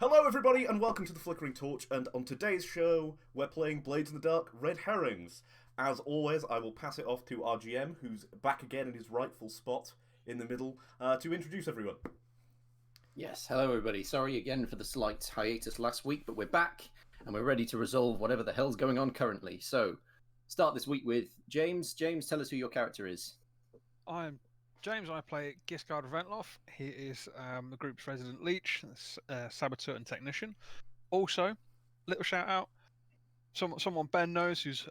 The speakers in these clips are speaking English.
Hello everybody and welcome to the Flickering Torch, and on today's show we're playing Blades in the Dark Red Herrings. As always, I will pass it off to our GM, who's back again in his rightful spot in the middle, to introduce everyone. Yes, hello everybody. Sorry again for the slight hiatus last week, but we're back and we're ready to resolve whatever the hell's going on currently. So, start this week with James. James, tell us who your character is. I'm James. I play Giscard Reventloff. He is the group's resident leech, saboteur, and technician. Also, little shout out, someone Ben knows who's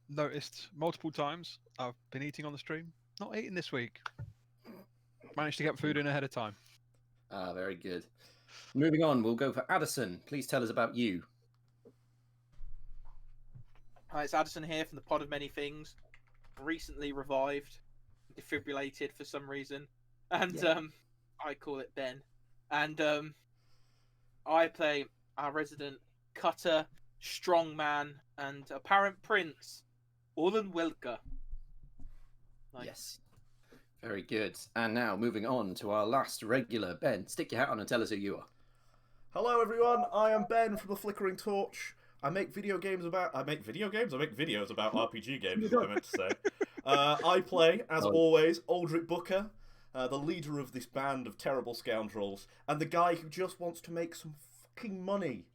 noticed multiple times. I've been eating on the stream. Not eating this week. Managed to get food in ahead of time. Ah, very good. Moving on, we'll go for Addison. Please tell us about you. Hi, it's Addison here from the Pod of Many Things. Recently revived, defibrillated for some reason, and I call it Ben. And I play our resident cutter, strongman, and apparent prince, Orlan Wilker. Nice. Yes. Very good. And now, moving on to our last regular. Ben, stick your hat on and tell us who you are. Hello everyone, I am Ben from the Flickering Torch. I make videos about RPG games, is what I meant to say. I play, as always, Aldrich Booker, the leader of this band of terrible scoundrels, and the guy who just wants to make some fucking money.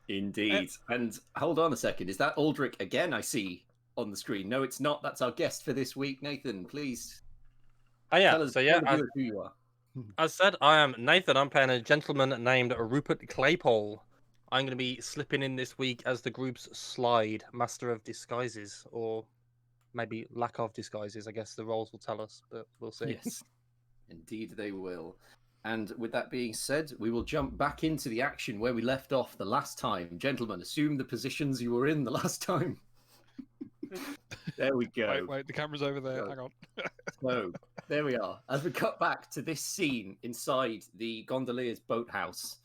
Indeed. And hold on a second, is that Aldrich again I see on the screen? No, it's not. That's our guest for this week. Nathan, please. Oh yeah, Tell us, so yeah, tell us who you are. as said, I am Nathan. I'm playing a gentleman named Rupert Claypole. I'm going to be slipping in this week as the group's Slide, Master of Disguises, or maybe lack of disguises. I guess the roles will tell us, but we'll see. Yes, indeed they will. And with that being said, we will jump back into the action where we left off the last time. Gentlemen, assume the positions you were in the last time. There we go. Wait, the camera's over there. Hang on. So, there we are. As we cut back to this scene inside the gondolier's boathouse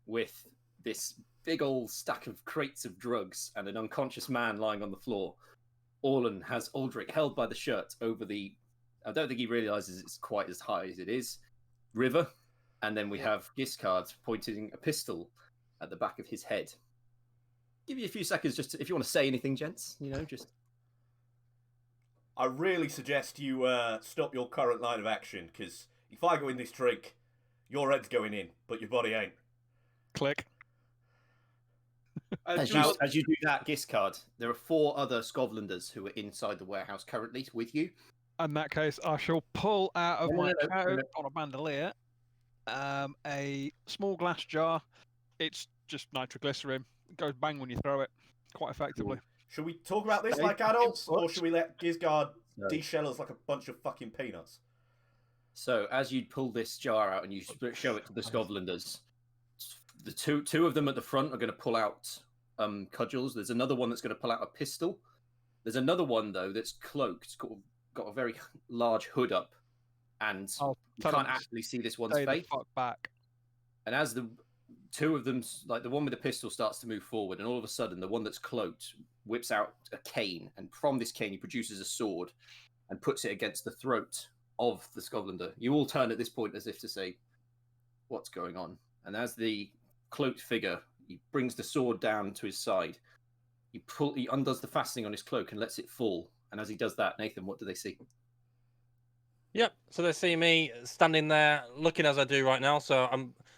with this big old stack of crates of drugs and an unconscious man lying on the floor, Orlan has Aldrich held by the shirt over the... I don't think he realises it's quite as high as it is. River. And then we have Giscard pointing a pistol at the back of his head. Give you a few seconds just to, if you want to say anything, gents. Just... I really suggest you stop your current line of action, because if I go in this drink, your head's going in, but your body ain't. Click. As you do that, Giscard, there are 4 other Scotlanders who are inside the warehouse currently with you. In that case, I shall pull out of my No. coat on a bandolier a small glass jar. It's just nitroglycerin. It goes bang when you throw it, quite effectively. Should we talk about this like adults, or should we let Giscard de-shell us like a bunch of fucking peanuts? So, as you pull this jar out and you show it to the Scotlanders, the two of them at the front are going to pull out cudgels. There's another one that's going to pull out a pistol. There's another one, though, that's cloaked, got a very large hood up, and you can't actually see this one's face. The fuck back. And as the 2 of them, like the one with the pistol starts to move forward, and all of a sudden the one that's cloaked whips out a cane, and from this cane he produces a sword and puts it against the throat of the Scotlander. You all turn at this point as if to say, what's going on? And as the cloaked figure, he brings the sword down to his side. He undoes the fastening on his cloak and lets it fall. And as he does that, Nathan, what do they see? Yep. So they see me standing there, looking as I do right now. So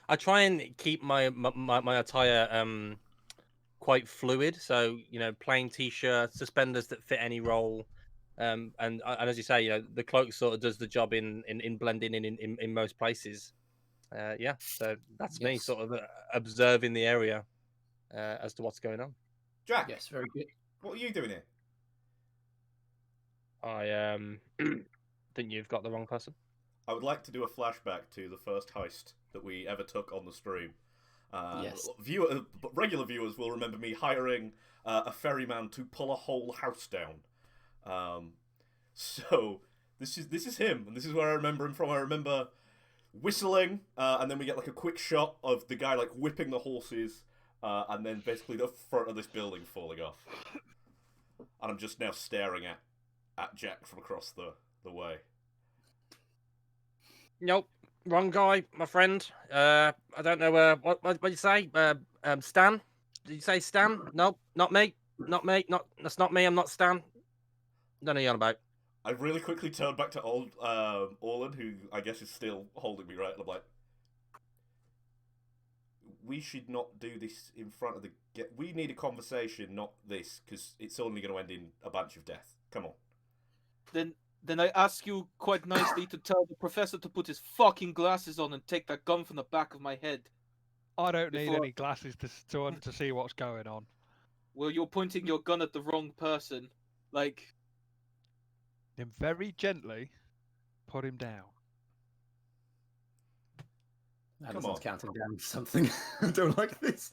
I try and keep my attire quite fluid. So plain t-shirt, suspenders that fit any role. And as you say, the cloak sort of does the job in blending in most places. So that's me sort of observing the area as to what's going on. Jack, yes, very good. What are you doing here? I think you've got the wrong person. I would like to do a flashback to the first heist that we ever took on the stream. Yes. Regular viewers will remember me hiring a ferryman to pull a whole house down. So this is him, and this is where I remember him from. I remember whistling, and then we get like a quick shot of the guy like whipping the horses, and then basically the front of this building falling off. And I'm just now staring at Jack from across the way. Nope. Wrong guy, my friend. I don't know. What did you say? Stan? Did you say Stan? No, not me. Not me. That's not me. I'm not Stan. Don't know what you're on about. I really quickly turned back to old Orlan, who I guess is still holding me, right? And I'm like, we should not do this in front of the... We need a conversation, not this, because it's only going to end in a bunch of death. Come on. Then I ask you quite nicely to tell the professor to put his fucking glasses on and take that gun from the back of my head. I don't need Before- any glasses to see what's going on. Well, you're pointing your gun at the wrong person. Like, Then very gently put him down. Addison's on. counting down something. I don't like this.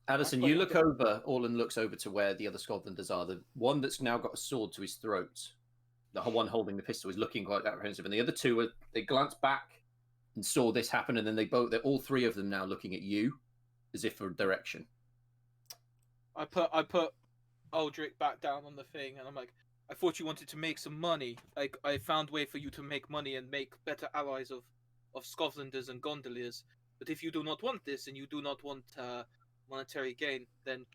Addison, That's you quite look over. Orlan looks over to where the other Scotlanders are. The one that's now got a sword to his throat, the one holding the pistol, is looking quite apprehensive, and the other two they glance back and saw this happen, and then they're all three of them now looking at you, as if for direction. I put Aldrich back down on the thing, and I'm like, I thought you wanted to make some money. Like, I found way for you to make money and make better allies of Scotlanders and Gondoliers. But if you do not want this, and you do not want monetary gain, then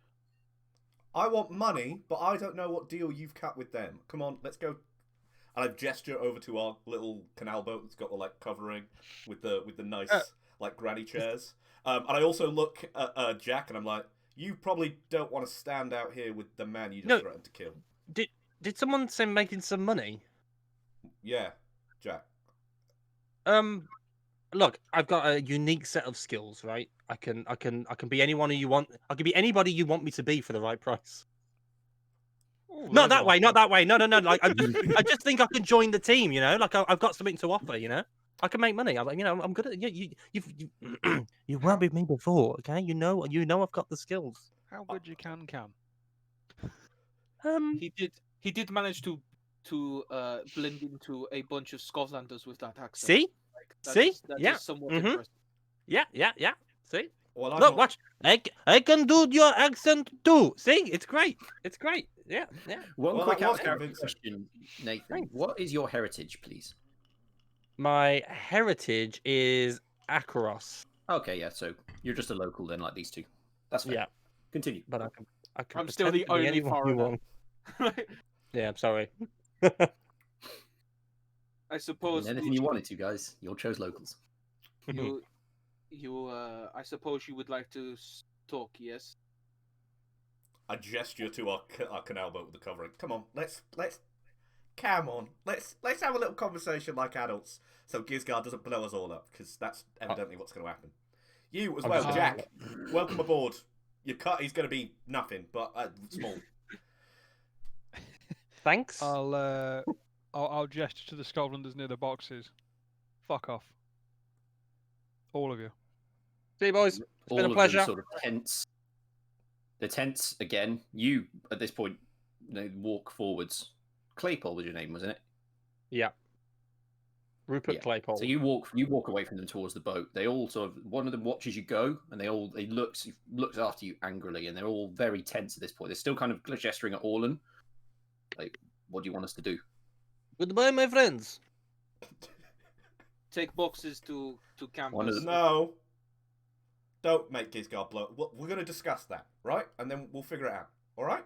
I want money, but I don't know what deal you've cut with them. Come on, let's go. And I gesture over to our little canal boat that's got the like covering with the nice like granny chairs. And I also look at Jack, and I'm like, you probably don't want to stand out here with the man you just threatened to kill. Did someone say making some money? Yeah, Jack. Look, I've got a unique set of skills, right? I can be anyone who you want. I can be anybody you want me to be for the right price. Ooh, Not there's that way, one. not that way. No. Like I just think I can join the team. You know, like I've got something to offer. You know, I can make money. I'm good at. You've worked with me before, okay? You know, I've got the skills. How good you can. he did manage to blend into a bunch of Scotlanders with that accent. See, Like, that see, is- that yeah, is somewhat Mhm. impressive. yeah. See, Well, I'm look, not... watch. I can do your accent too. See, it's great. It's great. Yeah. One Well, quick that was out-of-character convincing. question, Nathan. Thanks. What is your heritage, please? My heritage is Akaros. Okay, yeah, so you're just a local then, like these two. That's fair. Yeah, Continue. but I can I'm still the pretend to be only anyone you foreigner. want. Yeah, I'm sorry. I I suppose mean, anything you wanted to, guys. You all chose locals. I suppose you would like to talk, yes? I gesture to our canal boat with the covering. Come on, let's have a little conversation like adults, so Gizgard doesn't blow us all up, because that's evidently what's going to happen. You as well, Jack. Welcome aboard. Your cut is going to be nothing, but small. Thanks. I'll gesture to the Scotlanders near the boxes. Fuck off. All of you. See you, boys. It's All been a of pleasure. them sort of tense. The tense again. You at this point, walk forwards. Claypole was your name, wasn't it? Yeah. Rupert Yeah. Claypole. So you walk away from them towards the boat. They all sort of one of them watches you go, and he looks after you angrily, and they're all very tense at this point. They're still kind of gesturing at Orlan. Like, what do you want us to do? Goodbye, my friends. Take boxes to campus. One of them- No. Don't make Gizgard blow. We're going to discuss that, right? And then we'll figure it out. All right?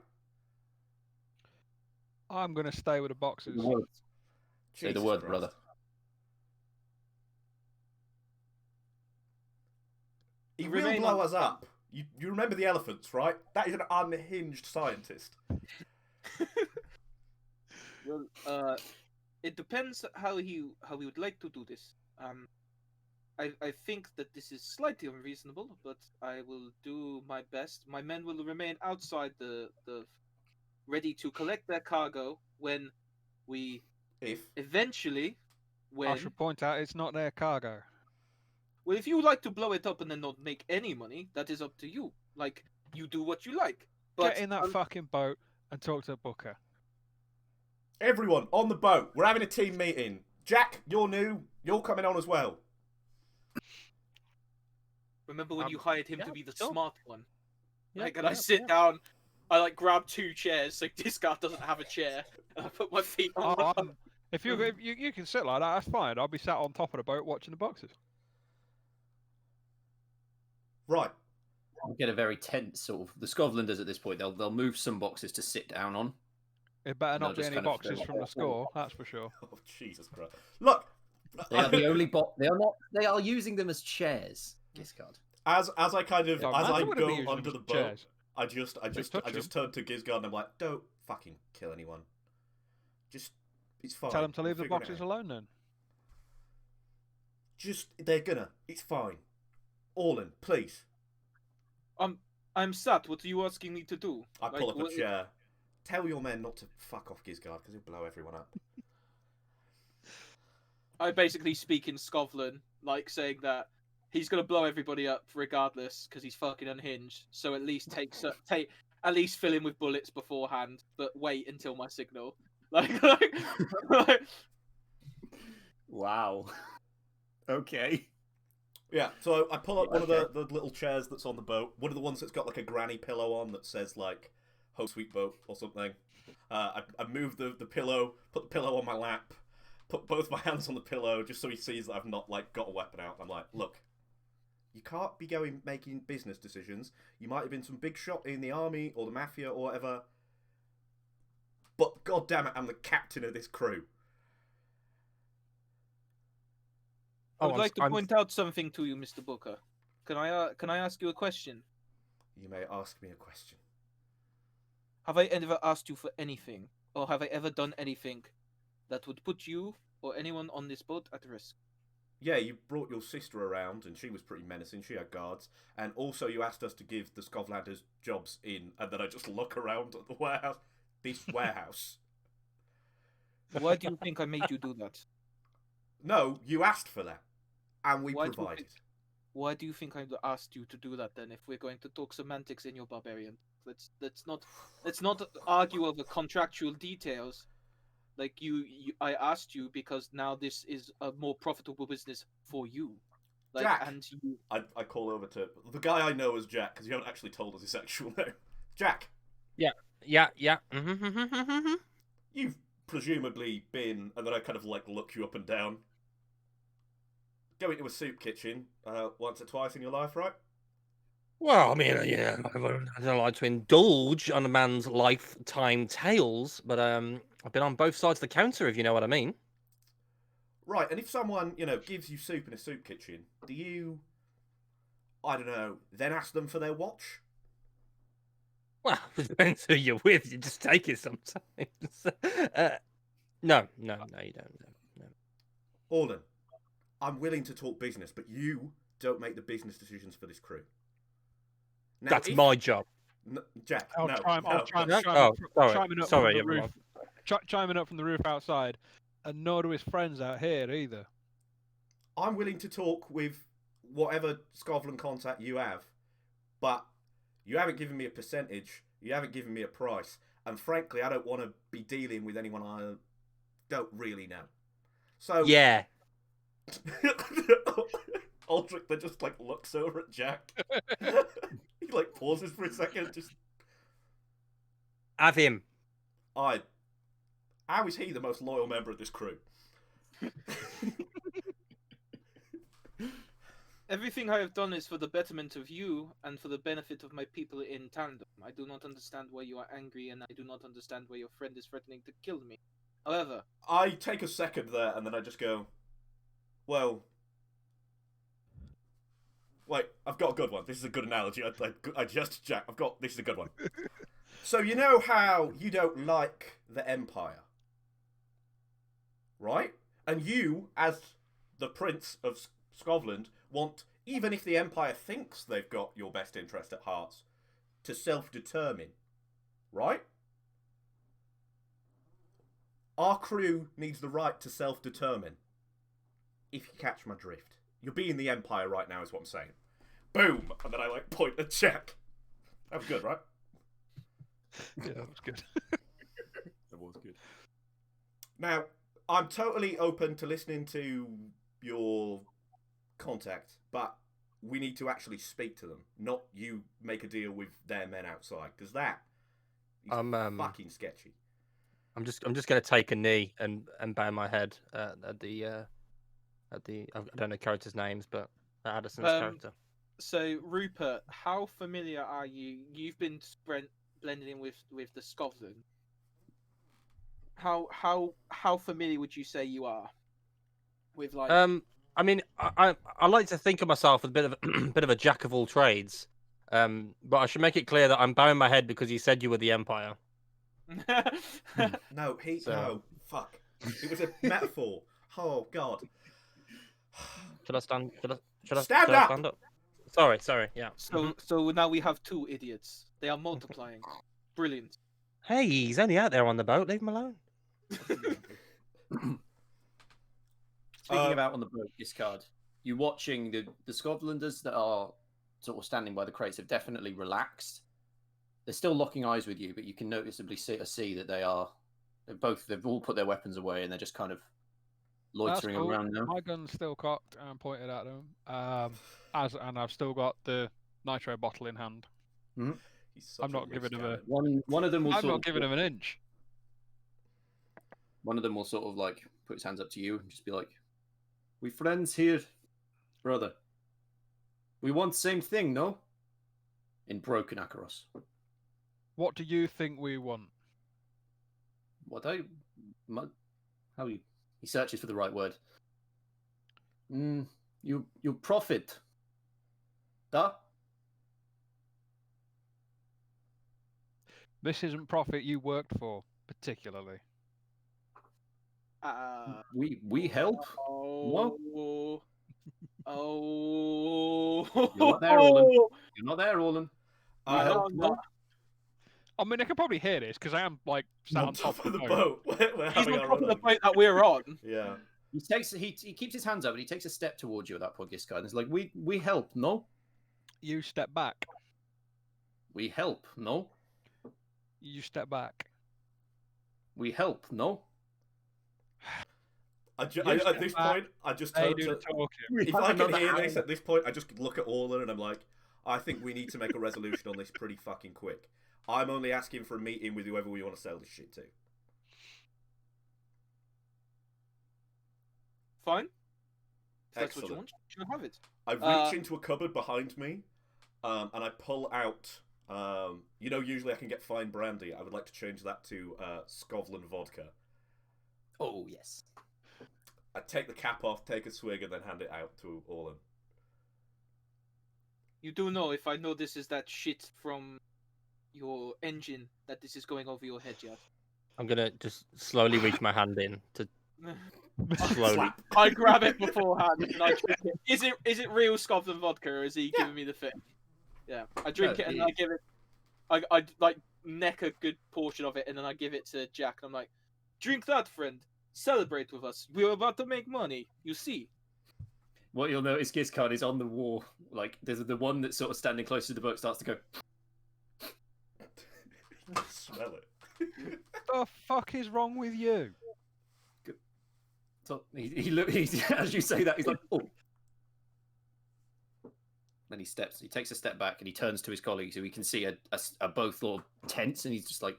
I'm going to stay with the boxes. Say the Jesus word, Christ. brother. He will Remain blow on- us up. You remember the elephants, right? That is an unhinged scientist. Well, it depends how he would like to do this. I think that this is slightly unreasonable, but I will do my best. My men will remain outside the ready to collect their cargo when we eventually I should point out it's not their cargo. Well, if you would like to blow it up and then not make any money, that is up to you. Like, you do what you like. But Get in that fucking boat and talk to Booker. Everyone on the boat. We're having a team meeting. Jack, you're new. You're coming on as well. remember when you hired him to be the sure. smart one? Yeah, Like, and I yeah, sit yeah. down, I like grab 2 chairs, so this guy doesn't have a chair, and I put my feet on the If you can sit like that, that's fine. I'll be sat on top of the boat watching the boxes. Right. We'll get a very tense sort of. The Scotlanders at this point, they'll move some boxes to sit down on. It better And they'll not be just any kind of- boxes from the score, that's for sure. Oh, Jesus Christ. Look! They are the only They are not. They are using them as chairs. Giscard. As I kind of, Yeah, as man, I they wouldn't be go using under them the as boat, chairs. I just touch turn to Gisgard and I'm like, don't fucking kill anyone. Just, it's fine. Tell them to We'll leave the figure it boxes out. alone then. Just, they're gonna. It's fine. Orlin, please. I'm sat. What are you asking me to do? I pull up Like, a chair. Tell your men not to fuck off Gisgard because he'll blow everyone up. I basically speak in Scotland, like saying that he's gonna blow everybody up regardless because he's fucking unhinged. So at least at least fill him with bullets beforehand, but wait until my signal. Like Wow. Okay. Yeah, so I pull up one of Okay. the little chairs that's on the boat. One of the ones that's got like a granny pillow on that says like "Home Sweet Boat" or something. I move the pillow, put the pillow on my lap, put both my hands on the pillow just so he sees that I've not like got a weapon out. I'm like, look, you can't be making business decisions. You might have been some big shot in the army or the mafia or whatever, but god damn it, I'm the captain of this crew. I would like to point out something to you, Mr. Booker. Can I ask you a question? You may ask me a question. Have I ever asked you for anything, or have I ever done anything that would put you or anyone on this boat at risk? Yeah, you brought your sister around, and she was pretty menacing. She had guards, and also you asked us to give the Scotlanders jobs in, and then I just look around at the warehouse. This warehouse. Why do you think I made you do that? No, you asked for that, and we Why do you provided. Why do you think I asked you to do that then? If we're going to talk semantics in your barbarian, let's not argue over contractual details. Like I asked you because now this is a more profitable business for you. Like, Jack! and you, I call over to the guy I know as Jack, because you haven't actually told us his actual name. Jack, Yeah. Mm-hmm. you've presumably been, and then I kind of like look you up and down. Go into a soup kitchen once or twice in your life, right? Well, I mean, yeah, I don't like to indulge on a man's lifetime tales, but I've been on both sides of the counter, if you know what I mean. Right, and if someone, gives you soup in a soup kitchen, do you, I don't know, then ask them for their watch? Well, it depends who you're with. You just take it sometimes. No, you don't. No. Orlin, I'm willing to talk business, but you don't make the business decisions for this crew. Now, That's my job. Jack, I'll no. chime no. up from Sorry, the everyone. roof, chiming up from the roof outside, and nor do his friends out here either. I'm willing to talk with whatever Scotland contact you have, but you haven't given me a percentage, you haven't given me a price, and frankly, I don't want to be dealing with anyone I don't really know. So Yeah. Aldrich then just like looks over at Jack. He like pauses for a second, just Have him. how is he the most loyal member of this crew? everything I have done is for the betterment of you and for the benefit of my people in tandem. I do not understand why you are angry, and I do not understand why your friend is threatening to kill me. However, I take a second there, and then I just go, well, wait, I've got a good one. This is a good analogy. Jack, this is a good one. So you know how you don't like the Empire, right? And you, as the Prince of Scotland, want, even if the Empire thinks they've got your best interest at heart, to self-determine, right? Our crew needs the right to self-determine. If you catch my drift. You're being the Empire right now is what I'm saying. Boom! And then I like point at Jack. That was good, right? Yeah, that was good. That was good. Now, I'm totally open to listening to your contact, but we need to actually speak to them, not you make a deal with their men outside, because that is fucking sketchy. I'm just gonna take a knee and bow my head at the I don't know characters' names, but Addison's character. So Rupert, how familiar are you? You've been blending in with the Scotland. How familiar would you say you are with like? I mean, I like to think of myself as a bit of bit of a jack of all trades. But I should make it clear that I'm bowing my head because you said you were the Empire. No, So- no, fuck. It was a metaphor. Oh God. Should I stand? Should I Stand up! stand up? Sorry, yeah. So now we have 2 idiots. They are multiplying. Brilliant. Hey, he's only out there on the boat. Leave him alone. Speaking of out on the boat, discard. You watching the Scotlanders that are sort of standing by the crates have definitely relaxed. They're still locking eyes with you, but you can noticeably see that they've all put their weapons away and they're just kind of loitering cool. around now. My gun's still cocked and pointed at them. And I've still got the nitro bottle in hand. I'm not giving him a- One of them will I'm sort not of giving him an inch. One of them will sort of like put his hands up to you and just be like, "We friends here, brother. We want same thing, no?" In broken Akaros. What do you think we want? He searches for the right word. You profit. Da? This isn't profit you worked for, particularly. We help. Oh. Oh. You're not there, Roland. You're not there, Roland. We I help, don't no? know. I mean, I can probably hear this because I am like sat on on top of the boat. boat. We're He's having on our top of run the on. boat that we're on. Yeah. He keeps his hands up and he takes a step towards you at that point, Giscard. And it's like, we help, no? You step back. We help, no? You step back. We help, no? At step this back, point, I just They turn do to. the talking. If I can hear this at this point, I just look at Orlan and I'm like, I think we need to make a resolution on this pretty fucking quick. I'm only asking for a meeting with whoever we want to sell this shit to. Fine. If that's what you Excellent. want, you can have it. I reach into a cupboard behind me, and I pull out. Usually I can get fine brandy. I would like to change that to Scotland vodka. Oh, yes. I take the cap off, take a swig, and then hand it out to Orlan. You do know if I know this is that shit from your engine that this is going over your head, yet. I'm gonna just slowly reach my hand in to slowly. Slap. I grab it beforehand and I drink it. Is it real Scotland vodka or is he giving me the thing? Yeah, I drink it and I give it. I like neck a good portion of it and then I give it to Jack. And I'm like, drink that, friend. Celebrate with us. We're about to make money. You see. What you'll notice, Giscard, is on the wall. Like, there's the one that's sort of standing close to the boat starts to go. Smell it. The fuck is wrong with you? So he's as you say that, he's like, oh. Then he takes a step back and he turns to his colleagues who he can see are both all tense and he's just like,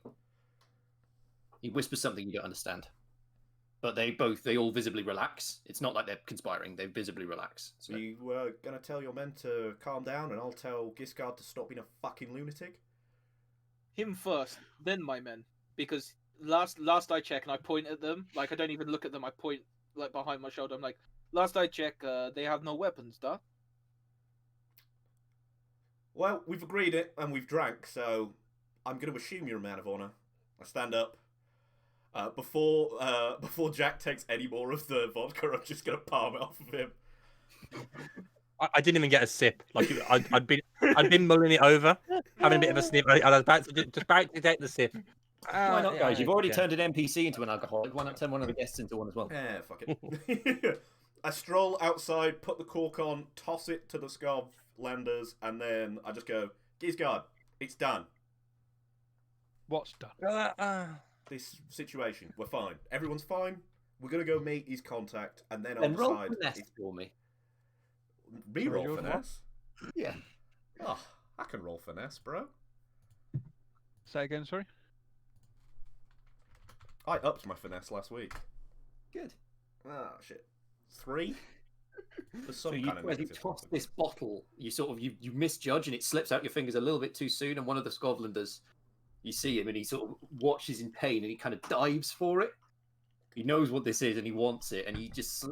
he whispers something you don't understand. But they all visibly relax. It's not like they're conspiring, they visibly relax. So You were gonna tell your men to calm down and I'll tell Giscard to stop being a fucking lunatic? Him first, then my men. Because last I check and I point at them, like I don't even look at them, I point like behind my shoulder. I'm like, last I check, they have no weapons, duh? Well, we've agreed it and we've drank, so I'm going to assume you're a man of honor. I stand up. Before Jack takes any more of the vodka, I'm just going to palm it off of him. I didn't even get a sip. Like I'd been mulling it over, having a bit of a sniff, and I was about to take the sip. why not, guys? You've already yeah. turned an NPC into an alcoholic. Why not turn one of the guests into one as well? Yeah, fuck it. I stroll outside, put the cork on, toss it to the Scotlanders, and then I just go, Giscard, it's done. What's done? This situation, we're fine. Everyone's fine. We're going to go meet his contact, and then I'll Then roll decide. finesse for me. Reroll Reroll finesse? Yeah. Oh, I can roll finesse, bro. Say again, sorry. I upped my finesse last week. Good. Ah, shit. 3? There's some So kind of as you negative toss something. this bottle, you sort of you misjudge and it slips out your fingers a little bit too soon, and one of the Scotlanders, you see him and he sort of watches in pain and he kind of dives for it. He knows what this is and he wants it, and he just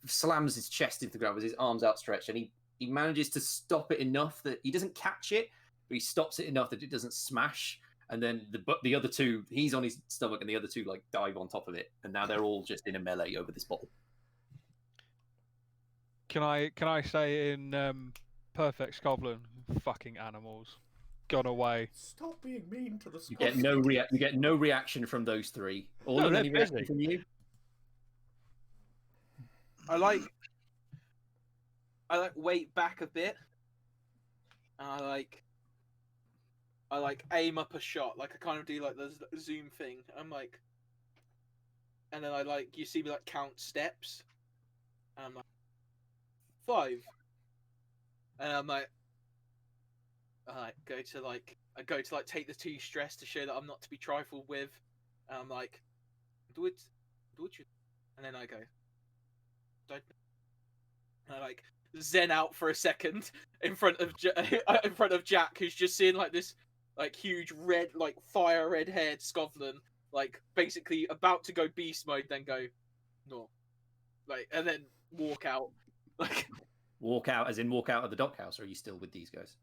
slams his chest into the ground with his arms outstretched, and he manages to stop it enough that he doesn't catch it, but he stops it enough that it doesn't smash. And then the other two, he's on his stomach, and the other two like dive on top of it, and now they're all just in a melee over this bottle. Can I say in perfect Scotland, fucking animals, gone away. Stop being mean to the You get no you get no reaction from those three. All No, of they're any reaction busy. from you? I like wait back a bit, and I like aim up a shot, like I kind of do like the zoom thing. I'm like, and then I like you see me like count steps, and I'm like 5, and I'm like, I go to take the 2 stress to show that I'm not to be trifled with, and I'm like, do it, you, and then I go, don't, and I like zen out for a second in front of Jack, who's just seeing like this like huge red, like fire red haired Scotland, like basically about to go beast mode, then go no, like, and then walk out. Like, Walk out, as in walk out of the dockhouse, or are you still with these guys?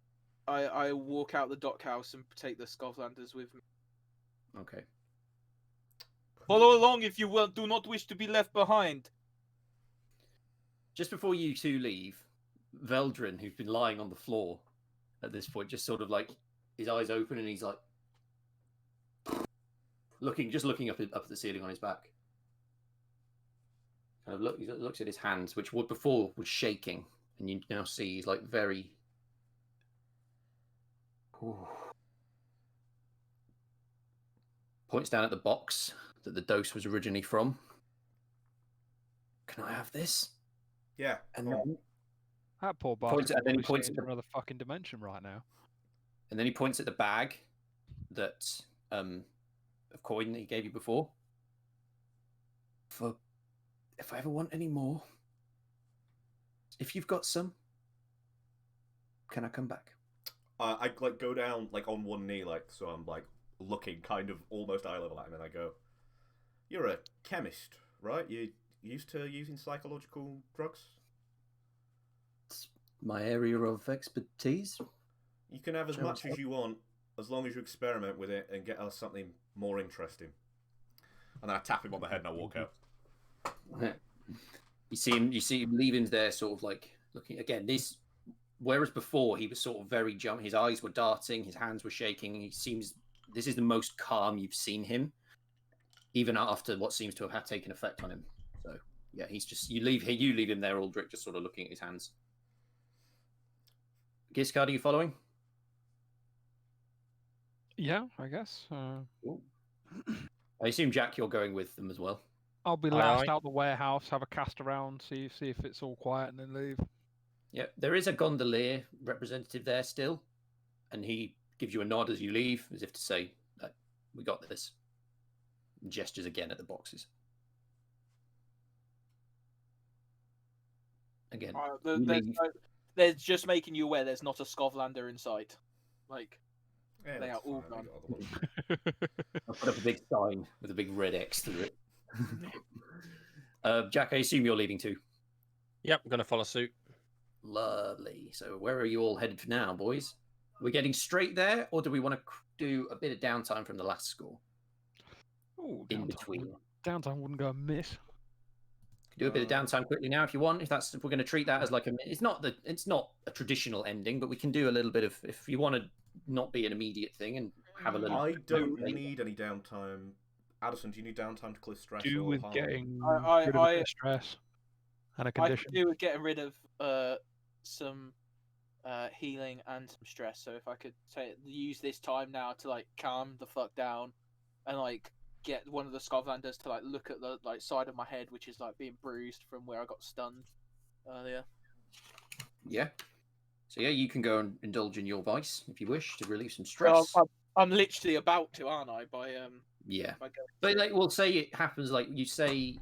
I walk out the dockhouse and take the Scotlanders with me. Okay. Follow along if you do not wish to be left behind. Just before you two leave, Veldrin, who's been lying on the floor at this point, just sort of like his eyes open and he's like looking up at the ceiling on his back. Kind of he looks at his hands, which before was shaking, and you now see he's like very. Ooh. Points down at the box that the dose was originally from. Can I have this? Yeah. And go on. then That poor Points bastard at- then he probably points seeing at the- another fucking dimension right now. And then he points at the bag that of coin that he gave you before. For if I ever want any more, if you've got some, can I come back? I like go down like on one knee, like so I'm like looking kind of almost eye level at him, and I go, "You're a chemist, right? You used to using psychological drugs? It's my area of expertise. You can have as Sure, much sure. as you want, as long as you experiment with it and get us something more interesting." And then I tap him on the head and I walk out. You see him leaving there, sort of like looking again. Whereas before he was sort of very jumpy, his eyes were darting, his hands were shaking. This is the most calm you've seen him, even after what seems to have taken effect on him. So yeah, he's just you leave him there, Aldrich, just sort of looking at his hands. Giscard, are you following? Yeah, I guess. I assume, Jack, you're going with them as well. I'll be Aye, last aye. out the warehouse, have a cast around, see if it's all quiet, and then leave. Yeah, there is a gondolier representative there still, and he gives you a nod as you leave, as if to say, "We got this." And gestures again at the boxes. Again, you leave. They're just making you aware there's not a Scotlander in sight. Like, Yeah, They that's are all fine, I gone. got other ones. I'll put up a big sign with a big red X through it. Jack, I assume you're leaving too. Yep, I'm gonna follow suit. Lovely. So where are you all headed for now, boys? Are we getting straight there, or do we want to do a bit of downtime from the last score Ooh, in downtime between? Downtime wouldn't go amiss. Do a bit of downtime quickly now if you want. If we're going to treat that as like it's not a traditional ending, but we can do a little bit of, if you want to not be an immediate thing and have a little. I don't break. need any downtime. Addison, do you need downtime to clear stress Do or with harm? getting I- rid of a bit of stress and a I condition. could do with getting rid of some healing and some stress. So if I could use this time now to like calm the fuck down and like get one of the Scotlanders to like look at the like side of my head, which is like being bruised from where I got stunned earlier. Yeah. So yeah, you can go and indulge in your vice if you wish to relieve some Well, stress. I'm literally about to, aren't I? By Yeah, If I go but into- like we'll say it happens. Like you say,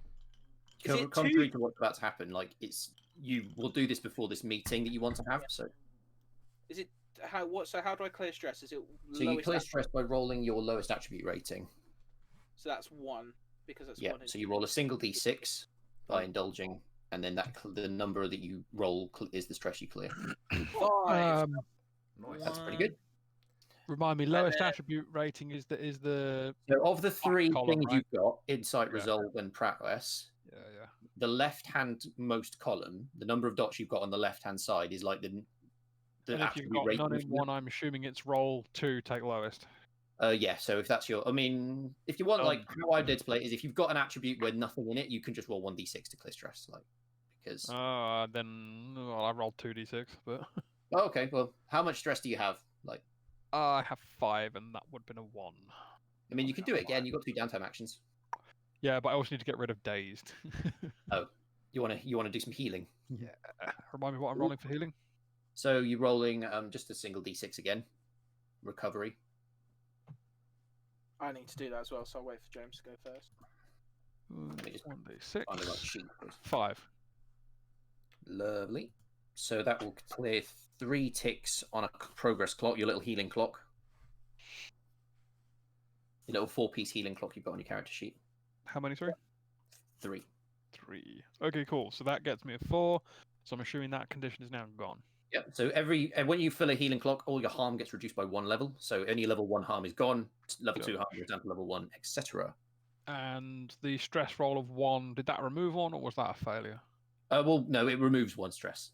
Is it contrary two- to what's about to happen. Like it's you will do this before this meeting that you want to have. So Is it how? What? So how do I clear stress? Is it you lowest? clear stress by rolling your lowest attribute rating. So that's 1 because that's Yeah. 1. So you roll a single d6 by indulging, and then the number that you roll is the stress you clear. 5. Nice. That's pretty good. Remind me, lowest attribute rating is the So of the three column, things right? you've got, insight, Yeah. resolve, and prowess, yeah. the left-hand most column, the number of dots you've got on the left-hand side is like the And if you've attribute got rating. none in one, I'm assuming it's roll 2, take lowest. Yeah, so if that's your, I mean, if you want, like, how I did play it is if you've got an attribute with nothing in it, you can just roll 1d6 to clear stress, like, because. Then I rolled 2d6, but Oh, okay, well, how much stress do you have? Like, I have 5, and that would have been a 1. I mean, you can do it again. You've got 2 downtime actions. Yeah, but I also need to get rid of dazed. You want to do some healing. Yeah. Remind me what I'm rolling for healing. So you're rolling just a single d6 again, recovery. I need to do that as well, so I'll wait for James to go first. Let me just 1d6. find the right sheet. 5. Lovely. So that will clear 3 ticks on a progress clock, your little healing clock. Your little 4-piece healing clock you've got on your character sheet. How many, sorry? 3. 3. Okay, cool. So that gets me a 4. So I'm assuming that condition is now gone. Yep. So when you fill a healing clock, all your harm gets reduced by 1 level. So any level 1 harm is gone. Level 2 harm goes down to level 1, etc. And the stress roll of 1, did that remove 1, or was that a failure? Well, no, it removes 1 stress.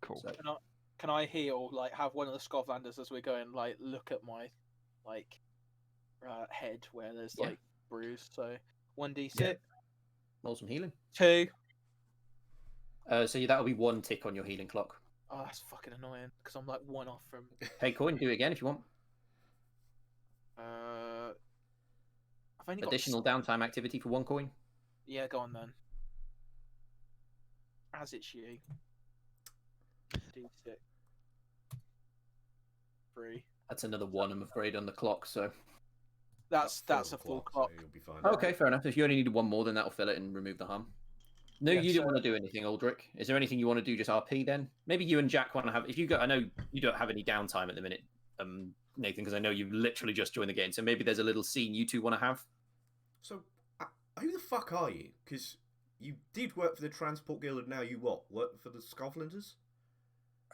Cool. So, Can I heal? Like, have one of the Scotlanders as we're going? Like, look at my head where there's like bruise. So 1d6. roll some healing. 2. So that'll be 1 tick on your healing clock. Oh, that's fucking annoying because I'm like 1 off from. Hey, Coin, do it again if you want. I've only got Additional downtime activity for 1 coin. Yeah, go on then. As it's you. D6. 3. That's another 1, I'm afraid, on the clock. So That's a full clock. So you'll be fine. okay, fair enough. If you only needed 1 more, then that'll fill it and remove the harm. No, Yeah, you didn't so- want to do anything, Aldrich. Is there anything you want to do? Just RP then? Maybe you and Jack want to have. If you got, I know you don't have any downtime at the minute, Nathan, because I know you've literally just joined the game. So maybe there's a little scene you two want to have. So, who the fuck are you? Because you did work for the Transport Guild, and now you work for the Scotlanders?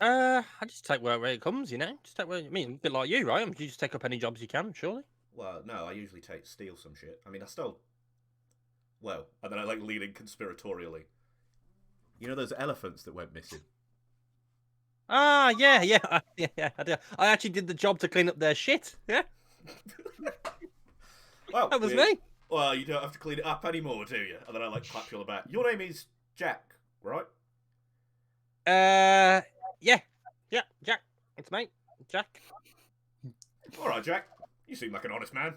I just take where it comes, you know. Just take where. I mean, a bit like you, right? You just take up any jobs you can, surely. Well, no, I usually steal some shit. I mean, I stole. Well, and then I like lean in conspiratorially. You know those elephants that went missing? Ah, yeah. I do. I actually did the job to clean up their shit. Yeah, Well, that was me. Well, you don't have to clean it up anymore, do you? And then I like clap you on the back. Your name is Jack, right? Yeah, Jack. It's me, Jack. All right, Jack. You seem like an honest man.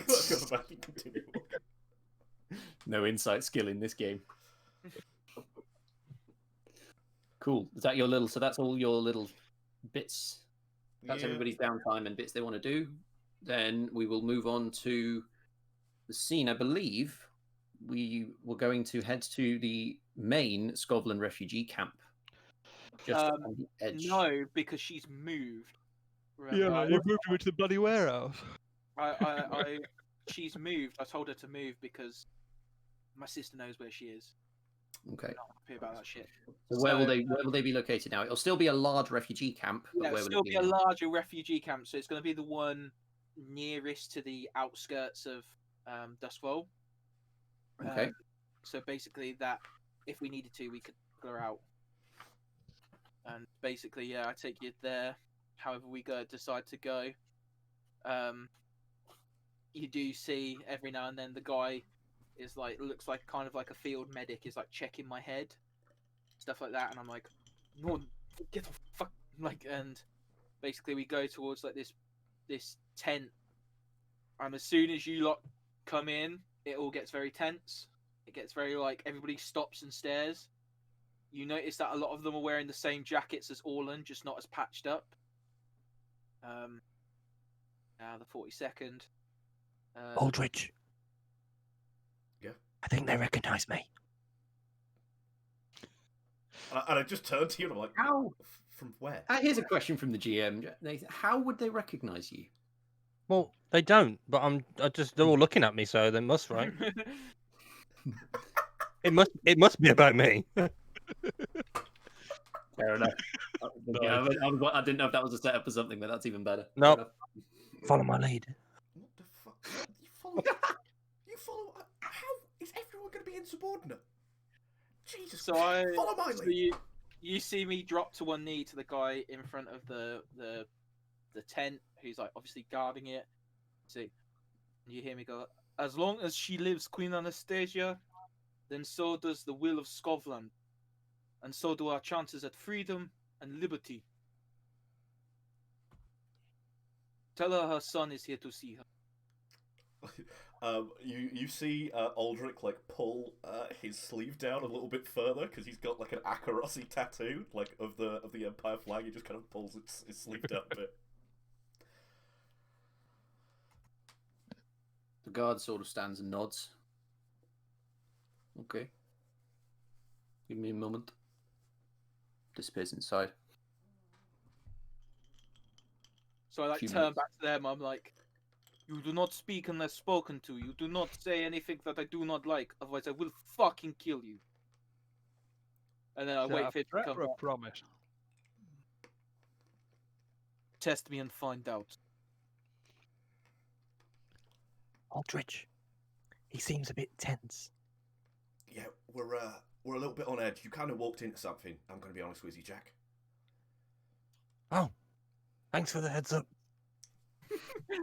Let's go back and continue. No insight skill in this game. Cool. Is that your little? So that's all your little bits. That's Yeah. everybody's downtime and bits they want to do. Then we will move on to the scene. I believe we were going to head to the main Scotland refugee camp. Just on the edge. No, because she's moved. Yeah, Remember, you moved her into the bloody warehouse. she's moved. I told her to move because my sister knows where she is. Okay. I'm not happy about that shit. So where will they be located now? It'll still be a large refugee camp, but Yeah, where it'll will still it be a now? larger refugee camp, so it's going to be the one nearest to the outskirts of Dustfall. Okay. So basically, that if we needed to, we could pull her out. And basically, yeah, I take you there. However, we decide to go. You do see every now and then the guy is like looks like kind of like a field medic is like checking my head, stuff like that, and I'm like, no, get the fuck like. And basically, we go towards like this tent, and as soon as you lot come in, it all gets very tense. It gets very like everybody stops and stares. You notice that a lot of them are wearing the same jackets as Orland, just not as patched up. Now the 42nd. Aldrich, I think they recognise me. And I just turned to you and I'm like, How? From where? Here's a question from the GM. Nathan. How would they recognise you? Well, they don't, but they're all looking at me, so they must, right? It must be about me. Fair enough. I didn't know if that was a setup or something, but that's even better. Nope. Fair enough. Follow my lead. What the fuck? You follow? How is everyone going to be insubordinate? Jesus So Christ. Follow my so lead. you see me drop to one knee to the guy in front of the tent, who's like obviously guarding it. See, you hear me go, as long as she lives, Queen Anastasia, then so does the will of Scotland, and so do our chances at freedom and liberty. Tell her son is here to see her. You see Aldrich like pull his sleeve down a little bit further because he's got like an Akarossi tattoo like of the Empire flag. He just kind of pulls his sleeve down a bit. The guard sort of stands and nods. Okay. Give me a moment. Disappears inside. So I like Few turn minutes. back to them. I'm like, you do not speak unless spoken to. You do not say anything that I do not like. Otherwise, I will fucking kill you. And then I wait for it to threat come or a back. promise? Test me and find out. Aldrich, he seems a bit tense. Yeah, we're a little bit on edge. You kind of walked into something. I'm going to be honest with you, Jack. Oh, thanks for the heads up.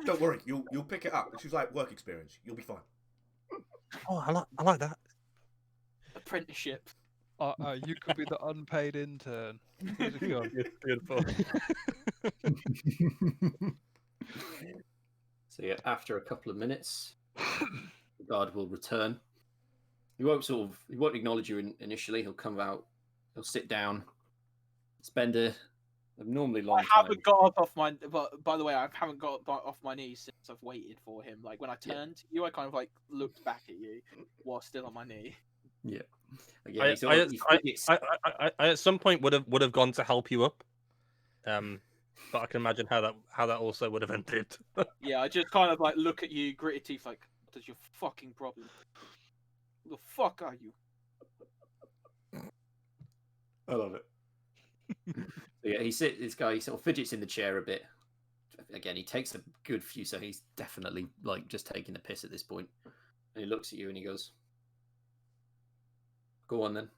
Don't worry, you'll pick it up. This is like work experience. You'll be fine. Oh, I like that. Apprenticeship. You could be the unpaid intern. Here's a gun. Beautiful. So yeah, after a couple of minutes, the guard will return. He won't acknowledge you initially. He'll come out. He'll sit down. Spend a abnormally long I time. haven't got up off my. But by the way, I haven't got off my knees since I've waited for him. Like when I turned to you, I kind of like looked back at you while still on my knee. Yeah. I at some point would have gone to help you up, but I can imagine how that also would have ended. Yeah, I just kind of like look at you, gritted teeth, like, what is your fucking problem? Who the fuck are you? I love it. So yeah, this guy sort of fidgets in the chair a bit. Again, he takes a good few, so he's definitely like just taking the piss at this point. And he looks at you and he goes, "Go on then.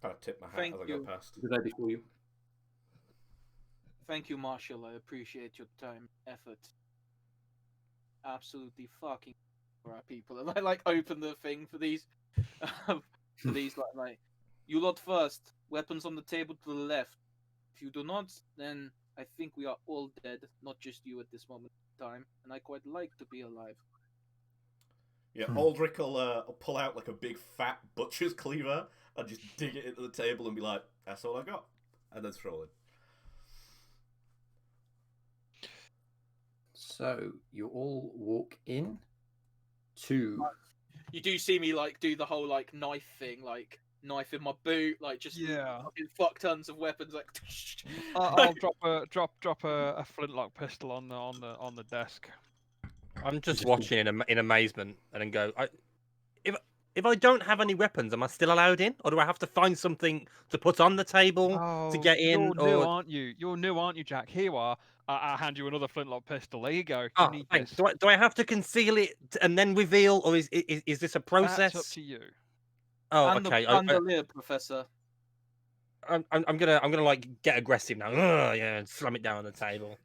Kind of tip my hat Thank as I you. go past. Good idea for you." Thank you, Marshall. I appreciate your time, effort. Absolutely fucking for our people. And I like open the thing for these, like, you lot first. Weapons on the table to the left. If you do not, then I think we are all dead. Not just you at this moment in time. And I quite like to be alive. Yeah, Aldrich will pull out like a big fat butcher's cleaver and just dig it into the table and be like, "That's all I got," and then throw it. So you all walk in to. You do see me like do the whole like knife thing, like knife in my boot, like just Yeah. fucking fuck tons of weapons, like. I'll drop a flintlock pistol on the desk. I'm just watching in amazement and then go, if I don't have any weapons, am I still allowed in, or do I have to find something to put on the table to get in? You're new, aren't you? You're new, aren't you, Jack? Here you are. I'll hand you another flintlock pistol. There you go. You need thanks. this. Do I have to conceal it and then reveal, or is this a process? That's up to you. Oh, And okay. the bandolier, Professor. I'm gonna like get aggressive now. Ugh, yeah, and slam it down on the table.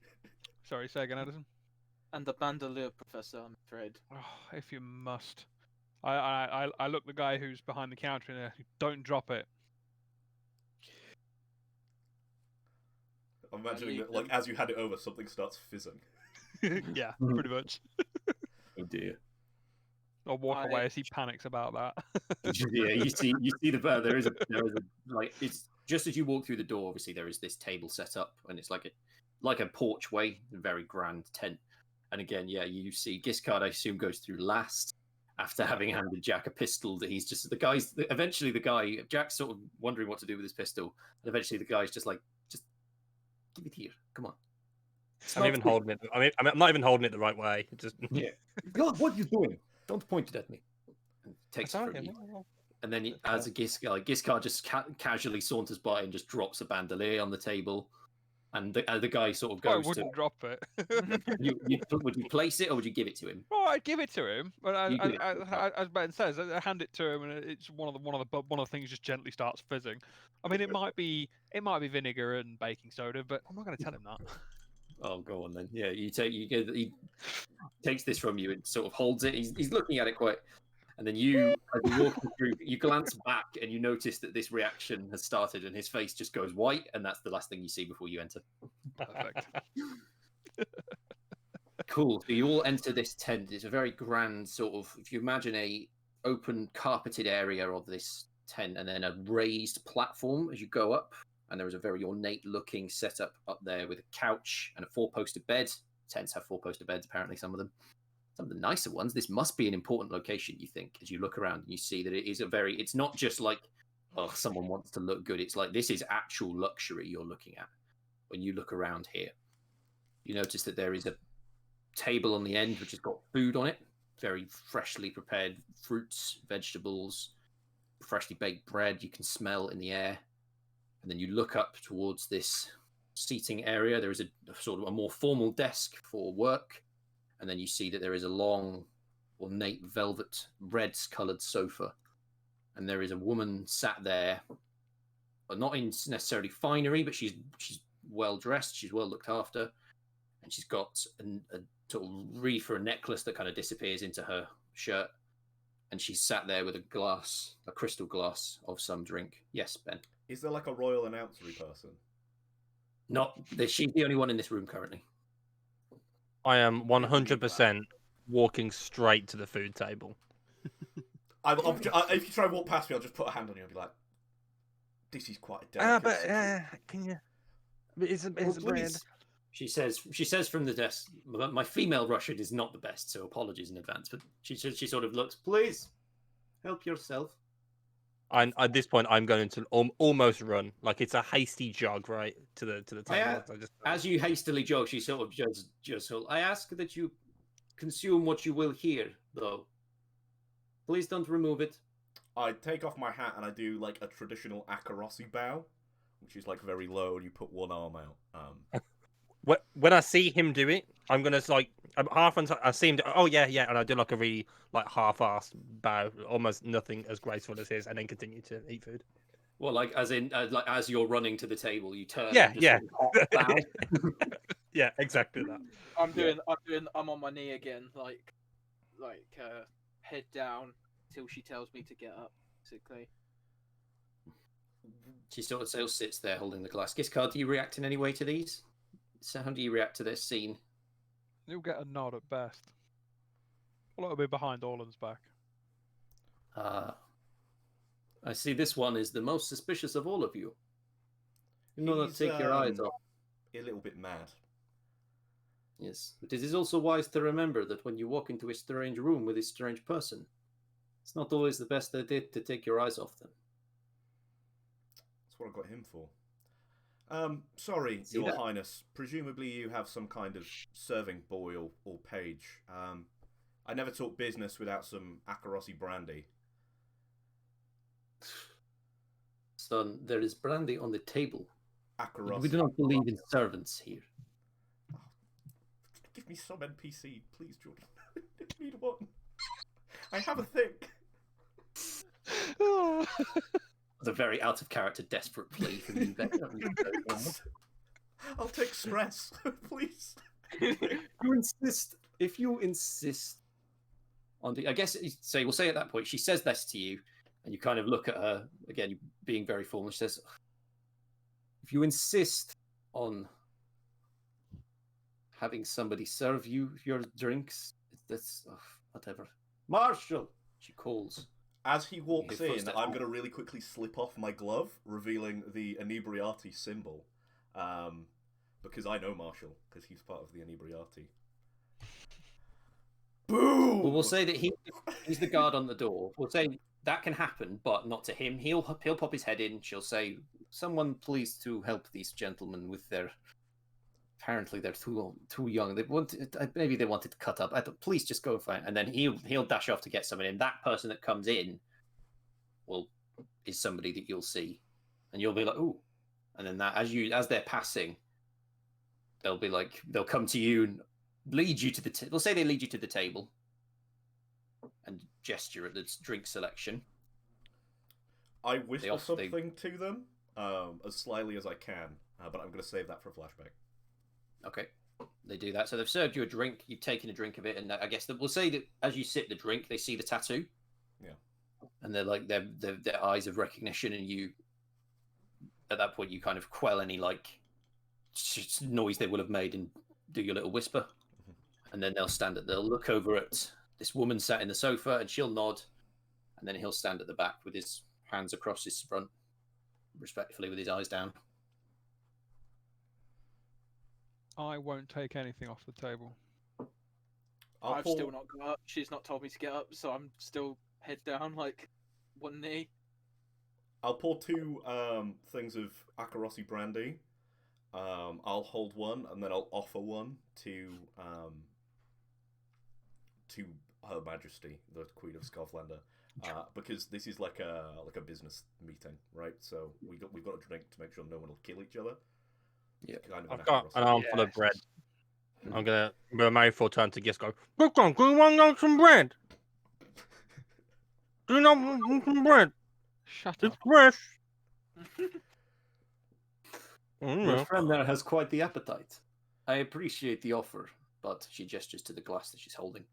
Sorry, say again, Addison. And the bandolier, Professor, I'm afraid. Oh, if you must. I look the guy who's behind the counter in there. Don't drop it. I'm imagining that, like, as you hand it over, something starts fizzing. Yeah, pretty much. Oh dear. I'll walk away as he panics about that. Yeah, you see there is a like, it's just as you walk through the door. Obviously, there is this table set up, and it's like a porchway, a very grand tent. And again, yeah, you see Giscard, I assume, goes through last, after having handed Jack a pistol that he's just eventually the guy, Jack's sort of wondering what to do with his pistol, and eventually the guy's just like, just give it here, come on. I'm even holding it. I'm not even holding it the right way. Just yeah. God, what are you doing? Don't point it at me. And takes it That's from okay. you. And then as a Giscard just casually saunters by and just drops a bandolier on the table. And the guy sort of I goes wouldn't drop it. would you place it or would you give it to him? Oh, I'd give it to him, but You give it to him, right. as Ben says, I hand it to him, and it's one of the things just gently starts fizzing. I mean, it might be vinegar and baking soda, but I'm not going to tell him that. Oh, go on then. Yeah, he takes this from you and sort of holds it. He's looking at it quite, and then as you walk through, you glance back and you notice that this reaction has started, and his face just goes white, and that's the last thing you see before you enter. Perfect. Cool. So you all enter this tent. It's a very grand sort of, if you imagine a open carpeted area of this tent, and then a raised platform as you go up. And there is a very ornate looking setup up there with a couch and a 4-poster bed. Tents have 4-poster beds, apparently, some of them. Some of the nicer ones. This must be an important location, you think, as you look around and you see that it's not just like, oh, someone wants to look good. It's like, this is actual luxury you're looking at when you look around here. You notice that there is a table on the end which has got food on it. Very freshly prepared fruits, vegetables, freshly baked bread you can smell in the air. And then you look up towards this seating area. There is a sort of a more formal desk for work. And then you see that there is a long, ornate velvet, red-coloured sofa. And there is a woman sat there, but not in necessarily finery, but she's well-dressed, she's well looked after. And she's got a sort of wreath for a necklace that kind of disappears into her shirt. And she's sat there with a crystal glass of some drink. Yes, Ben? Is there like a royal announcery person? She's the only one in this room currently. I am 100% walking straight to the food table. If you try and walk past me, I'll just put a hand on you and be like, "This is quite a delicate Can you? It's a bread. She says from the desk, my female Russian is not the best, so apologies in advance. But she sort of looks, please help yourself. At this point, I'm going to almost run, like it's a hasty jog right to the table. As you hastily jog, she sort of just I ask that you consume what you will hear, though. Please don't remove it. I take off my hat and I do like a traditional Akarossi bow, which is like very low, and you put one arm out. When I see him do it, I'm gonna I'm half on. I see him. Oh yeah, and I do like a really like half-assed bow, almost nothing as graceful as his, and then continue to eat food. Well, like as in, like as you're running to the table, you turn. Yeah. Sort of bow. Yeah, exactly that. I'm on my knee again, like head down till she tells me to get up. Basically. She sort of still sits there holding the glass. Giscard, do you react in any way to these? So how do you react to this scene? You'll get a nod at best. Well, it'll be behind Orland's back. I see this one is the most suspicious of all of you. You know not take your eyes off. A little bit mad. Yes, but it is also wise to remember that when you walk into a strange room with a strange person, it's not always the best idea to take your eyes off them. That's what I got him for. Sorry, Your Highness. Presumably you have some kind of serving boy or page. I never talk business without some Akarossi brandy. Son, there is brandy on the table. Akarossi. We do not believe in servants here. Give me some NPC, please, Jordan. I need one. I have a think. The very out of character, desperate plea from you, Ben. I'll take stress, please. If you insist on the, I guess we'll say at that point, she says this to you, and you kind of look at her again, you being very formal. She says, "If you insist on having somebody serve you your drinks, that's whatever." Marshall, she calls. As he walks in, I'm going to really quickly slip off my glove, revealing the inebriati symbol. Because I know Marshall, because he's part of the inebriati. Boom! Well, we'll say that he's the guard on the door. We'll say that can happen, but not to him. He'll pop his head in. She'll say, "Someone please to help these gentlemen with their. Apparently they're too young. They maybe they wanted to cut up. Please just go find." And then he'll dash off to get someone in. That person that comes in, is somebody that you'll see, and you'll be like, "Ooh," and then that as they're passing, they'll come to you and lead you to the. We'll say they lead you to the table. And gesture at the drink selection. I whisper something to them as slyly as I can, but I'm going to save that for a flashback. Okay, they do that. So they've served you a drink. You've taken a drink of it, and I guess we'll say that as you sip the drink, they see the tattoo. Yeah. And they're like their eyes of recognition, and you. At that point, you kind of quell any noise they would have made and do your little whisper, and then they'll look over at this woman sat in the sofa, and she'll nod, and then he'll stand at the back with his hands across his front, respectfully with his eyes down. I won't take anything off the table. I've still not got up. She's not told me to get up, so I'm still head down, like one knee. I'll pour 2 things of Akarossi brandy. I'll hold one, and then I'll offer one to Her Majesty, the Queen of Scarflander, because this is like a business meeting, right? So we've got a drink to make sure no one will kill each other. Yeah, kind of I've got an armful of bread. I'm gonna with a mouthful turn to Gisco. Look on, do you want some bread? Do you not want some bread? Shut It's up. fresh. Your friend there has quite the appetite. I appreciate the offer, but she gestures to the glass that she's holding.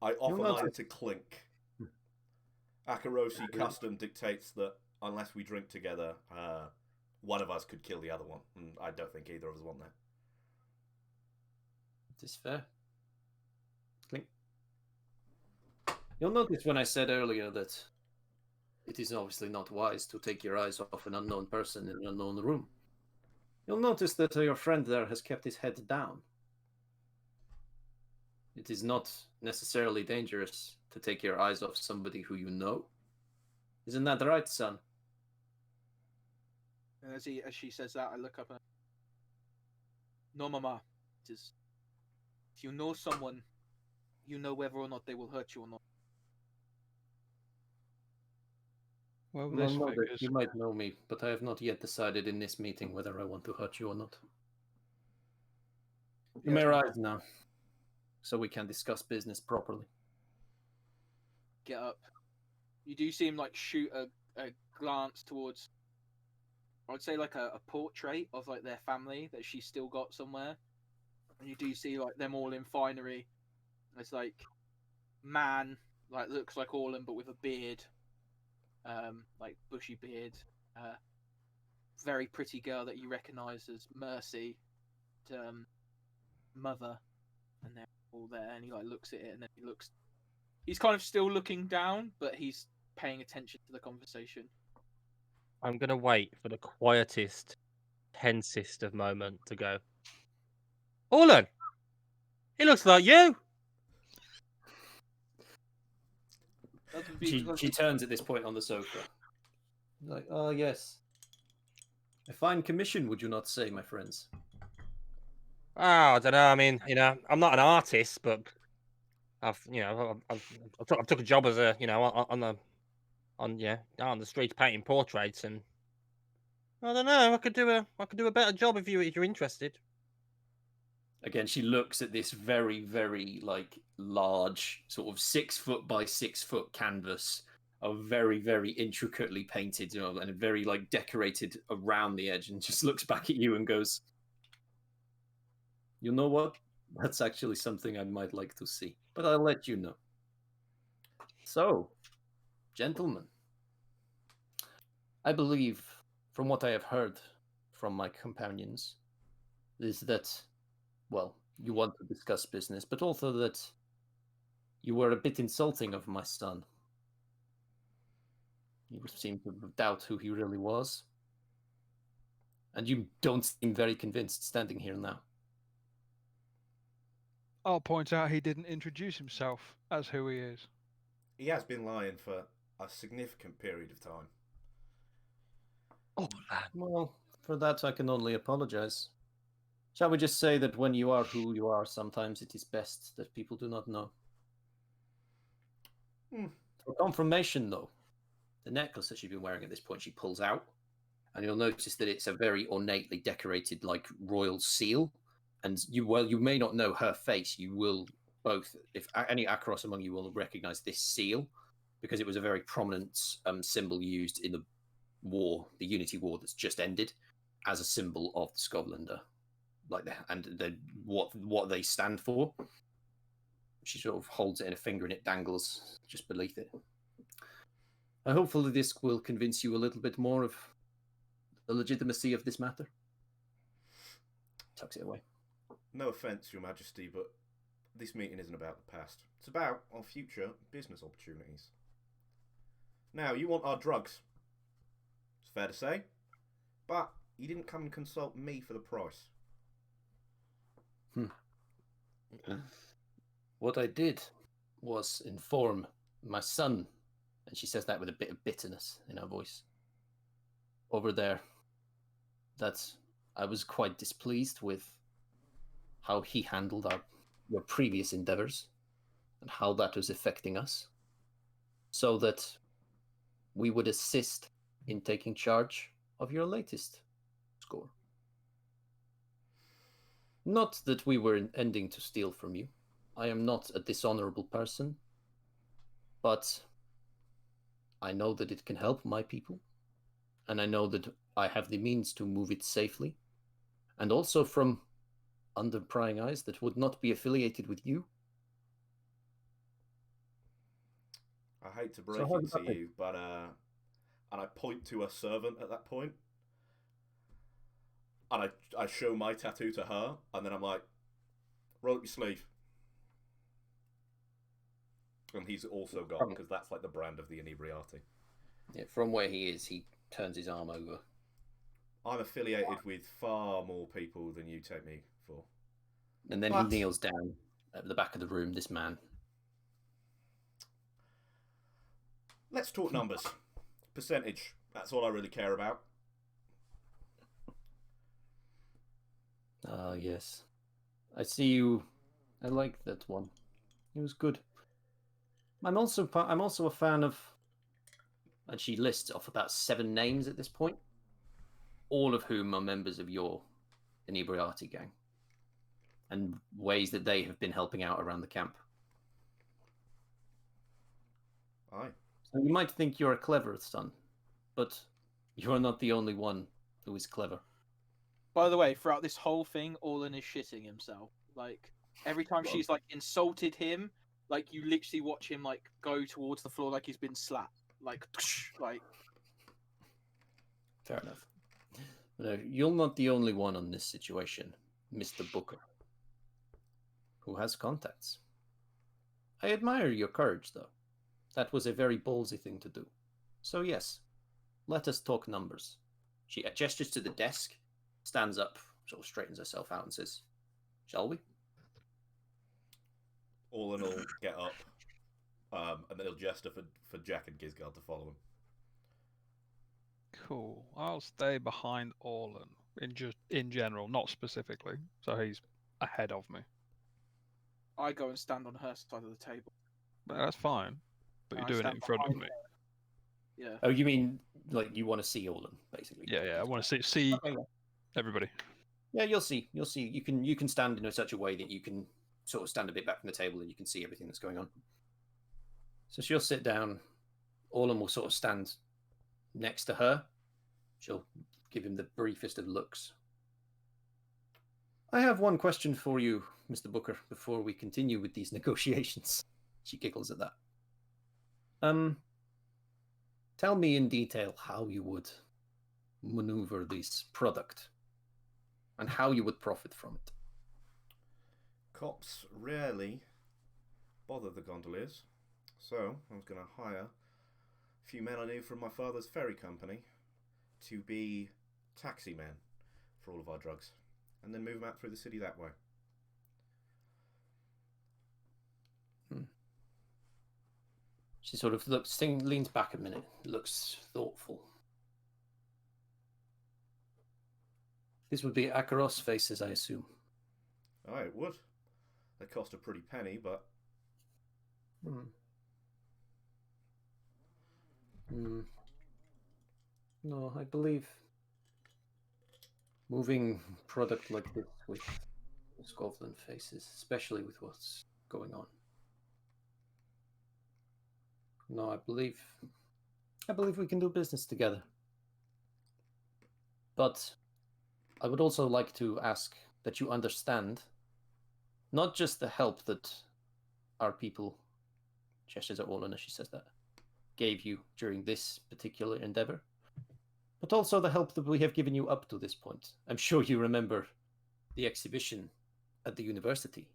I offer mine to clink. Akaroshi custom dictates that unless we drink together, one of us could kill the other one, and I don't think either of us want that. It is fair. Clink. You'll notice when I said earlier that it is obviously not wise to take your eyes off an unknown person in an unknown room. You'll notice that your friend there has kept his head down. It is not necessarily dangerous to take your eyes off somebody who you know. Isn't that right, son? And as she says that, I look up and no, Mama. It is, if you know someone, you know whether or not they will hurt you or not. Well, Well, this no, figures. you might know me, but I have not yet decided in this meeting whether I want to hurt you or not. You may rise now, so we can discuss business properly. Get up. You do seem like shoot a glance towards, I would say like a portrait of like their family that she's still got somewhere, and you do see like them all in finery. It's like man, like looks like Orlan but with a beard, like bushy beard. Very pretty girl that you recognise as Mercy, mother, and they're all there. And he like looks at it, and then he's kind of still looking down, but he's paying attention to the conversation. I'm gonna wait for the quietest, tensest of moment to go. Orlan, he looks like you. She turns at this point on the sofa. Like, oh yes. A fine commission, would you not say, my friends? Oh, I don't know. I mean, I'm not an artist, but I've took a job as a, on the streets painting portraits, and I don't know. I could do a better job if you're interested. Again, she looks at this very, very like large, sort of 6 foot by 6 foot canvas of very, very intricately painted, and very like decorated around the edge, and just looks back at you and goes, "You know what? That's actually something I might like to see, but I'll let you know." So, gentlemen, I believe, from what I have heard from my companions, is that, well, you want to discuss business, but also that you were a bit insulting of my son. You seem to doubt who he really was. And you don't seem very convinced standing here now. I'll point out he didn't introduce himself as who he is. He has been lying for a significant period of time. Oh, lad. Well, for that I can only apologize. Shall we just say that when you are who you are, sometimes it is best that people do not know? For confirmation, though, the necklace that she's been wearing at this point, she pulls out, and you'll notice that it's a very ornately decorated, like, royal seal. And you may not know her face. You will both, if any Akaros among you will recognize this seal, because it was a very prominent symbol used in the war, the Unity War that's just ended, as a symbol of the Skovlander, what they stand for. She sort of holds it in a finger and it dangles just beneath it. Hopefully this will convince you a little bit more of the legitimacy of this matter. Tucks it away. No offence, Your Majesty, but this meeting isn't about the past. It's about our future business opportunities. Now, you want our drugs. It's fair to say. But you didn't come and consult me for the price. What I did was inform my son, and she says that with a bit of bitterness in her voice, over there, that I was quite displeased with how he handled your previous endeavors and how that was affecting us, so that we would assist in taking charge of your latest score. Not that we were intending to steal from you. I am not a dishonorable person, but I know that it can help my people, and I know that I have the means to move it safely, and also from under prying eyes that would not be affiliated with you. I hate to break it to you, but and I point to a servant at that point, and I show my tattoo to her, and then I'm like, roll up your sleeve. And he's also got, because that's like the brand of the inebriati. Yeah, from where he is, he turns his arm over. I'm affiliated with far more people than you take me for. And then he kneels down at the back of the room, this man. Let's talk numbers. Percentage. That's all I really care about. Ah, yes. I see you. I like that one. It was good. I'm also a fan of, and she lists off about 7 names at this point, all of whom are members of your inebriati gang, and ways that they have been helping out around the camp. Aye. So you might think you're a clever son, but you're not the only one who is clever. By the way, throughout this whole thing, Orlan is shitting himself. Like, every time she's, like, insulted him, like, you literally watch him, like, go towards the floor like he's been slapped. Like, like... Fair enough. No, you're not the only one on this situation, Mr. Booker, who has contacts. I admire your courage, though. That was a very ballsy thing to do. So yes, let us talk numbers. She gestures to the desk, stands up, sort of straightens herself out and says, shall we? All in all, get up, and then he'll gesture for Jack and Gisgard to follow him. Cool. I'll stay behind Orlan in general, not specifically. So he's ahead of me. I go and stand on her side of the table. But that's fine. But you're I doing it stand in front of behind me. her. Yeah. Oh, you mean like you want to see Orlan, basically? Yeah. I want to see Okay, yeah. everybody. Yeah, you'll see. You'll see. You can stand in such a way that you can sort of stand a bit back from the table and you can see everything that's going on. So she'll sit down. Orlan will sort of stand next to her. She'll give him the briefest of looks. I have one question for you, Mr. Booker, before we continue with these negotiations. She giggles at that. Tell me in detail how you would maneuver this product and how you would profit from it. Cops rarely bother the gondoliers, so I was going to hire a few men I knew from my father's ferry company to be taxi men for all of our drugs, and then move them out through the city that way. She sort of leans back a minute, looks thoughtful. This would be Akaros faces, I assume. Oh, it would. They cost a pretty penny, but... No, I believe moving product like this with Scotland faces, especially with what's going on. No, I believe we can do business together. But I would also like to ask that you understand not just the help that our people, gestures at Orlan as she says that, gave you during this particular endeavor, but also the help that we have given you up to this point. I'm sure you remember the exhibition at the university.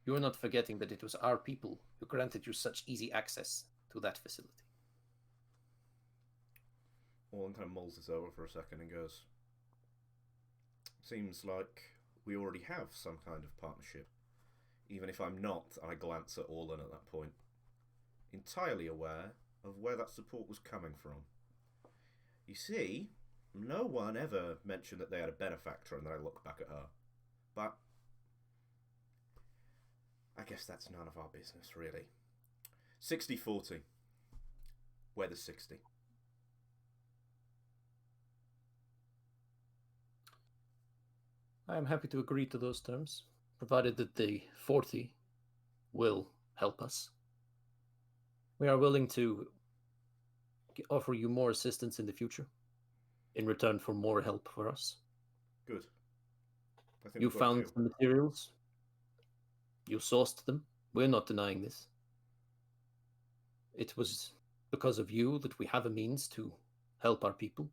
You are not forgetting that it was our people who granted you such easy access to that facility. Orlan kind of mulls this over for a second and goes, seems like we already have some kind of partnership. Even if I'm not, I glance at Orlan at that point, entirely aware of where that support was coming from. You see, no one ever mentioned that they had a benefactor, and then I look back at her. But I guess that's none of our business, really. 60-40. Where the 60? I am happy to agree to those terms, provided that the 40 will help us. We are willing to offer you more assistance in the future in return for more help for us. Good. I think You found the materials. You sourced them. We're not denying this. It was because of you that we have a means to help our people.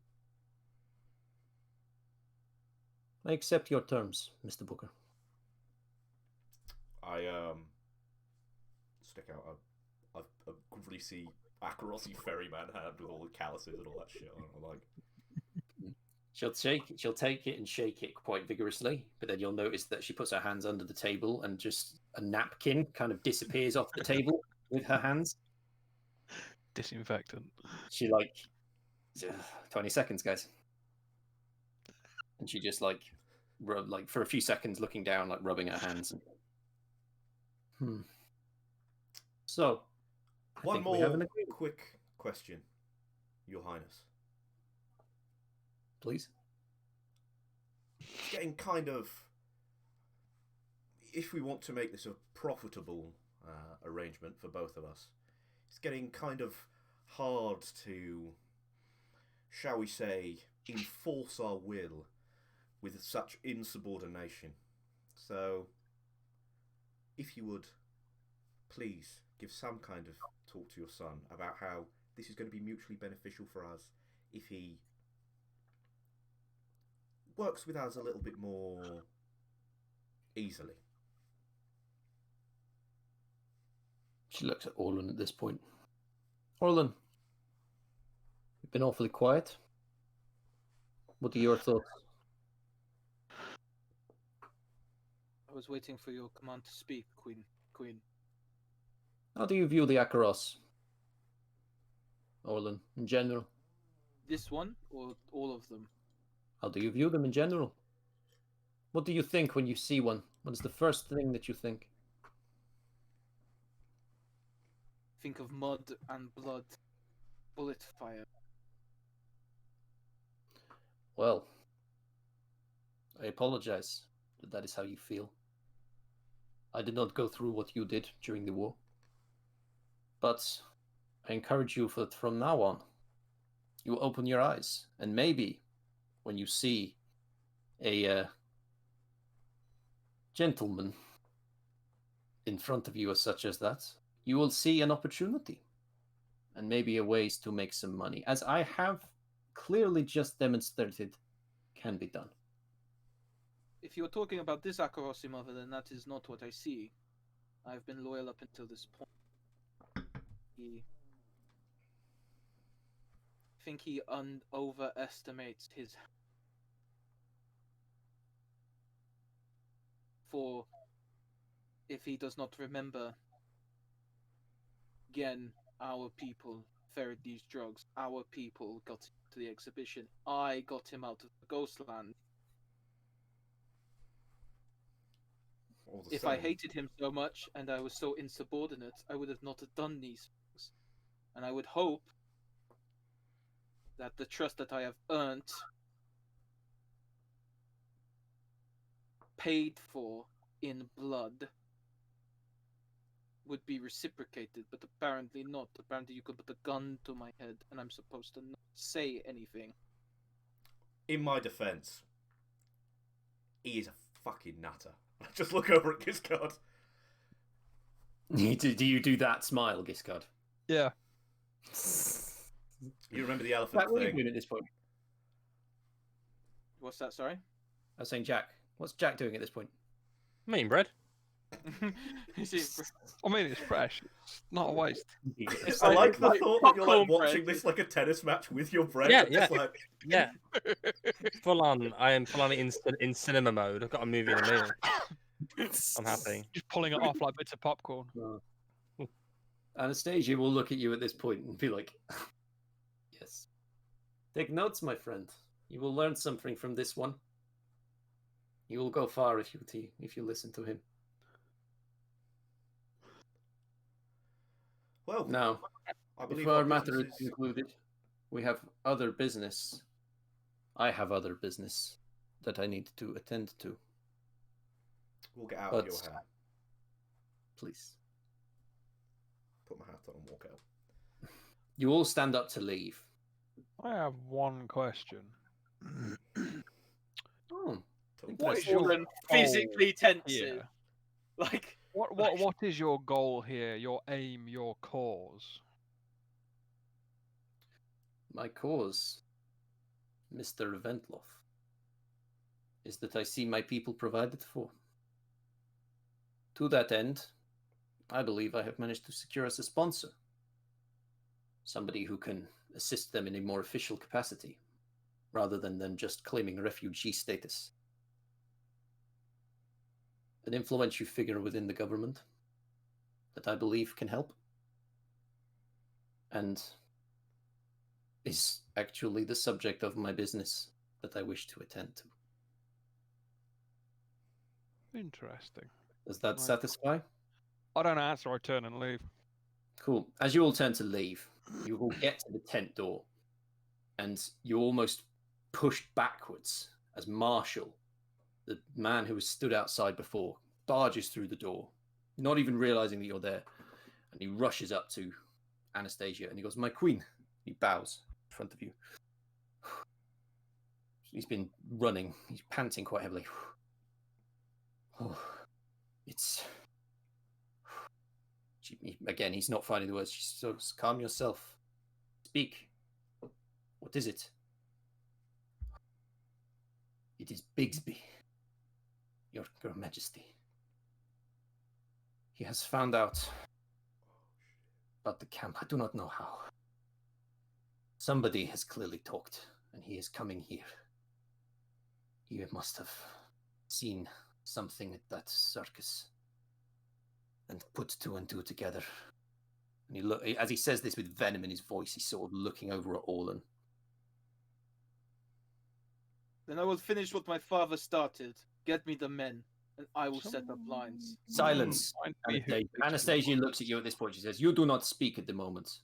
I accept your terms, Mr. Booker. I stick out a greasy Akarosi ferryman hand with all the calluses and all that shit on it. I'm like, She'll take it and shake it quite vigorously, but then you'll notice that she puts her hands under the table and just a napkin kind of disappears off the table with her hands. Disinfectant. She 20 seconds, guys. And she just for a few seconds looking down, rubbing her hands. So, one more quick question, Your Highness. Please. It's getting kind of, if we want to make this a profitable arrangement for both of us, it's getting kind of hard to, shall we say, enforce our will with such insubordination. So, if you would, please give some kind of talk to your son about how this is going to be mutually beneficial for us if he works with us a little bit more easily. She looks at Orlan at this point. Orlan, you've been awfully quiet. What are your thoughts? I was waiting for your command to speak, Queen. How do you view the Akaros, Orlan, in general? This one, or all of them? How do you view them in general? What do you think when you see one? What is the first thing that you think? Think of mud and blood, bullet fire. Well, I apologize that is how you feel. I did not go through what you did during the war. But I encourage you that from now on, you open your eyes, and maybe when you see a gentleman in front of you such as that, you will see an opportunity and maybe a ways to make some money, as I have clearly just demonstrated can be done. If you're talking about this Akarosi mother, then that is not what I see. I've been loyal up until this point. I think he overestimates his... For if he does not remember Again, our people ferried these drugs. Our people got to the exhibition. I got him out of the Ghostland. All the If I same. hated him so much and I was so insubordinate, I would have not have done these things. And I would hope that the trust that I have earned, paid for in blood, would be reciprocated, but apparently not. Apparently you could put a gun to my head and I'm supposed to not say anything. In my defense, he is a fucking nutter. I just look over at Giscard. Do you do that smile, Giscard? Yeah. You remember the elephant Jack, what are you thing? doing at this point? What's that, sorry? I was saying, Jack. What's Jack doing at this point? I'm eating bread. Is it- I mean, it's fresh. It's not a waste. It's I like the like thought that you're like popcorn watching bread. this like a tennis match with your bread. Yeah, and just like, Yeah. Full on. I am full on in cinema mode. I've got a movie and a meal. I'm happy. Just pulling it off like bits of popcorn. Anastasia will look at you at this point and be like, yes. Take notes, my friend. You will learn something from this one. You will go far if you listen to him. well, Now, I believe if our our matter is business is- concluded, we have other business. I have other business that I need to attend to. We'll get out of But- your hair. Please. Put my hat on and walk out. You all stand up to leave. I have one question. Oh, Don't What test is your Fallen physically tense. Yeah. Like, What is your goal here? Your aim? Your cause? my cause, Mr. Ventloff, is that I see my people provided for. To that end, I believe I have managed to secure us a sponsor. Somebody who can assist them in a more official capacity, rather than them just claiming refugee status. An influential figure within the government that I believe can help. And is actually the subject of my business that I wish to attend to. Interesting. Does that Right. satisfy? I don't answer. I turn and leave. Cool. As you all turn to leave, you will get to the tent door, and you're almost pushed backwards as Marshall, the man who was stood outside before, barges through the door, not even realizing that you're there. And he rushes up to Anastasia and he goes, "My queen." He bows in front of you. He's been running. He's panting quite heavily. Oh, it's... Again, he's not finding the words. She says, "Calm yourself. Speak. What is it?" "It is Bigsby, your Majesty. He has found out about the camp. I do not know how. Somebody has clearly talked, and he is coming here. He must have seen something at that circus and put two and two together." And he look, as he says this with venom in his voice, he's sort of looking over at Orlan. then I will finish what my father started. Get me the men, and I will set up lines. Silence. Find me who Anastasia. Bigsby Anastasia was. looks at you at this point. She says, "You do not speak at the moment.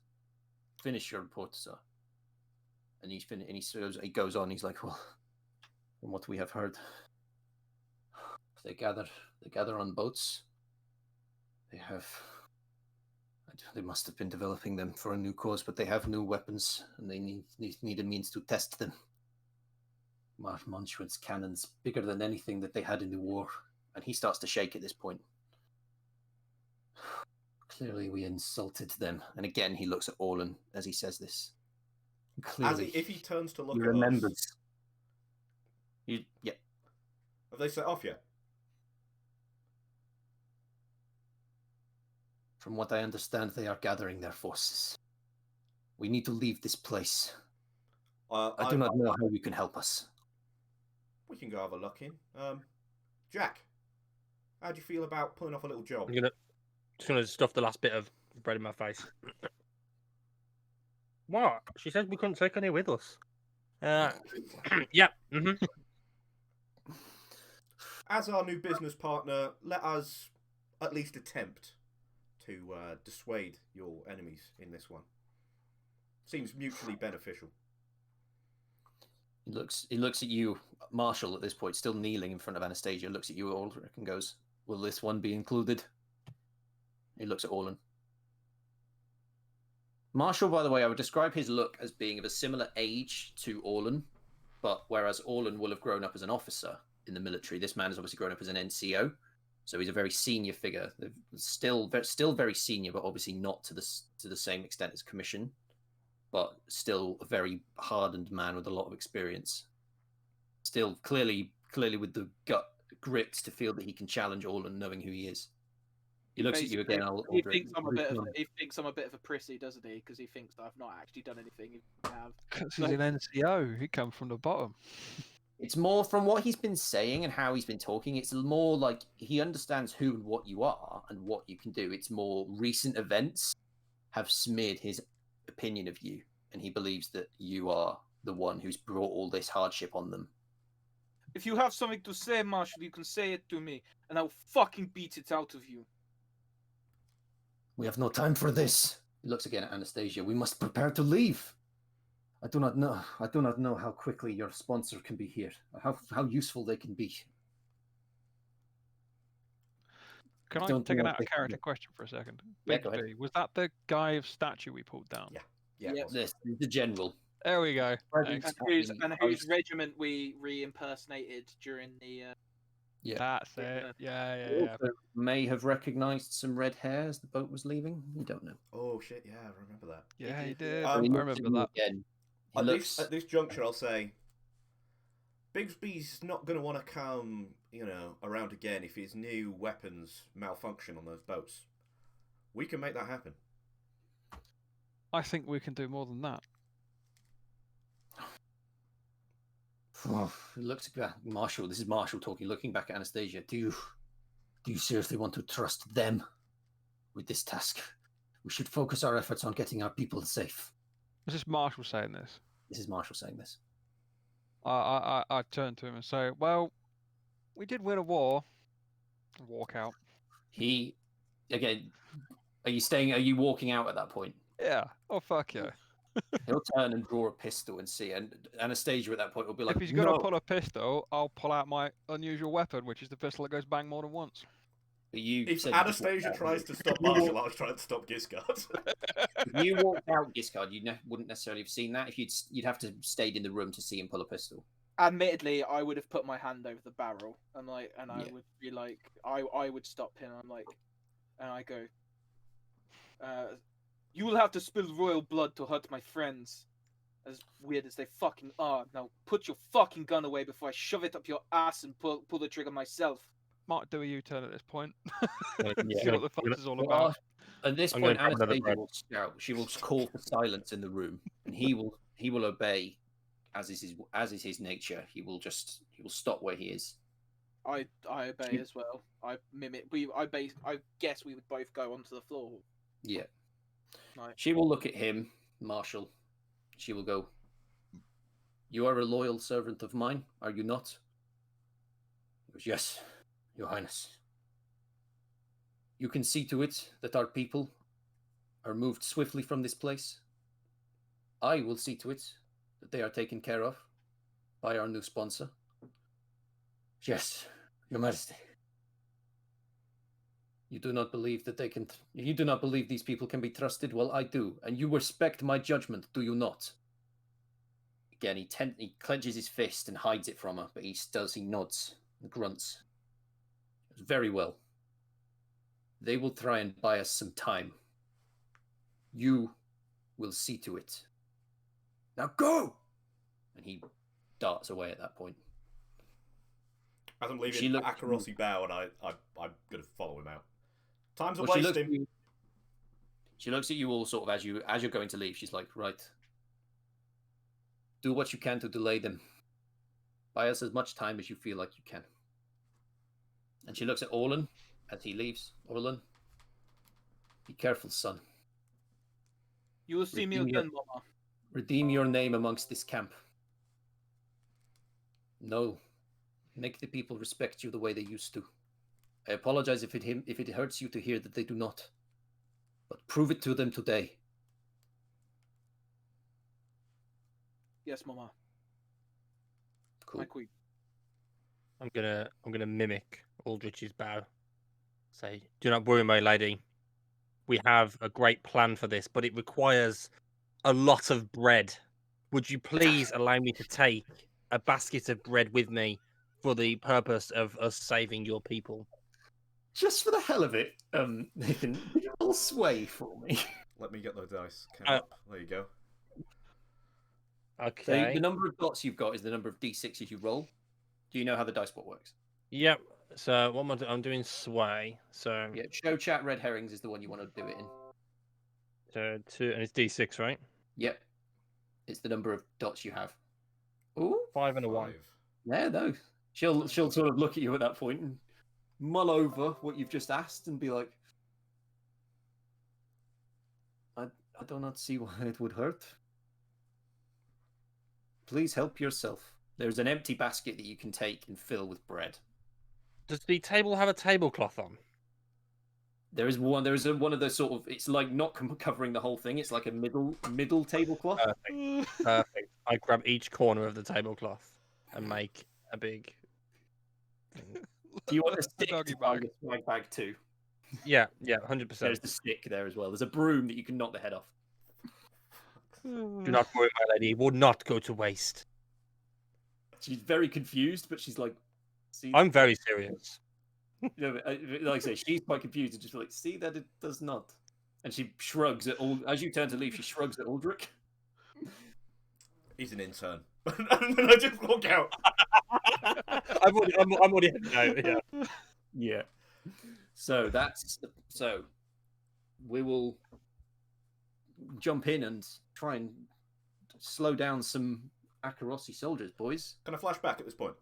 Finish your report, sir." And he goes on. He's like, "Well, from what we have heard, they gather on boats. They must have been developing them for a new cause, but they have new weapons, and they need a means to test them. Monstrous cannons, bigger than anything that they had in the war." And he starts to shake at this point. "Clearly we insulted them." And again, he looks at Orlan as he says this. Clearly, if he turns to look he at remembers. us, Yeah. have they set off yet? From what I understand, they are gathering their forces. We need to leave this place. I do not know how you can help us. We can go have a look in. Jack, how do you feel about pulling off a little job? I'm just gonna stuff the last bit of bread in my face. What? She said we couldn't take any with us. Yeah. As our new business partner, let us at least attempt to dissuade your enemies in this one. Seems mutually beneficial. He looks at you, Marshall, at this point, still kneeling in front of Anastasia, looks at you, Ulrich, and goes, "Will this one be included?" He looks at Orlan. Marshall, by the way, I would describe his look as being of a similar age to Orlan, but whereas Orlan will have grown up as an officer in the military, this man has obviously grown up as an NCO, so he's a very senior figure. Still very senior, but obviously not to the same extent as Commission, but still a very hardened man with a lot of experience. Still clearly with the grit to feel that he can challenge Orlan, knowing who he is. He looks at you again. He thinks I'm a bit of a prissy, doesn't he? Because he thinks that I've not actually done anything. If I have. Because he's an NCO. He come from the bottom. It's more from what he's been saying and how he's been talking. It's more like he understands who and what you are and what you can do. It's more recent events have smeared his opinion of you, and he believes that you are the one who's brought all this hardship on them. If you have something to say, Marshall, you can say it to me, and I'll fucking beat it out of you. We have no time for this. He looks again at Anastasia. We must prepare to leave. I do not know how quickly your sponsor can be here, or how useful they can be. Can I take an out of character question for a second? Yeah, go ahead. Was that the guy of statue we pulled down? Yeah. Yep. This is the general. There we go. And whose regiment we re-impersonated during the... Yeah. That's it. Yeah. Also may have recognised some red hair as the boat was leaving. You don't know. Oh shit! Yeah, I remember that. Yeah, he did. I I looks remember that. Again. At this juncture, I'll say, Bigsby's not going to want to come, around again if his new weapons malfunction on those boats. We can make that happen. I think we can do more than that. Looks at Marshall. This is Marshall talking, looking back at Anastasia. Do you seriously want to trust them with this task? We should focus our efforts on getting our people safe. Is this Marshall saying this? This is Marshall saying this. I turn to him and say, "Well, we did win a war." And walk out. He, again, are you walking out at that point? Yeah. Oh fuck yeah. He'll turn and draw a pistol and see, and Anastasia at that point will be like, If he's gonna "No." pull a pistol, I'll pull out my unusual weapon, which is the pistol that goes bang more than onse. But you If said Anastasia tries to stop Marshall, I was trying to stop Giscard. if you walked out, Giscard, you wouldn't necessarily have seen that. If you'd have to stayed in the room to see him pull a pistol. Admittedly, I would have put my hand over the barrel, and I Yeah. would be like, I would stop him. I'm like, and I go, you will have to spill royal blood to hurt my friends. As weird as they fucking are. Now put your fucking gun away before I shove it up your ass and pull the trigger myself. Might do a U-turn at this point. Yeah. See what the fuss is all about. At this I'm point, gonna grab another Anastasia bread. will shout. She will call for silence in the room, and he will obey, as is his nature. He will stop where he is. I obey as well. I mimic. I guess we would both go onto the floor. Yeah. Right. She will look at him, Marshall. She will go, "You are a loyal servant of mine, are you not?" He goes, "Yes, Your Highness. You can see to it that our people are moved swiftly from this place. I will see to it that they are taken care of by our new sponsor." "Yes, Your Majesty. You do not believe that they can... You do not believe these people can be trusted? Well, I do. And you respect my judgment, do you not?" Again, he clenches his fist and hides it from her, but he nods and grunts. "Very well. They will try and buy us some time. You will see to it. Now go!" And he darts away at that point. As I'm leaving, Akarossi bow, and I'm going to follow him out. Time's a wasting. She looks at you all sort of as you're going to leave. She's like, "Right. Do what you can to delay them. Buy us as much time as you feel like you can." And she looks at Orlan as he leaves. "Orlan, Be careful, son. You will see me Redeem your- again, Mama. Redeem your name amongst this camp. No. Make the people respect you the way they used to. I apologize if it hurts you to hear that they do not. But prove it to them today. Yes, Mama. Cool. My queen. I'm gonna mimic Aldrich's bow. Say, do not worry, my lady. We have a great plan for this, but it requires a lot of bread. Would you please allow me to take a basket of bread with me for the purpose of us saving your people? Just for the hell of it, Nathan, could you roll sway for me? Let me get those dice. Count up. There you go. So Okay. the number of dots you've got is the number of d6s you roll. Do you know how the dice bot works? Yep. So what am I doing? I'm doing sway. So Yeah, show chat red herrings is the one you want to do it in. so 2, and it's D6, right? Yep. It's the number of dots you have. Ooh. 5 and a 1. 5. Yeah, no. She'll sort of look at you at that point and mull over what you've just asked and be like, I do not see why it would hurt. Please help yourself. There's an empty basket that you can take and fill with bread. Does the table have a tablecloth on? There is one. There is one of those sort of. It's like not covering the whole thing. It's like a middle tablecloth. Perfect. I grab each corner of the tablecloth and make a big thing. Do you want a The stick doggy to tie bag. the swag bag too? Yeah, 100%. There's the stick there as well. There's a broom that you can knock the head off. Do not worry, my lady. It will not go to waste. She's very confused, but she's like, "See, I'm very serious. you know, like I say, she's quite confused and just like, see that it does not." And she shrugs at all. As you turn to leave, she shrugs at Aldrich. He's an intern. And then I just walk out. I'm already heading out. Yeah. Yeah. So we will jump in and try and slow down some Akarossi soldiers, boys. Can I flash back at this point?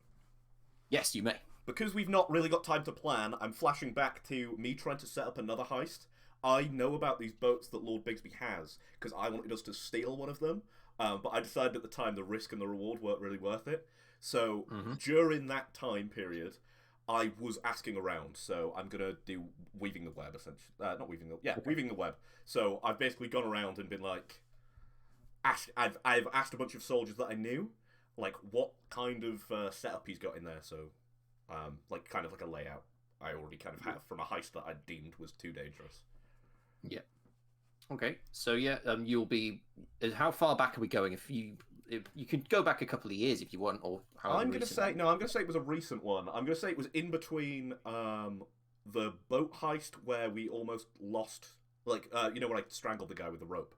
Yes, you may. Because we've not really got time to plan, I'm flashing back to me trying to set up another heist. I know about these boats that Lord Bigsby has, because I wanted us to steal one of them, but I decided at the time the risk and the reward weren't really worth it. So during that time period, I was asking around, so I'm going to do weaving the web, essentially. Not weaving the... Yeah, weaving the web. So I've basically gone around and been like... I've asked a bunch of soldiers that I knew, like, what kind of setup he's got in there, so... like, kind of like a layout I already kind of have from a heist that I deemed was too dangerous. Yeah. Okay. So yeah, you'll be. How far back are we going? If you could go back a couple of years if you want, or I'm gonna say it was a recent one. I'm gonna say it was in between the boat heist where we almost lost, like when I strangled the guy with the rope.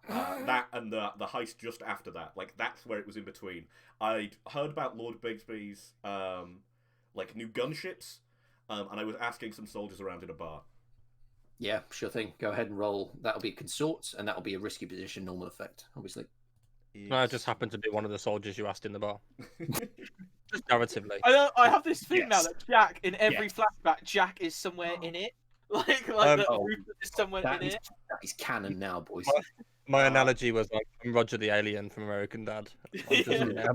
That and the heist just after that. Like that's where it was in between. I'd heard about Lord Bigsby's like new gunships, and I was asking some soldiers around in a bar. Yeah, sure thing. Go ahead and roll. That'll be consort, and that'll be a risky position, normal effect, obviously. I just happened to be one of the soldiers you asked in the bar. Just narratively. I have this thing now Yes. that Jack, in every flashback, Jack is somewhere in it. Like Rupert is somewhere in it. That is canon now, boys. My analogy was like, I'm Roger the Alien from American Dad. I'm just, Yeah.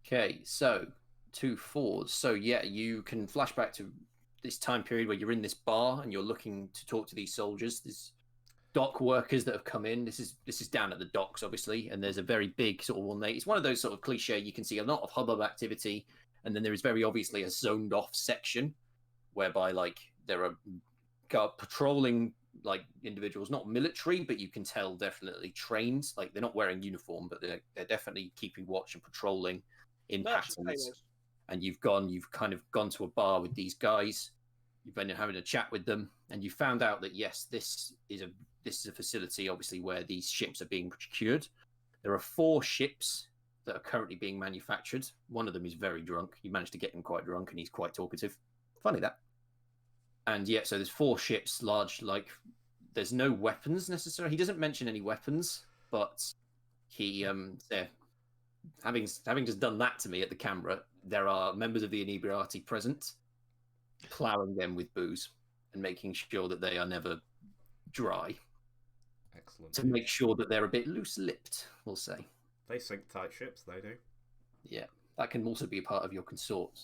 Okay, so 2 4s. So yeah, you can flash back to this time period where you're in this bar and you're looking to talk to these soldiers. There's dock workers that have come in. This is down at the docks, obviously, and there's a very big sort of ornate. It's one of those sort of cliche. You can see a lot of hubbub activity, and then there is very obviously a zoned off section whereby like there are patrolling like individuals, not military, but you can tell definitely trained. Like they're not wearing uniform, but they're definitely keeping watch and patrolling in patterns. Taylors. And you've kind of gone to a bar with these guys. You've been having a chat with them, and you found out that yes, this is a facility, obviously, where these ships are being procured. There are 4 ships that are currently being manufactured. One of them is very drunk. You managed to get him quite drunk, and he's quite talkative. Funny that. And yeah, so there's 4 ships, large. Like there's no weapons necessarily. He doesn't mention any weapons, but he having just done that to me at the camera, there are members of the Inebriati present, ploughing them with booze. and making sure that they are never dry. Excellent. To make sure that they're a bit loose-lipped, we'll say. They sink tight ships, they do. Yeah, that can also be a part of your consort.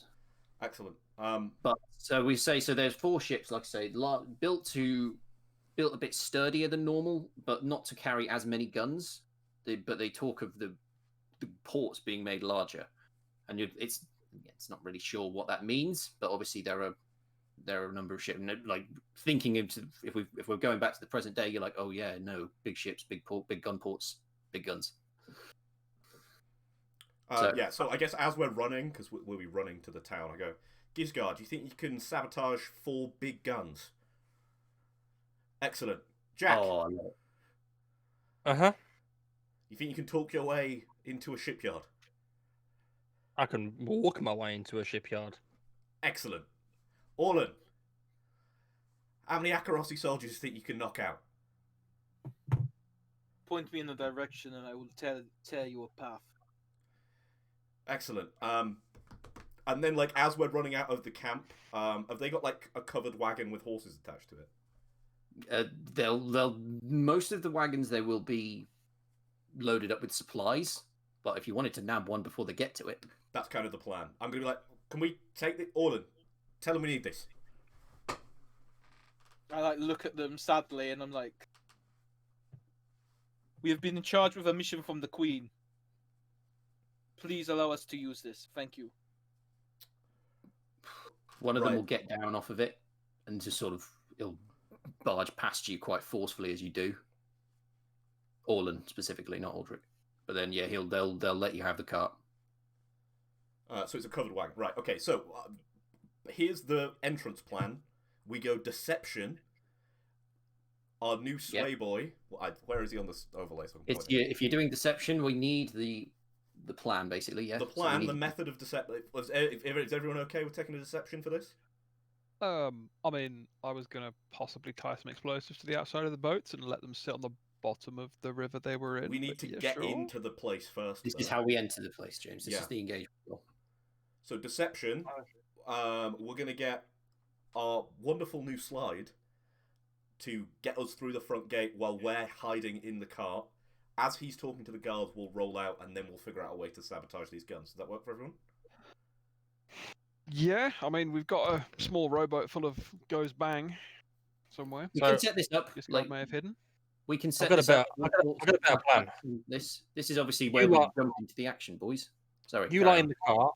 Excellent. But so we say, so there's 4 ships, like I say, built a bit sturdier than normal, but not to carry as many guns. But they talk of the ports being made larger, and it's not really sure what that means. But obviously there are a number of ships. Like thinking into if we're going back to the present day, you're like, oh yeah, no, big ships, big gun ports, big guns. So I guess as we're running, because we'll be running to the town, I go, Gisgard, do you think you can sabotage 4 big guns? Excellent. Jack, Uh-huh. you think you can talk your way into a shipyard? I can walk my way into a shipyard. Excellent. Orlan, how many Akarossi soldiers do you think you can knock out? Point me in a direction and I will tell you a path. Excellent. And then, like, as we're running out of the camp, have they got, like, a covered wagon with horses attached to it? They'll most of the wagons, they will be loaded up with supplies, but if you wanted to nab one before they get to it, That's kind of the plan. I'm going to be like, can we take the... Orlan, tell them we need this. I like look at them sadly and I'm like, we have been in charge with a mission from the Queen. Please allow us to use this. Thank you. one of them will get down off of it and just sort of he'll barge past you quite forcefully as you do. Orlan specifically, not Aldrich. But then yeah, they'll let you have the cart. So it's a covered wagon, right? Okay, so here's the entrance plan. We go deception. Our new sway boy. Well, where is he on this overlay? So if you're doing deception, we need the plan basically. Yeah. The plan, the method of deception. Is everyone okay with taking a deception for this? I mean, I was gonna possibly tie some explosives to the outside of the boats and let them sit on the bottom of the river they were in. We need to get into the place first. This is how we enter the place, James. This is the engagement. So deception. We're gonna get our wonderful new slide to get us through the front gate while we're hiding in the cart. As he's talking to the guards, we'll roll out and then we'll figure out a way to sabotage these guns. Does that work for everyone? Yeah, I mean, we've got a small rowboat full of goes bang somewhere. We can set this up. This Like, may have hidden. we can set this up. I've got a better plan. This is obviously where we jump into the action, boys. Sorry. You lie in the cart,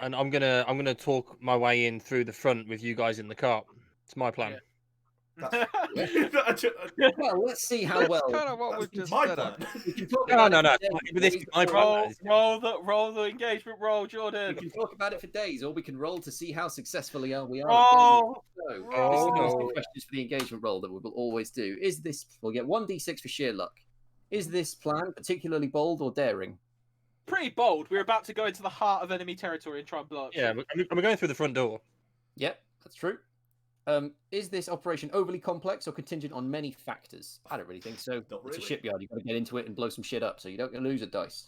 and I'm gonna talk my way in through the front with you guys in the cart. It's my plan. Yeah. Well, let's see how well. Kind of what we've just my said. plan. We can talk No. about it for This days. is my plan. Roll the engagement roll, We Jordan. can talk about it for days, or we can roll to see how successfully we are. Roll. So, no. questions for the engagement roll that we will always do. Is this? We'll get 1d6 for sheer luck. Is this plan particularly bold or daring? Pretty bold. We're about to go into the heart of enemy territory and try and blow up. Yeah, I'm going through the front door. Yep, that's true. Is this operation overly complex or contingent on many factors? I don't really think so. Not It's a really. shipyard. You've got to get into it and blow some shit up, so you don't lose a dice.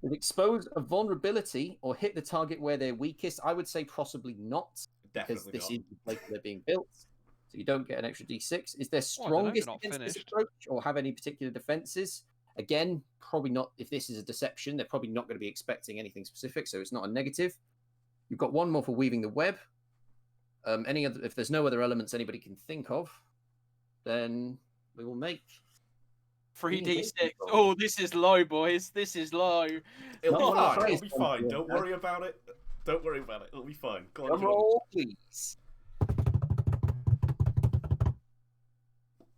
Does it expose a vulnerability or hit the target where they're weakest? I would say possibly not, because Definitely this not. is the place where they're being built. So you don't get an extra d6. Is there Well, I don't know, strongest you're not against this finished. approach or have any particular defenses? Again, probably not. If this is a deception, they're probably not going to be expecting anything specific, so it's not a negative. You've got one more for weaving the web. Any other? If there's no other elements anybody can think of, then we will make 3d6. Oh, this is low, boys. This is low. It'll Not be one of fine. the It'll be phrase fine. ones, Don't yeah. worry about it. Don't worry about it. It'll be fine. Go on, drum Jordan. roll, please.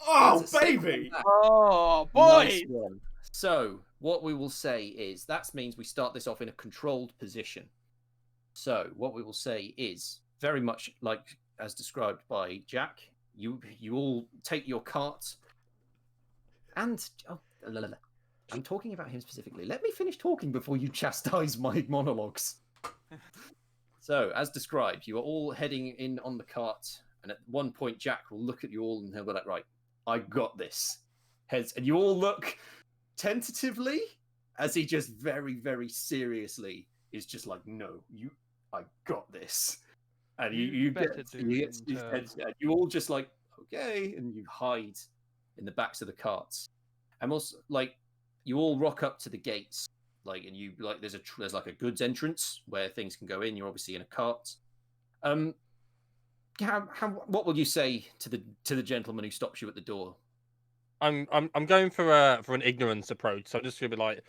Oh, That's a save baby! on that. Oh, Nice boys. one. So, what we will say is that means we start this off in a controlled position. So, what we will say is very much like as described by Jack. You all take your cart, and I'm talking about him specifically. Let me finish talking before you chastise my monologues. So, as described, you are all heading in on the cart, and at one point, Jack will look at you all and he'll be like, "Right, I got this." Heads, and you all look tentatively as he just very, very seriously is just like, "No, I got this." And You you better get do you get in these turn. heads, and you all just like okay, and you hide in the backs of the carts. And also like you all rock up to the gates, like and you like there's like a goods entrance where things can go in. You're obviously in a cart. What will you say to the gentleman who stops you at the door? I'm going for an ignorance approach. So I'm just gonna be like,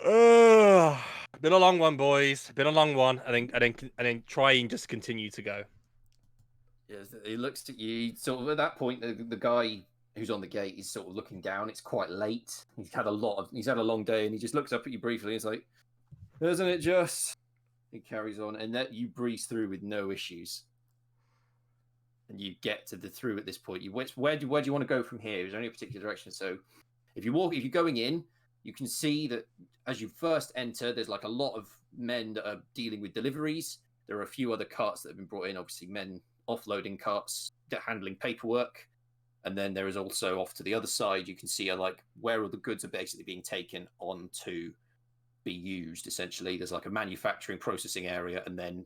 "Ugh, been a long one, boys. Been a long one," and then try and just continue to go. Yes, he looks at you. Sort of at that point, the guy who's on the gate is sort of looking down. It's quite late. He's had a long day, and he just looks up at you briefly. And it's like, isn't it just? He carries on, and that you breeze through with no issues, and you get to the through at this point. Where do you want to go from here? Is there any particular direction? So, if you're going in, you can see that as you first enter, there's like a lot of men that are dealing with deliveries. There are a few other carts that have been brought in. Obviously, men offloading carts, handling paperwork. And then there is also off to the other side, you can see like where all the goods are basically being taken on to be used. Essentially, there's like a manufacturing processing area, and then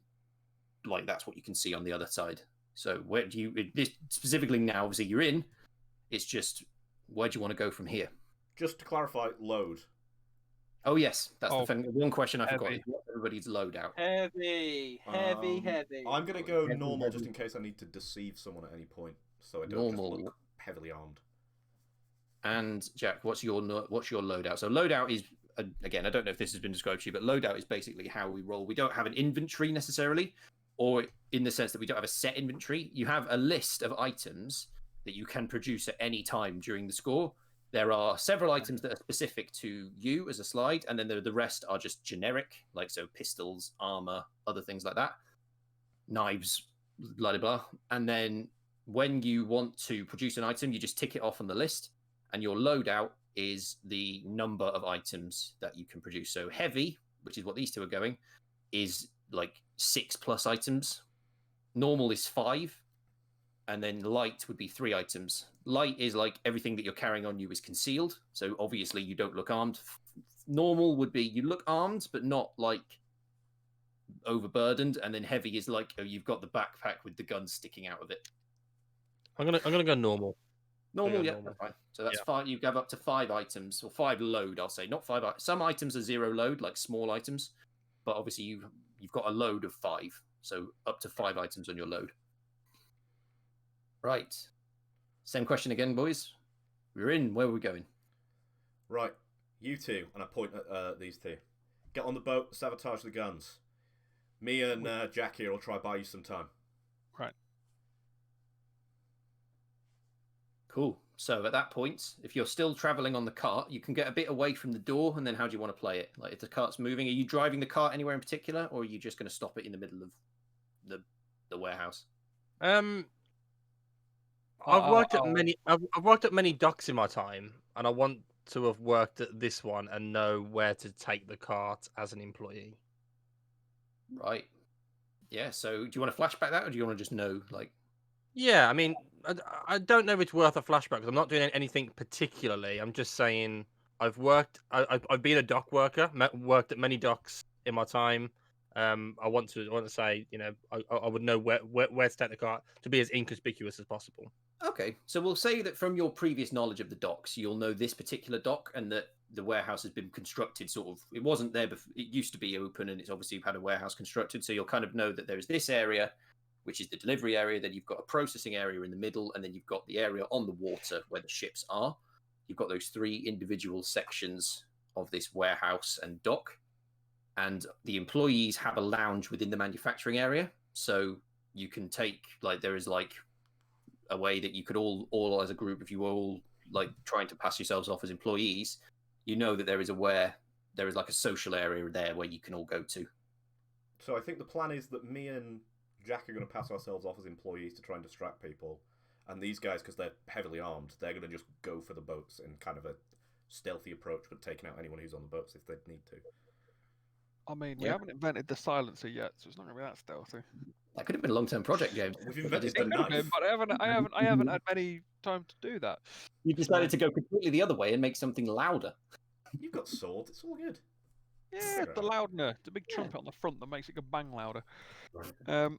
like that's what you can see on the other side. So where do you this specifically now? Obviously, you're in. It's just where do you want to go from here? Just to clarify, load. Oh yes, that's Oh, the thing. One question I forgot heavy. is what everybody's loadout. Heavy. I'm gonna go Heavy, normal heavy. just in case I need to deceive someone at any point, so I don't Normal. just look heavily armed. And Jack, what's your loadout? So loadout is again, I don't know if this has been described to you, but loadout is basically how we roll. We don't have an inventory necessarily, or in the sense that we don't have a set inventory. You have a list of items that you can produce at any time during the score. There are several items that are specific to you as a slide, and then the rest are just generic, like so pistols, armor, other things like that, knives, blah blah blah. And then when you want to produce an item, you just tick it off on the list, and your loadout is the number of items that you can produce. So heavy, which is what these two are going, is like 6+ items. Normal is 5, and then light would be 3 items. Light is like everything that you're carrying on you is concealed, so obviously you don't look armed. Normal would be you look armed, but not like overburdened, and then heavy is like you've got the backpack with the gun sticking out of it. I'm gonna go normal. Normal, yeah, normal. that's fine. So that's Yeah. 5. You have up to 5 items, or 5 load. I'll say not 5. Some items are 0 load, like small items, but obviously you've got a load of 5, so up to 5 items on your load. Right. Same question again, boys. We're in. Where are we going? Right, you two, and I point at these two. Get on the boat, sabotage the guns. Me and Jack here will try buy you some time. Right. Cool. So at that point, if you're still traveling on the cart, you can get a bit away from the door, and then how do you want to play it? Like if the cart's moving, are you driving the cart anywhere in particular, or are you just going to stop it in the middle of the warehouse? I've worked at many. I've worked at many docks in my time, and I want to have worked at this one and know where to take the cart as an employee. Right. Yeah. So do you want to flashback that, or do you want to just know like? Yeah, I mean, I don't know if it's worth a flashback because I'm not doing anything particularly. I'm just saying I've worked. I've been a dock worker. Worked at many docks in my time. I want to say, I would know where to take the cart to be as inconspicuous as possible. Okay, so we'll say that from your previous knowledge of the docks, you'll know this particular dock, and that the warehouse has been constructed sort of. It wasn't there before. It used to be open, and it's obviously had a warehouse constructed. So you'll kind of know that there is this area, which is the delivery area. Then you've got a processing area in the middle, and then you've got the area on the water where the ships are. You've got those 3 individual sections of this warehouse and dock, and the employees have a lounge within the manufacturing area. So you can take there is a way that you could all as a group, if you were all trying to pass yourselves off as employees, that there is like a social area there where you can all go to. So I think the plan is that me and Jack are going to pass ourselves off as employees to try and distract people, and these guys, because they're heavily armed, they're going to just go for the boats in kind of a stealthy approach, but taking out anyone who's on the boats if they need to. I mean, we Yeah. haven't invented the silencer yet, so it's not going to be that stealthy. That could have been a long-term project, James. We've invented It the could have been, knife. but I haven't had any time to do that. You decided to go completely the other way and make something louder. You've got swords. It's all good. Yeah, the loudener, the big trumpet on the front that makes it go bang louder. So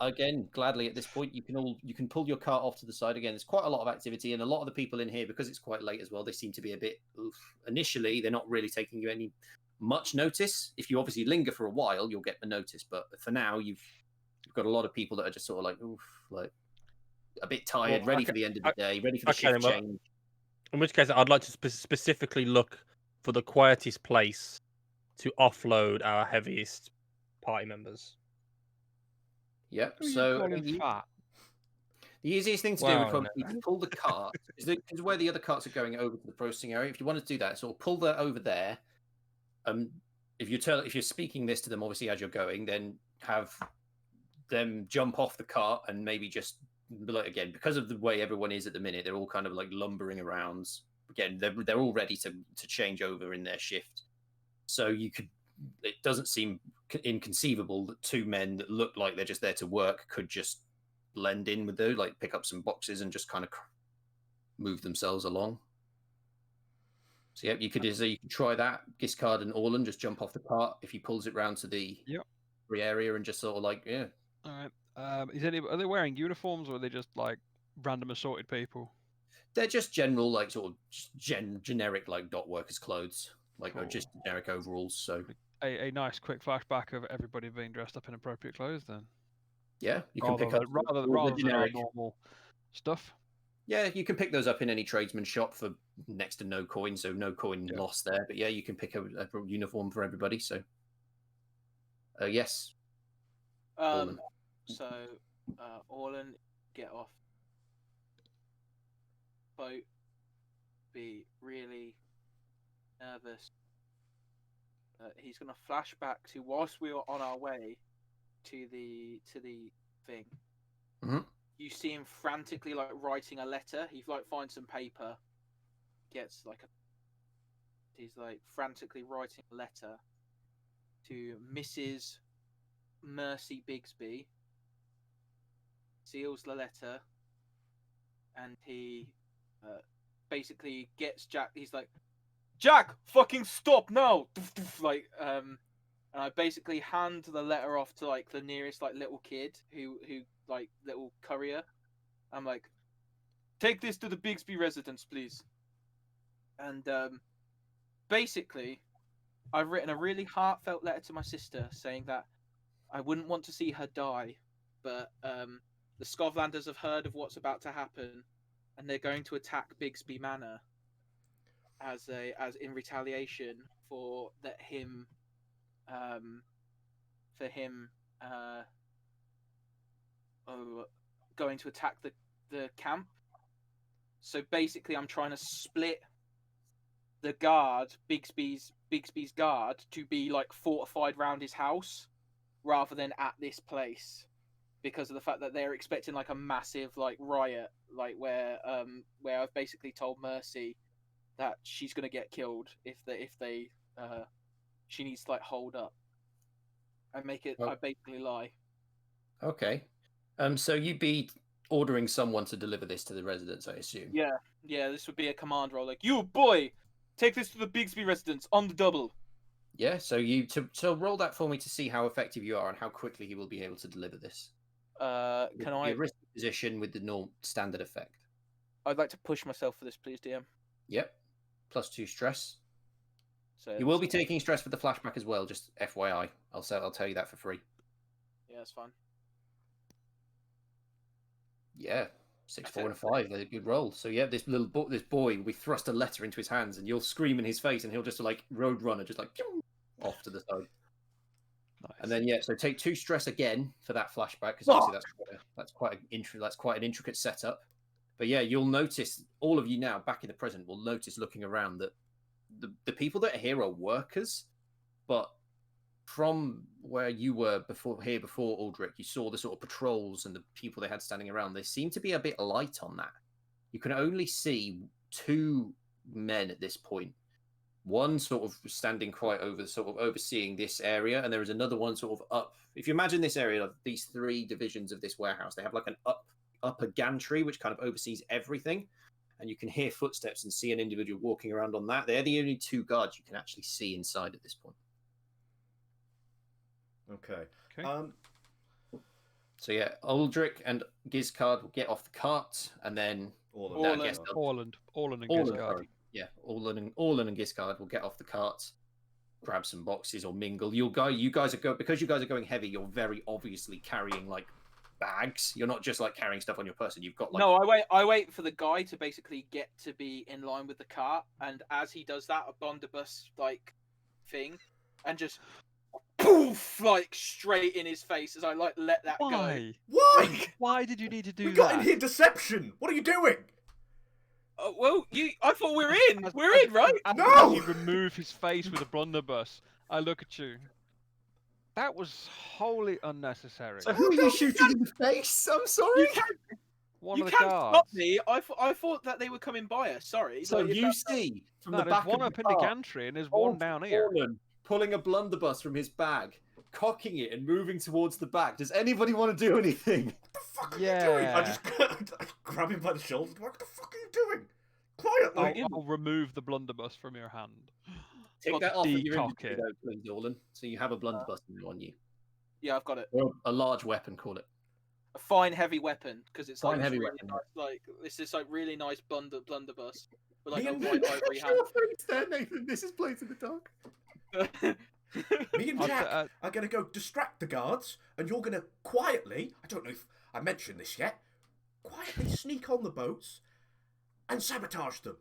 again, gladly at this point you can pull your cart off to the side again. There's quite a lot of activity, and a lot of the people in here, because it's quite late as well, they seem to be a bit initially they're not really taking you any much notice. If you obviously linger for a while, you'll get the notice, but for now you've got a lot of people that are just sort of like like a bit tired, ready for the end of the day, ready for the shift change. In which case, I'd like to specifically look for the quietest place to offload our heaviest party members. Yep. Who So you calling fat? the easiest thing to do would probably be to pull the cart, because where the other carts are going over to the processing area. If you want to do that, sort of pull that over there. If you're speaking this to them, obviously as you're going, then have them jump off the cart and maybe just again, because of the way everyone is at the minute, they're all kind of like lumbering around. Again, they're all ready to change over in their shift. So it doesn't seem inconceivable that two men that look like they're just there to work could just blend in with those, like pick up some boxes and just kind of move themselves along. So you could try that. Giscard and Orland just jump off the cart if he pulls it round to the free area and just sort of like All right. Are they wearing uniforms, or are they just like random assorted people? They're just general, like sort of generic, like dot workers' clothes, like Cool. just generic overalls. So a nice quick flashback of everybody being dressed up in appropriate clothes. Then you can pick up rather the generic than our normal stuff. Yeah, you can pick those up in any tradesman shop for next to no coin, so no coin lost there. But you can pick a uniform for everybody. So yes. Orlan, get off boat. Be really nervous. He's gonna flash back to whilst we were on our way to the thing. Mm-hmm. You see him frantically like writing a letter. He like finds some paper, he's like frantically writing a letter to Mrs. Mercy Bigsby. Seals the letter, and he basically gets Jack. He's like, Jack, fucking stop now! Like, and I basically hand the letter off to like the nearest like little kid who like little courier. I'm like, take this to the Bigsby residence, please. And basically, I've written a really heartfelt letter to my sister saying that I wouldn't want to see her die, but the Scotlanders have heard of what's about to happen, and they're going to attack Bigsby Manor as in retaliation for going to attack the camp. So basically, I'm trying to split the guard, Bigsby's guard, to be like fortified round his house rather than at this place, because of the fact that they're expecting like a massive like riot, like where I've basically told Mercy that she's gonna get killed if they she needs to like hold up. I basically lie. Okay. So you'd be ordering someone to deliver this to the residence, I assume. Yeah, this would be a command role. Like, you boy, take this to the Bigsby residence on the double. Yeah. So you to roll that for me to see how effective you are and how quickly he will be able to deliver this. Can I? Your risk position with the normal standard effect. I'd like to push myself for this, please, DM. Yep. +2 stress. So you will be taking stress for the flashback as well. Just FYI, I'll tell you that for free. Yeah, that's fine. Yeah, 6, 4, and a 5. They're a good roll. So yeah, this boy, we thrust a letter into his hands, and you'll scream in his face, and he'll just like road runner, just like off to the side. Nice. And then so take 2 stress again for that flashback, because obviously that's quite an intricate setup. But yeah, you'll notice, all of you now back in the present will notice, looking around, that the people that are here are workers, but from where you were before Aldrich, you saw the sort of patrols and the people they had standing around. They seem to be a bit light on that. You can only see 2 men at this point. One sort of standing quite over, sort of overseeing this area, and there is another one sort of up. If you imagine this area, like these 3 divisions of this warehouse, they have like an upper gantry which kind of oversees everything, and you can hear footsteps and see an individual walking around on that. They're the only 2 guards you can actually see inside at this point. Okay. Okay. So yeah, Aldrich and Gizcard will get off the cart, and then Orlan. I guess Orland and Orlan, Giscard. sorry. Yeah, Orlan and Gizcard will get off the cart, grab some boxes or mingle. You guys are because you guys are going heavy. You're very obviously carrying like bags. You're not just like carrying stuff on your person. You've got like No, I wait for the guy to basically get to be in line with the cart, and as he does that, a blunderbuss like thing, and just poof, like straight in his face as I like let that go. Why? Why? Why did you need to do We that? got in here deception. What are you doing? Well, I thought we were in. As- We're as- in, right? as No! you remove his face with a blunderbuss, I look at you. That was wholly unnecessary. So who are you shooting in the face? I'm sorry. You can't, One you of the can't guards. stop me. I thought that they were coming by us. Sorry. So like, if you that's- see from No, the there's back one of up the in the car, gantry and there's one down here. Orlan pulling a blunderbuss from his bag, cocking it and moving towards the back. Does anybody want to do anything? What the fuck are you doing? I Yeah. just grab him by the shoulder. What the fuck are you doing? Quietly. I'll remove the blunderbuss from your hand. Take Got that off of your decock inventory, it. though, please, Orlan. So you have a blunderbuss on you. Yeah, I've got it. Or a large weapon, call it. A fine heavy weapon because it's Fine like heavy really weapon. nice, like this is like really nice blunderbuss with like Me a and- white ivory Your face there, Nathan. This is Blades in the Dark. hand. Me and I'll Jack t- are going to go distract the guards, and you're going to quietly, I don't know if I mentioned this yet, quietly sneak on the boats and sabotage them.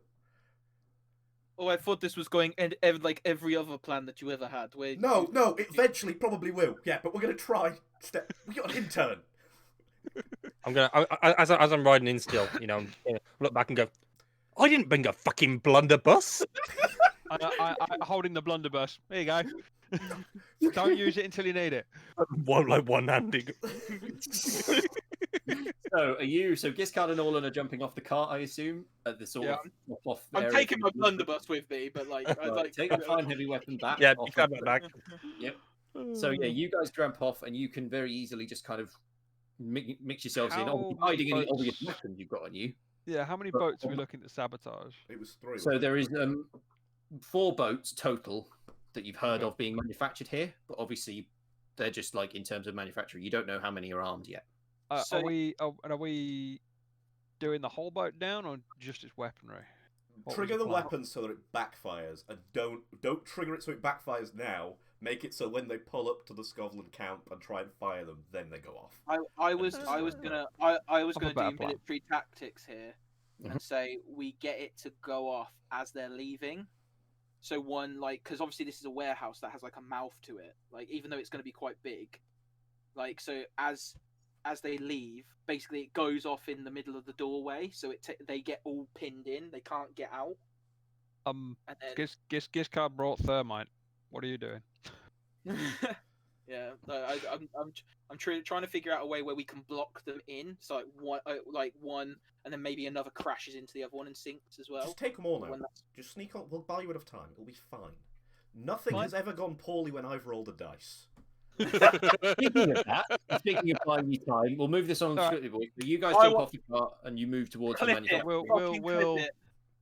Oh, I thought this was going like every other plan that you ever had. Where No, it eventually probably will. Yeah, but we're going to try. We got an intern. I'm gonna as I'm riding in still, I'm gonna look back and go, I didn't bring a fucking blunderbuss. I holding the blunderbuss. There you go. Don't use it until you need it. One-handed. So Giscard and Orlan are jumping off the cart, I assume, at the sort Yeah. of off I'm area. taking my blunderbuss with me, but like I'd Right, like take the fine heavy weapon back. Yeah, off you grab of that back. Yep. So yeah, you guys jump off, and you can very easily just kind of mix yourselves in, How obviously hiding any many obvious boats- weapons you've got on you. Yeah, how many But- boats are we looking to sabotage? It was 3. So there is 4 boats total that you've heard Okay. of being manufactured here, but obviously they're just like in terms of manufacturing, you don't know how many are armed yet. So- Are we doing the whole boat down or just its weaponry? What was Trigger the the plan? weapon so that it backfires, and don't trigger it so it backfires now. Make it so when they pull up to the Scotland camp and try and fire them, then they go off. I was gonna Have a do better plan. military tactics here Mhm. and say we get it to go off as they're leaving. So one like because obviously this is a warehouse that has like a mouth to it. Like even though it's going to be quite big, like so as they leave, basically it goes off in the middle of the doorway, so they get all pinned in. They can't get out. And then Giscard brought thermite. What are you doing? yeah, no, I'm trying to figure out a way where we can block them in. So like one, and then maybe another crashes into the other one and sinks as well. Just take them all now. When that's- Just sneak on. We'll buy you enough time. It'll be fine. Nothing Fine. has ever gone poorly when I've rolled a dice. Speaking of that, speaking of buying you time, we'll move this on Alright. swiftly, boys. So you guys I jump wa- off the cart and you move towards the Clip it. manufacturing. Fucking clip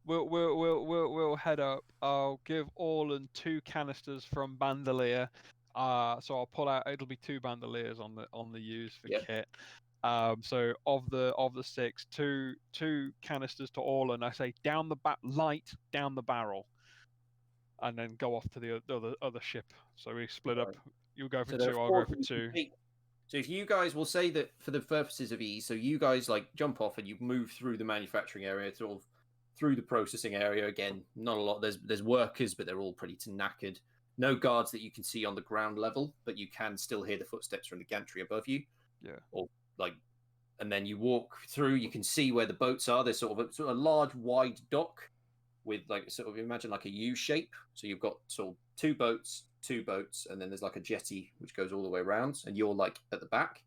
We'll it. we'll head up. I'll give Orlan 2 canisters from bandolier. So I'll pull out. It'll be 2 bandoliers on the use for Yep. kit. So of the 6, two canisters to Orlan. I say down the light down the barrel, and then go off to the other ship. So we split up. Right. You go for So there 2. are I'll 4 go for that you 2. can take. So if you guys will say that for the purposes of ease, so you guys like jump off and you move through the manufacturing area, sort of through the processing area. Again, not a lot. There's workers, but they're all pretty knackered. No guards that you can see on the ground level, but you can still hear the footsteps from the gantry above you. Yeah. Or like, and then you walk through. You can see where the boats are. There's sort of a large, wide dock with like sort of imagine like a U shape. So you've got sort of 2 boats, and then there's like a jetty which goes all the way around, and you're like at the back.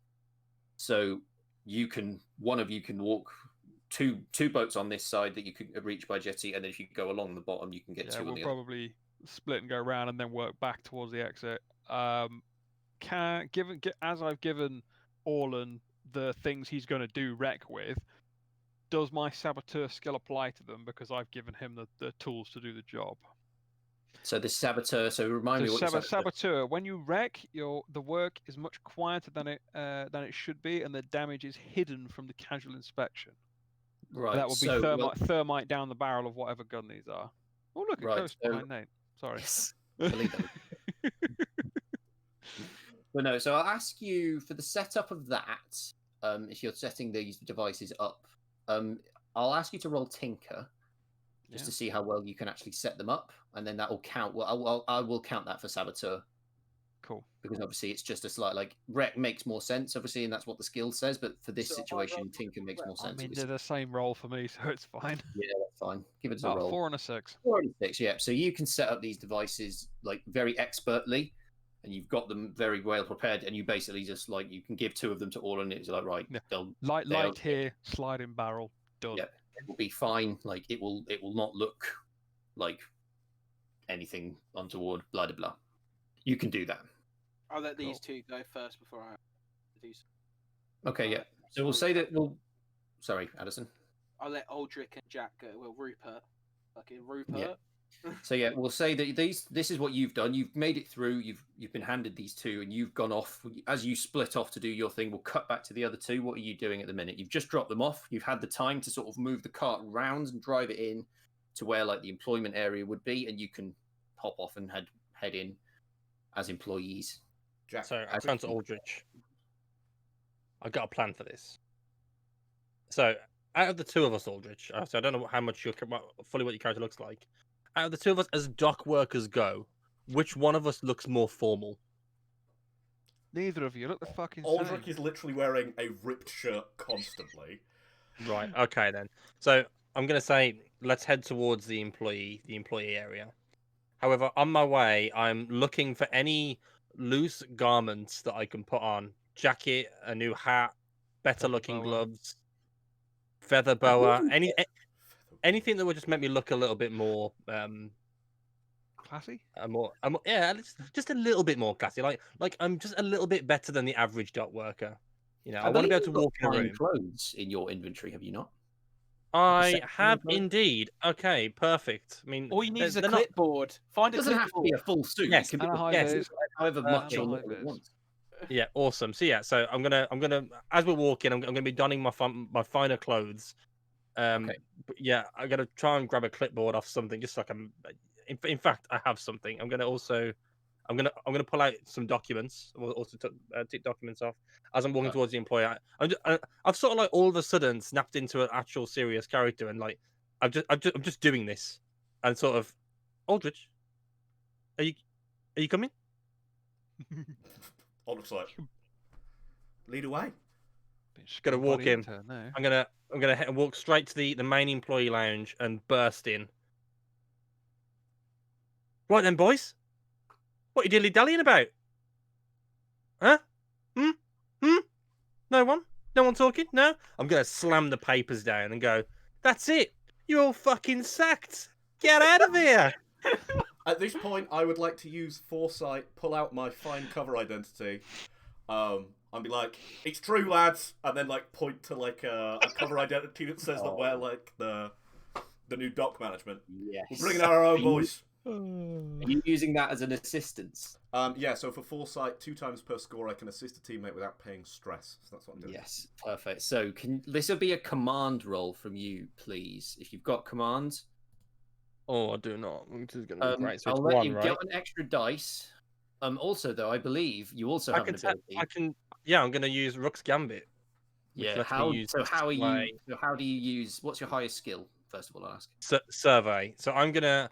So one of you can walk two boats on this side that you can reach by jetty, and then if you go along the bottom, you can get Yeah, 2 on we'll the other. probably split and go around and then work back towards the exit. As I've given Orlan the things he's going to do wreck with, does my saboteur skill apply to them because I've given him the tools to do the job? So the saboteur. So remind me what your saboteur. When you wreck, the work is much quieter than it should be, and the damage is hidden from the casual inspection. Right. That would be thermite down the barrel of whatever gun these are. Oh look, it goes behind Nate. Sorry. Yes. But no. So I'll ask you for the setup of that. If you're setting these devices up, I'll ask you to roll Tinker. Just to see how well you can actually set them up, and then that will count. Well, I will count that for saboteur. Cool. Because obviously it's just a slight wreck makes more sense, obviously, and that's what the skill says. But for this situation, Tinker makes more sense. I mean, they're the same roll for me, so it's fine. Yeah, that's fine. Give it a roll. 4 and a 6. 4 and a 6. Yeah. So you can set up these devices very expertly, and you've got them very well prepared, and you basically just you can give 2 of them to all, and it's right. Yeah. Light here, sliding barrel, done. Yeah. It will be fine. It will not look like anything untoward. Blah blah blah. You can do that. I'll let these 2 go first before I do. Okay, yeah. So we'll say that Sorry, Addison. I'll let Aldrich and Jack go. Well, Rupert. Rupert. Yeah. So yeah, we'll say that this is what you've done. You've made it through. You've been handed these 2, and you've gone off. As you split off to do your thing, we'll cut back to the other 2. What are you doing at the minute? You've just dropped them off. You've had the time to sort of move the cart round and drive it in to where the employment area would be, and you can hop off and head in as employees. Jack, So I turn to Aldrich. I've got a plan for this. So out of the 2 of us, Aldrich, so I don't know how much fully what your character looks like. Out of the 2 of us, as dock workers go, which one of us looks more formal? Neither of you look the fucking Aldrich same. is literally wearing a ripped shirt constantly. Right. Okay then. So I'm gonna say let's head towards the employee area. However, on my way, I'm looking for any loose garments that I can put on: jacket, a new hat, better looking gloves, feather boa, anything that would just make me look a little bit more classy. Just a little bit more classy. Like I'm just a little bit better than the average dock worker. I want to be able to walk in a room. Clothes in your inventory, have you not? I have indeed. Okay, perfect. I mean, all you need is a clipboard. Find a clipboard. It doesn't have to be a full suit. Yes, it can be however much or little you want. Yeah, awesome. So I'm gonna as we're walking, I'm gonna be donning my finer clothes. Okay. But yeah, I'm gonna try and grab a clipboard off something, just so I can. In fact, I have something. I'm gonna pull out some documents. We'll also take documents off as I'm walking towards the employer. I've sort of all of a sudden snapped into an actual serious character, and I'm just doing this, and sort of, Aldrich, are you coming? Aldrich lead away. Gonna walk in. I'm gonna walk straight to the main employee lounge and burst in. Right then, boys. What are you dilly-dallying about? Huh? No one? No one talking? No? I'm going to slam the papers down and go, that's it. You're all fucking sacked. Get out of here. At this point, I would like to use foresight, pull out my fine cover identity, and be like, it's true, lads, and then point to a cover identity that says that we're the new dock management. Yes. We're bringing our own boys. Are you using that as an assistance? Yeah, so for foresight, 2 times per score, I can assist a teammate without paying stress. So that's what I'm doing. Yes, perfect. So this will be a command roll from you, please, if you've got commands. Oh, I do not. Which is going to be great. So I'll it's let 1, you right? get an extra dice. Also, though, I believe you also have an ability. Yeah, I'm going to use Rook's Gambit. Yeah. How do you use? What's your highest skill? First of all, I'll ask. Survey. So I'm gonna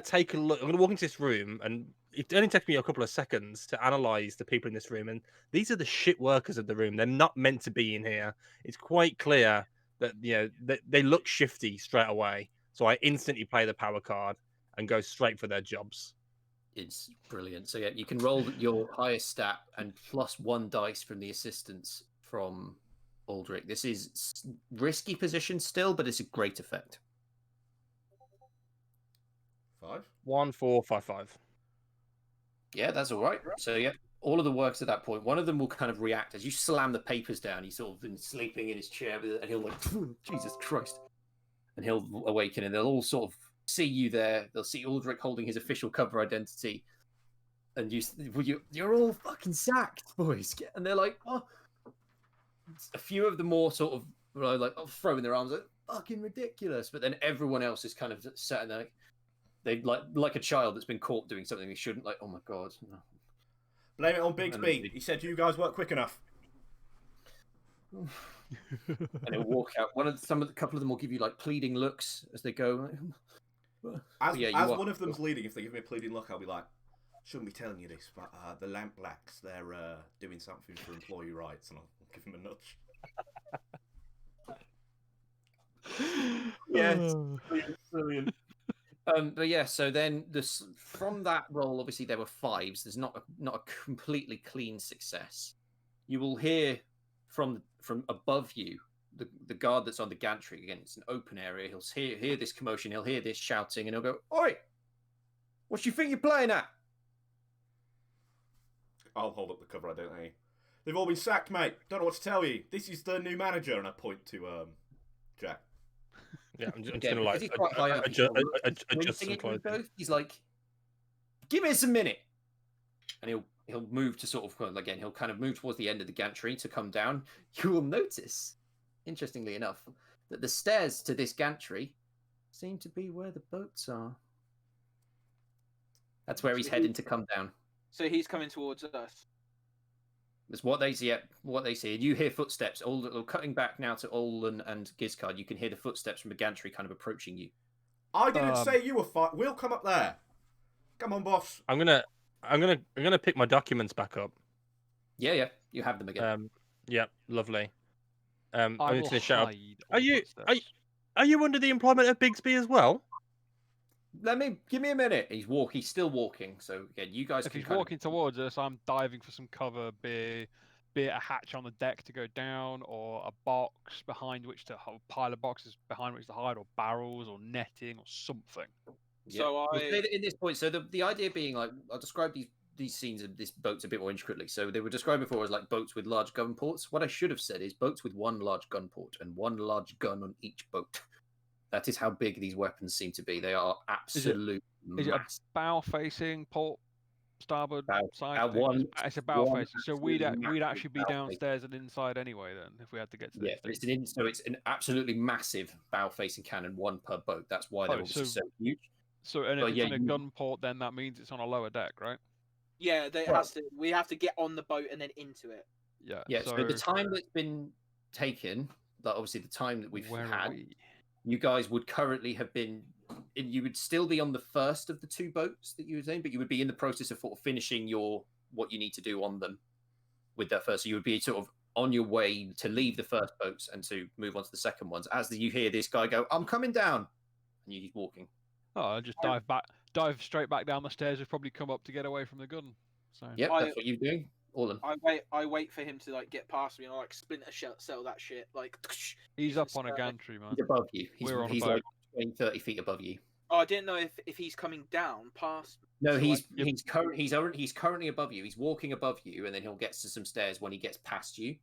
take a look. I'm gonna walk into this room, and it only takes me a couple of seconds to analyze the people in this room. And these are the shit workers of the room. They're not meant to be in here. It's quite clear that they look shifty straight away. So I instantly play the power card and go straight for their jobs. It's brilliant. So yeah, you can roll your highest stat and plus 1 dice from the assistance from Aldrich. This is risky position still, but it's a great effect. 5? 1, 4, 5, 5. Yeah, that's all right. So yeah, all of the workers at that point, one of them will kind of react as you slam the papers down. He's sort of been sleeping in his chair, and he'll like, Jesus Christ, and he'll awaken, and they'll all sort of see you there. They'll see Aldrich holding his official cover identity, and you're all fucking sacked, boys. And they're like, oh. A few of the more sort of like throwing their arms, like fucking ridiculous. But then everyone else is kind of sat there, they like a child that's been caught doing something they shouldn't. Like, oh my god. No. Blame it on Bigsby. He said you guys weren't quick enough. And he'll walk out. A couple of them will give you like pleading looks as they go. As one of them's leading, if they give me a pleading look, I'll be like, shouldn't be telling you this, but the Lamp Blacks, they're doing something for employee rights, and I'll give him a nudge. Yes, brilliant. But yeah, so then from that roll, obviously there were 5s. There's not a completely clean success. You will hear from above you the guard that's on the gantry. Again, it's an open area. He'll hear this commotion. He'll hear this shouting, and he'll go, "Oi, what do you think you're playing at?" I'll hold up the cover identity. They've all been sacked, mate. Don't know what to tell you. This is the new manager, and I point to Jack. Yeah, I'm just gonna like adjust some clothing. He's like, "Give me a minute," and he'll move to sort of again. He'll kind of move towards the end of the gantry to come down. You will notice, interestingly enough, that the stairs to this gantry seem to be where the boats are. That's where he's heading to come down. So he's coming towards us. That's what they see. What they see. You hear footsteps. All cutting back now to Olin and Gizcard. You can hear the footsteps from the gantry kind of approaching you. I didn't say you were fine. We'll come up there. Come on, boss. I'm gonna pick my documents back up. Yeah. You have them again. Yeah, lovely. I'm I just will gonna shout. hide Are on you footsteps. are you under the employment of Bigsby as well? Give me a minute. He's still walking. So again, you guys. If can he's kind walking towards us, I'm diving for some cover, be it a hatch on the deck to go down, or a box behind which to a pile of boxes behind which to hide, or barrels, or netting, or something. Yeah. So We'll say that in this point. So the idea being like I'll describe these scenes of these boats a bit more intricately. So they were described before as like boats with large gun ports. What I should have said is boats with one large gun port and one large gun on each boat. That is how big these weapons seem to be. They are absolute. Is it a bow facing port, starboard side? one? It's a bow one facing. So absolutely we'd actually be massive bow downstairs and inside anyway. Then if we had to get to this. Yeah, but it's an absolutely massive bow facing cannon, one per boat. That's why they're obviously so huge. So and But if it's yeah, in a gun port, then that means it's on a lower deck, right? yeah, we have to get on the boat and then into it. Yeah. Yeah. So the time that's been taken, like obviously the time that we've Where had, are we? you guys would currently have been. You would still be on the first of the 2 boats that you were saying, but you would be in the process of finishing what you need to do on them with that first. So you would be sort of on your way to leave the first boats and to move on to the second ones. As you hear this guy go, "I'm coming down," and he's walking. Oh, I'll just dive straight back down the stairs. We've probably come up to get away from the gun. So Yep, that's what you're doing. All in. I wait for him to like get past me and I like splinter settle that shit. Like he's up on a gantry, man. He's above you. We're on a he's boat. like 20, 30 feet above you. Oh, I didn't know if he's coming down past. No, So he's currently above you. He's walking above you, and then he'll get to some stairs when he gets past you.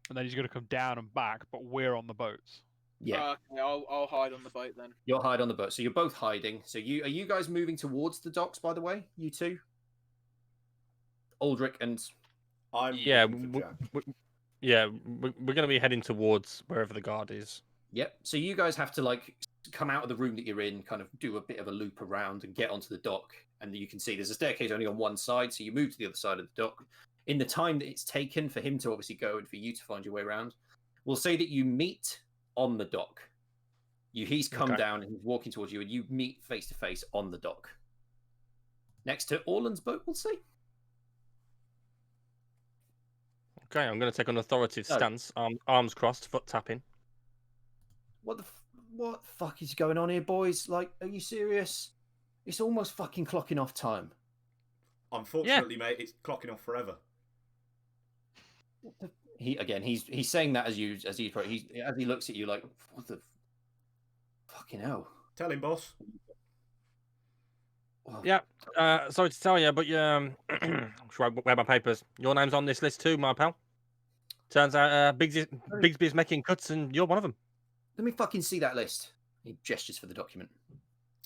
And then he's going to come down and back, but we're on the boats. Yeah, Okay, I'll hide on the boat then. you'll hide on the boat. So you're both hiding. So are you guys moving towards the docks? By the way, you two, Aldrich and Yeah, looking for Jack. we're going to be heading towards wherever the guard is. Yep. So you guys have to like come out of the room that you're in, kind of do a bit of a loop around and get onto the dock. And you can see there's a staircase only on one side, so you move to the other side of the dock. In the time that it's taken for him to obviously go and for you to find your way around, we'll say that you meet on the dock. He's come Okay. down and he's walking towards you, and you meet face to face on the dock. Next to Orland's boat, we'll say. Okay, I'm going to take an authoritative Oh. stance, arms crossed, foot tapping. What the fuck is going on here, boys? Like, are you serious? It's almost fucking clocking off time. Unfortunately, mate, it's clocking off forever. He's saying that as he looks at you like, what the fucking hell? Tell him, boss. Oh, Yeah. Sorry to tell you, but should I wear my papers? Your name's on this list too, my pal. Turns out Bigsby's making cuts, and you're one of them. let me fucking see that list. He gestures for the document.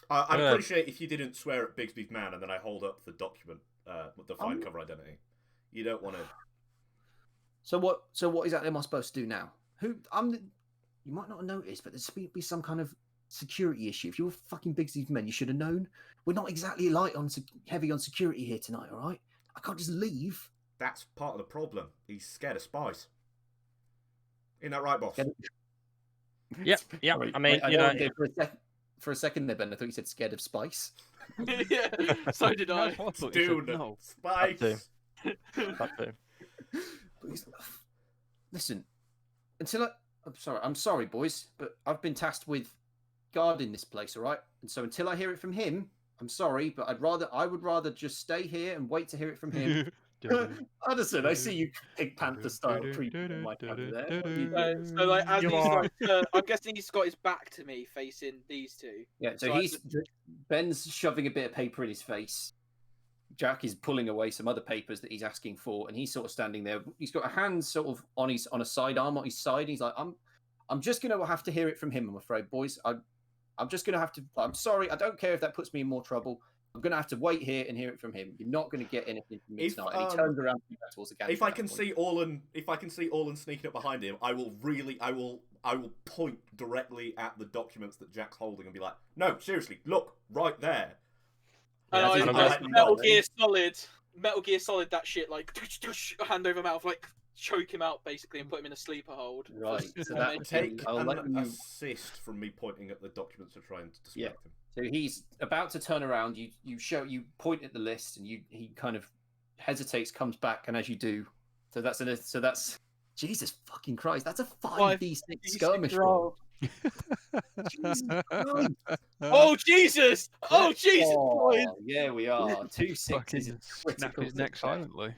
I'd appreciate if you didn't swear at Bigsby's man and then I hold up the document, the fine cover identity. You don't want to. So what exactly am I supposed to do now? You might not have noticed, but there's be some kind of security issue. If you're fucking Bigsy's men, you should have known. We're not exactly heavy on security here tonight, all right? I can't just leave. That's part of the problem. He's scared of spies. Isn't that right, boss? Yep. Sorry, I mean, for a second there, Ben, I thought you said scared of spice. Yeah, so did I. That's what I thought you said, Dude, no. spies. That too. Listen, I'm sorry, boys, but I've been tasked with guarding this place, all right? And so until I hear it from him, I'm sorry, but I would rather just stay here and wait to hear it from him. Addison, I see you Pink Panther style creeping on my camera there. So like, as You he's are- I'm guessing he's got his back to me, facing these two. Yeah, so So Ben's shoving a bit of paper in his face. Jack is pulling away some other papers that he's asking for, and he's sort of standing there. He's got a hand sort of on a sidearm on his side. He's like, I'm just gonna have to hear it from him, I'm afraid, boys. I'm just gonna have to. I'm sorry. I don't care if that puts me in more trouble. I'm gonna have to wait here and hear it from him. You're not gonna get anything from me tonight. And he turns around towards the gantry. If I can see Orlan sneaking up behind him, I will point directly at the documents that Jack's holding and be like, "No, seriously, look right there." And Yeah, Metal Gear Solid, that shit, like hand over mouth, like choke him out basically and put him in a sleeper hold. Right. So And that then Take I'll let an you. assist from me pointing at the documents to try and distract him. So he's about to turn around. You point at the list, and he kind of hesitates, comes back, and as you do, so that's Jesus fucking Christ, that's a 5d6 skirmish roll. Jesus Christ. Oh Jesus! Oh Jesus! boys! Oh, yeah, we are 2 sixes. Fucking is snap critical his neck success. silently.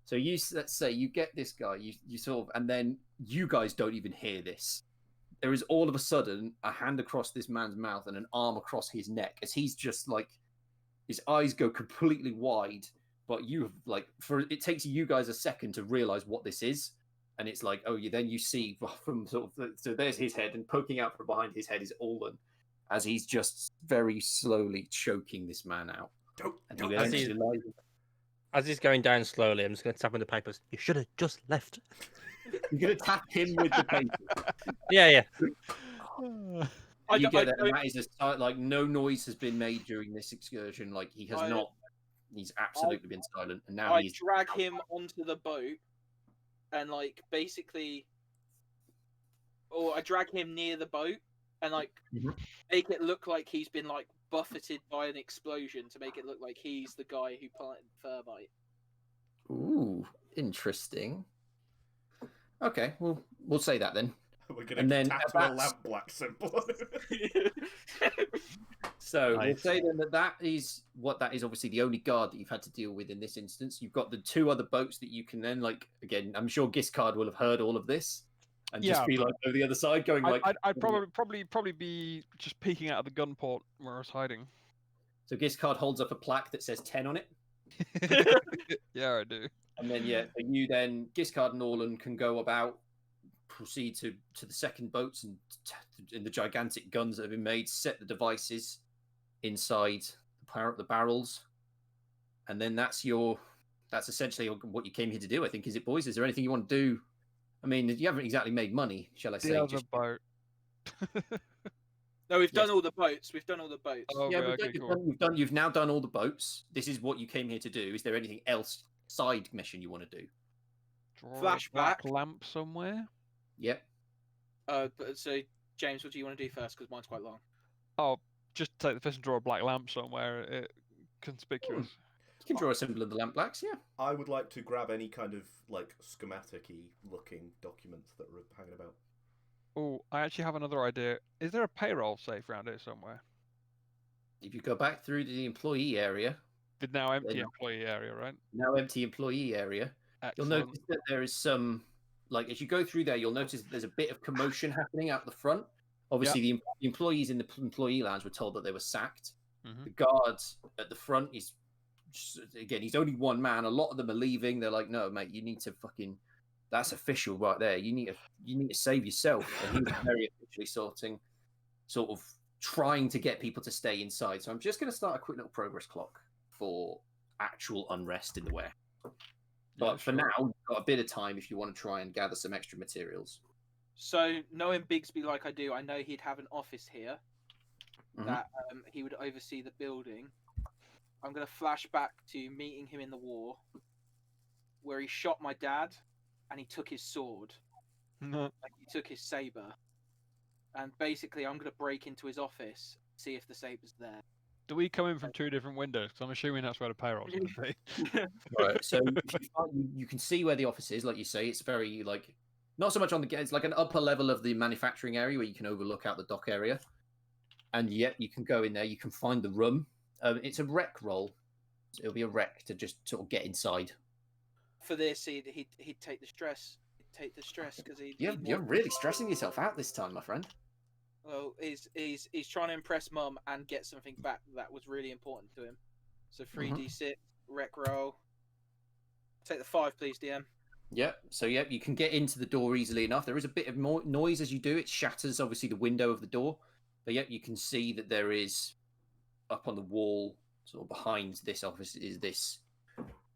So let's say you get this guy, you sort of, and then you guys don't even hear this. There is all of a sudden a hand across this man's mouth and an arm across his neck as he's just like, his eyes go completely wide. But it takes you guys a second to realize what this is, and it's like, then you see from sort of, so there's his head, and poking out from behind his head is Orlan, as he's just very slowly choking this man out. And he eventually lies. As he's going down slowly, I'm just going to tap on the papers. You should have just left. You're gonna tap him with the paper. Yeah. You get it, and that is like no noise has been made during this excursion. Like he has not. He's absolutely been silent, and now I drag him onto the boat, and like basically, or I drag him near the boat, and like make it look like he's been like buffeted by an explosion to make it look like he's the guy who planted thermite. Ooh, interesting. Okay, we'll say that then. We're gonna tap to a lamp black symbol. So Nice. we'll say then that is obviously the only guard that you've had to deal with in this instance. You've got the 2 other boats that you can then, like, again, I'm sure Giscard will have heard all of this and just be like over the other side going like. I'd probably be just peeking out of the gun port where I was hiding. So Giscard holds up a plaque that says 10 on it. Yeah, I do. And then, so you then, Giscard and Orlan can go about, proceed to the second boats and in the gigantic guns that have been made, set the devices inside the barrels. And then that's essentially what you came here to do, I think. Is it, boys? Is there anything you want to do? I mean, you haven't exactly made money, shall I say. The other boat. No, we've done all the boats. We've done all the boats. Oh, Yeah, okay, cool. you've now done all the boats. This is what you came here to do. Is there anything else, side mission you want to do? Draw a Flashback. black lamp somewhere. Yep. So James, what do you want to do first? Because mine's quite long. Oh, just take the fish and draw a black lamp somewhere. Conspicuous. You can draw a symbol of the lamp blacks, yeah. I would like to grab any kind of like schematic-y looking documents that are hanging about. Oh, I actually have another idea. Is there a payroll safe around here somewhere? If you go back through the employee area, The now empty Then- employee area, right? now empty employee area, Excellent. you'll notice that there is some, like, as you go through there, you'll notice that there's a bit of commotion happening out the front. Obviously, the employees in the employee lounge were told that they were sacked. Mhm. The guard at the front is, again, he's only one man. A lot of them are leaving. They're like, no, mate, you need to fucking. That's official right there. You need to save yourself. And he's very officially sort of trying to get people to stay inside. So I'm just going to start a quick little progress clock for actual unrest in the warehouse. But for now, you've got a bit of time if you want to try and gather some extra materials. So, knowing Bigsby like I do, I know he'd have an office here Mhm. that he would oversee the building. I'm going to flash back to meeting him in the war, where he shot my dad, and he took his sword, Mhm. like he took his saber, and basically I'm going to break into his office, see if the saber's there. Do we come in from 2 different windows? Because I'm assuming that's where the payroll's going to be. Right. So you can see where the office is, like you say. It's very like not so much on the it's like an upper level of the manufacturing area where you can overlook out the dock area, and yet you can go in there. You can find the room. It's a rec roll. It'll be a rec to just sort of get inside. For this, he'd take the stress. He'd take the stress because You're really stressing yourself out this time, my friend. Well, he's trying to impress Mum and get something back that was really important to him. So 3d6 rec roll. Take the 5, please, DM. Yep. So you can get into the door easily enough. There is a bit of more noise as you do. It shatters obviously the window of the door, but yet you can see that there is up on the wall, sort of behind this office, is this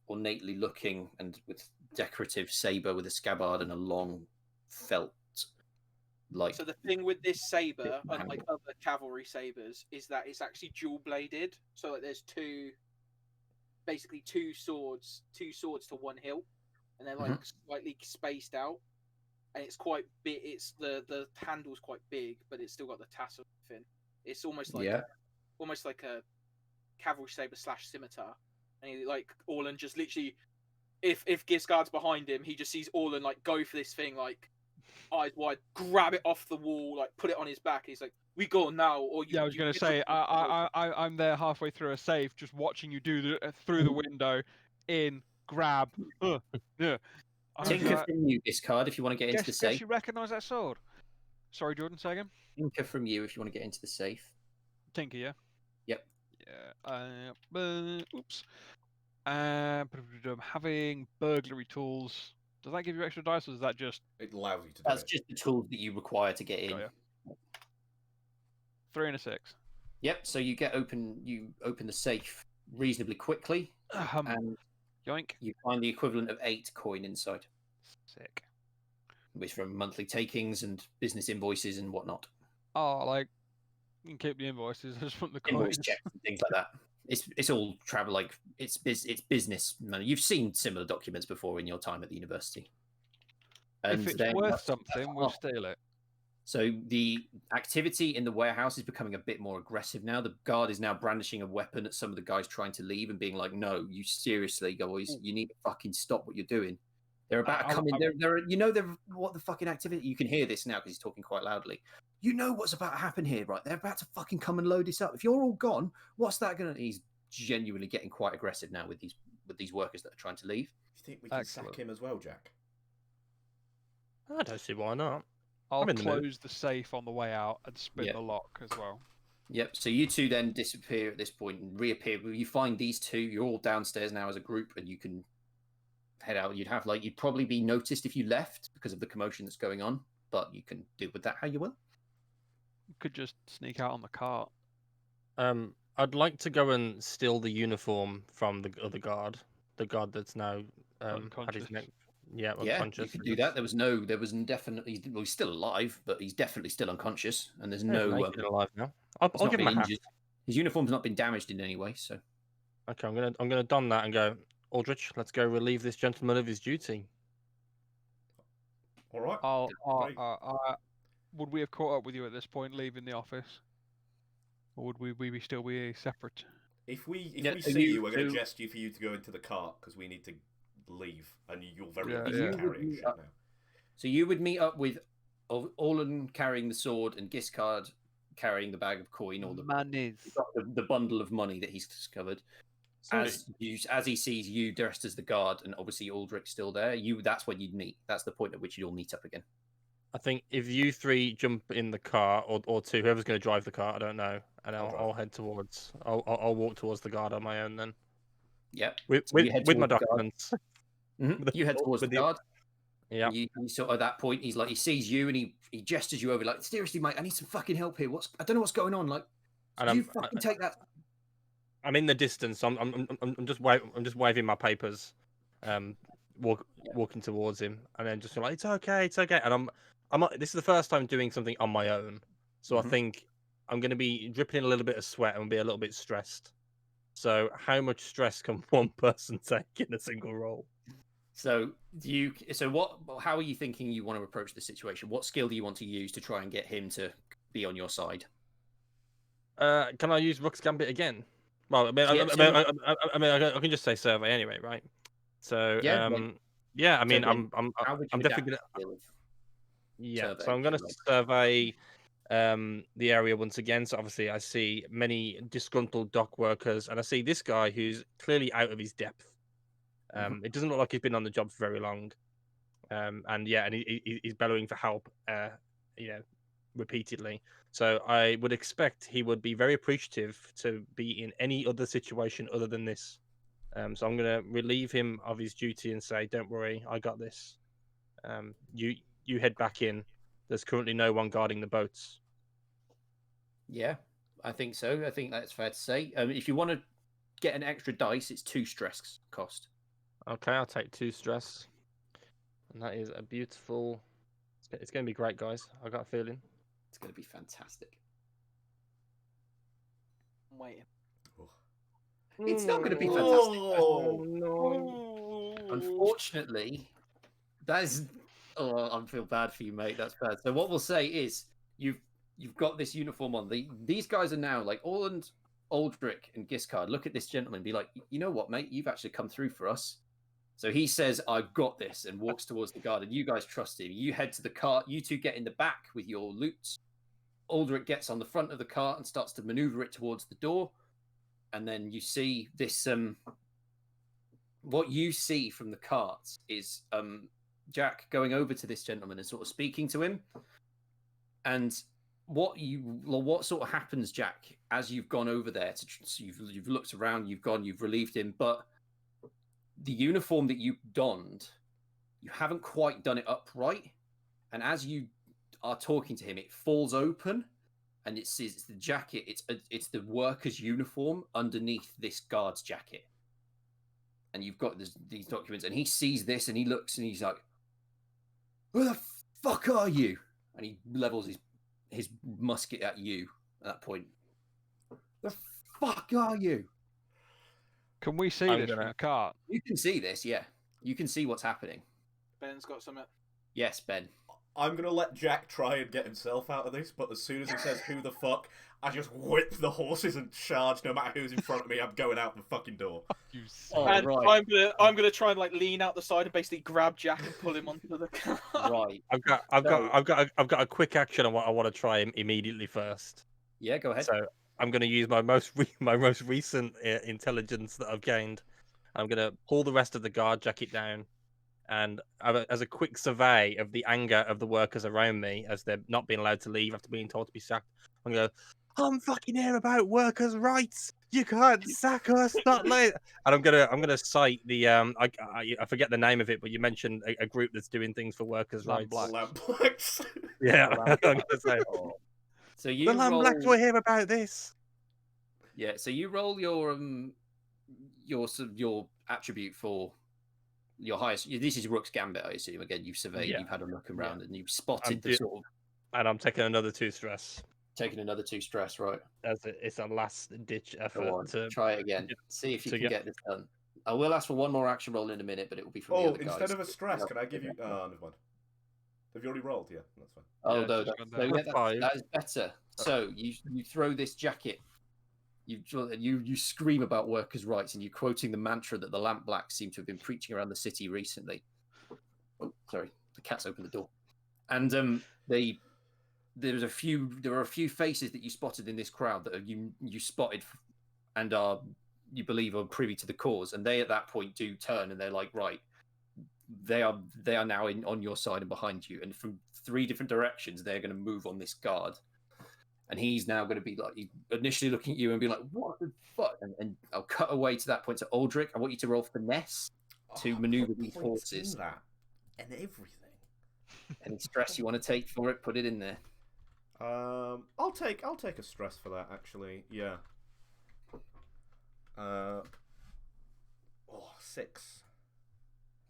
ornately looking and with decorative saber with a scabbard and a long felt like. So the thing with this saber, handle. unlike other cavalry sabers, is that it's actually dual bladed. So like there's basically two swords to one hilt, and they're like slightly spaced out, and it's quite big. It's the handle's quite big, but it's still got the tassel fin. It's almost like a cavalry saber / scimitar, and he like Orlan just literally, if Giscard's behind him, he just sees Orlan like go for this thing like eyes wide, grab it off the wall, like put it on his back. He's like, "We go now," or you. Yeah, I was going to say, I'm there halfway through a safe, just watching you do through the window, in, grab. Yeah. Tinker from you, Discard, if you want to get into the safe. Guess you recognise that sword. Sorry, Jordan, say again. Tinker from you if you want to get into the safe. Tinker, yeah. Yep. Yeah. Oops. Having burglary tools. Does that give you extra dice, or is that just? It allows you to do That's it. just the tools that you require to get in. Got ya. 3 and a 6. Yep. So you open the safe reasonably quickly, and Yoink. you find the equivalent of 8 coin inside. Sick. Which from monthly takings and business invoices and whatnot. Oh, like you can keep the invoices. I just want the Invoice coins. checks and things like that. It's all travel, like it's business money. You've seen similar documents before in your time at the university. And if it's worth something, we'll steal it. So the activity in the warehouse is becoming a bit more aggressive now. The guard is now brandishing a weapon at some of the guys trying to leave and being like, "No, you seriously, guys, you need to fucking stop what you're doing." They're about to come in. They're what the fucking activity. You can hear this now because he's talking quite loudly. You know what's about to happen here, right? They're about to fucking come and load this up. If you're all gone, what's that gonna? He's genuinely getting quite aggressive now with these workers that are trying to leave. Do you think we can sack him as well, Jack? I don't see why not. I'll close the safe on the way out and spin the lock as well. Yep. So you two then disappear at this point and reappear. You find these two. You're all downstairs now as a group, and you can head out. You'd probably be noticed if you left because of the commotion that's going on, but you can deal with that how you will. You could just sneak out on the cart. I'd like to go and steal the uniform from the other guard, the guard that's now had his neck. Yeah, unconscious. You could do that. There was definitely. Well, he's still alive, but he's definitely still unconscious, and there's no. He's alive now. I'll give him a hat. His uniform's not been damaged in any way, so. Okay, I'm gonna don that and go, Aldrich. Let's go relieve this gentleman of his duty. All right. Would we have caught up with you at this point, leaving the office, or would we still be separate? If we see you, we're going to gesture for you to go into the cart because we need to leave, and you're very carrying shit now. So you would meet up with Orlan carrying the sword and Giscard carrying the bag of coin or the bundle of money that he's discovered. As he sees you dressed as the guard and obviously Aldrich's still there, that's when you'd meet. That's the point at which you'd all meet up again. I think if you three jump in the car, or two, whoever's going to drive the car, I don't know, and I'll drive. I'll head towards. I'll walk towards the guard on my own then. Yep. With So you head with my towards the guard. documents. You head towards the guard. Yeah. You sort of at that point, he's like, he sees you and he gestures you over, like, seriously, mate, I need some fucking help here. I don't know what's going on. Like, And you fucking take that. I'm in the distance. So I'm just waving my papers, walking towards him, and then just like, it's okay, it's okay. And this is the first time doing something on my own, so I think I'm going to be dripping in a little bit of sweat and be a little bit stressed. So how much stress can one person take in a single roll? So how are you thinking you want to approach the situation? What skill do you want to use to try and get him to be on your side? Can I use Rook's Gambit again? Well, I can just say survey anyway, right? So yeah, I mean, so then I'm definitely gonna survey, so I'm gonna survey the area once again. So obviously I see many disgruntled dock workers, and I see this guy who's clearly out of his depth. It doesn't look like he's been on the job for very long, and he's bellowing for help, repeatedly. So I would expect he would be very appreciative to be in any other situation other than this. So I'm going to relieve him of his duty and say, "Don't worry, I got this. You head back in. There's currently no one guarding the boats." Yeah, I think so. I think that's fair to say. If you want to get an extra dice, it's 2 stress cost. Okay, I'll take 2 stress, and that is a beautiful. It's going to be great, guys. I got a feeling. It's going to be fantastic. I'm waiting. It's not going to be fantastic. Oh, no. Unfortunately, that is. Oh, I feel bad for you, mate. That's bad. So what we'll say is you've got this uniform on. These guys are now like Orland, Aldrich, and Giscard. Look at this gentleman and be like, you know what, mate? You've actually come through for us. So he says, "I've got this," and walks towards the guard. And you guys trust him. You head to the cart. You two get in the back with your loot. Aldrich gets on the front of the cart and starts to maneuver it towards the door. And then you see this. What you see from the cart is Jack going over to this gentleman and sort of speaking to him. And what sort of happens, Jack, as you've gone over there? You've looked around, you've relieved him, but the uniform that you donned, you haven't quite done it upright. And as you are talking to him, it falls open. And it's the jacket. It's the worker's uniform underneath this guard's jacket. And you've got these documents, and he sees this, and he looks, and he's like, "Who the fuck are you?" And he levels his musket at you at that point. "The fuck are you?" Can we see this from the cart? You can see this, yeah. You can see what's happening. Ben's got something. Yes, Ben. I'm going to let Jack try and get himself out of this, but as soon as he says, "Who the fuck?" I just whip the horses and charge. No matter who's in front of me, I'm going out the fucking door. And right. I'm gonna try and like lean out the side and basically grab Jack and pull him onto the car. Right. I've got a quick action on what I want to try immediately first. Yeah, go ahead. So I'm going to use my most recent intelligence that I've gained. I'm going to pull the rest of the guard jacket down, and as a quick survey of the anger of the workers around me as they're not being allowed to leave after being told to be sacked, I'm going to go, "I'm fucking here about workers' rights. You can't sack us, not late." And I'm gonna cite the I forget the name of it, but you mentioned a group that's doing things for workers' rights. Lamblacks. Yeah, I'm gonna say. So you The Lamblacks were here about this. Yeah, so you roll your attribute for your highest. This is Rook's Gambit, I assume. Again, you've surveyed, you've had a look around, and you've spotted the sort of. And I'm taking another 2 stress. Taking another 2 stress, right? It's a last ditch effort to try it again. See if you can get this done. I will ask for one more action roll in a minute, but it will be from the other guys. Instead of a stress, can I give you? Never mind. Have you already rolled? Yeah, that's fine. Oh no, that is better. So you throw this jacket. You scream about workers' rights, and you're quoting the mantra that the Lampblacks seem to have been preaching around the city recently. Oh, sorry, the cat's opened the door, and there are a few faces that you spotted in this crowd that you spotted and you believe are privy to the cause, and they at that point do turn and they're like, right, they are now on your side and behind you, and from 3 different directions they're going to move on this guard, And he's now going to be like, initially looking at you and be like, what the fuck? And I'll cut away to that point to Aldrich. I want you to roll finesse to maneuver these horses. In that and everything. Any stress you want to take for it, put it in there. I'll take a stress for that, actually. Yeah. 6.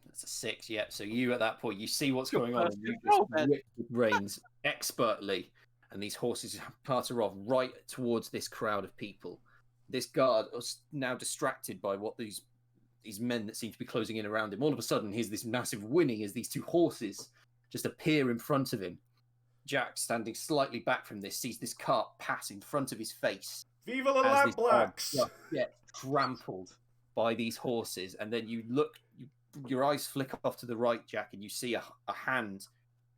That's a 6, yeah. So you, at that point, you see what's going on, and you roll, just Ben. whip the reins expertly, and these horses patter off right towards this crowd of people. This guard is now distracted by what these men that seem to be closing in around him. All of a sudden, here's this massive whinny as these 2 horses just appear in front of him. Jack, standing slightly back from this, sees this cart pass in front of his face. Viva la as this Lampblacks! guard gets trampled by these horses, and then you look, your eyes flick off to the right, Jack, and you see a hand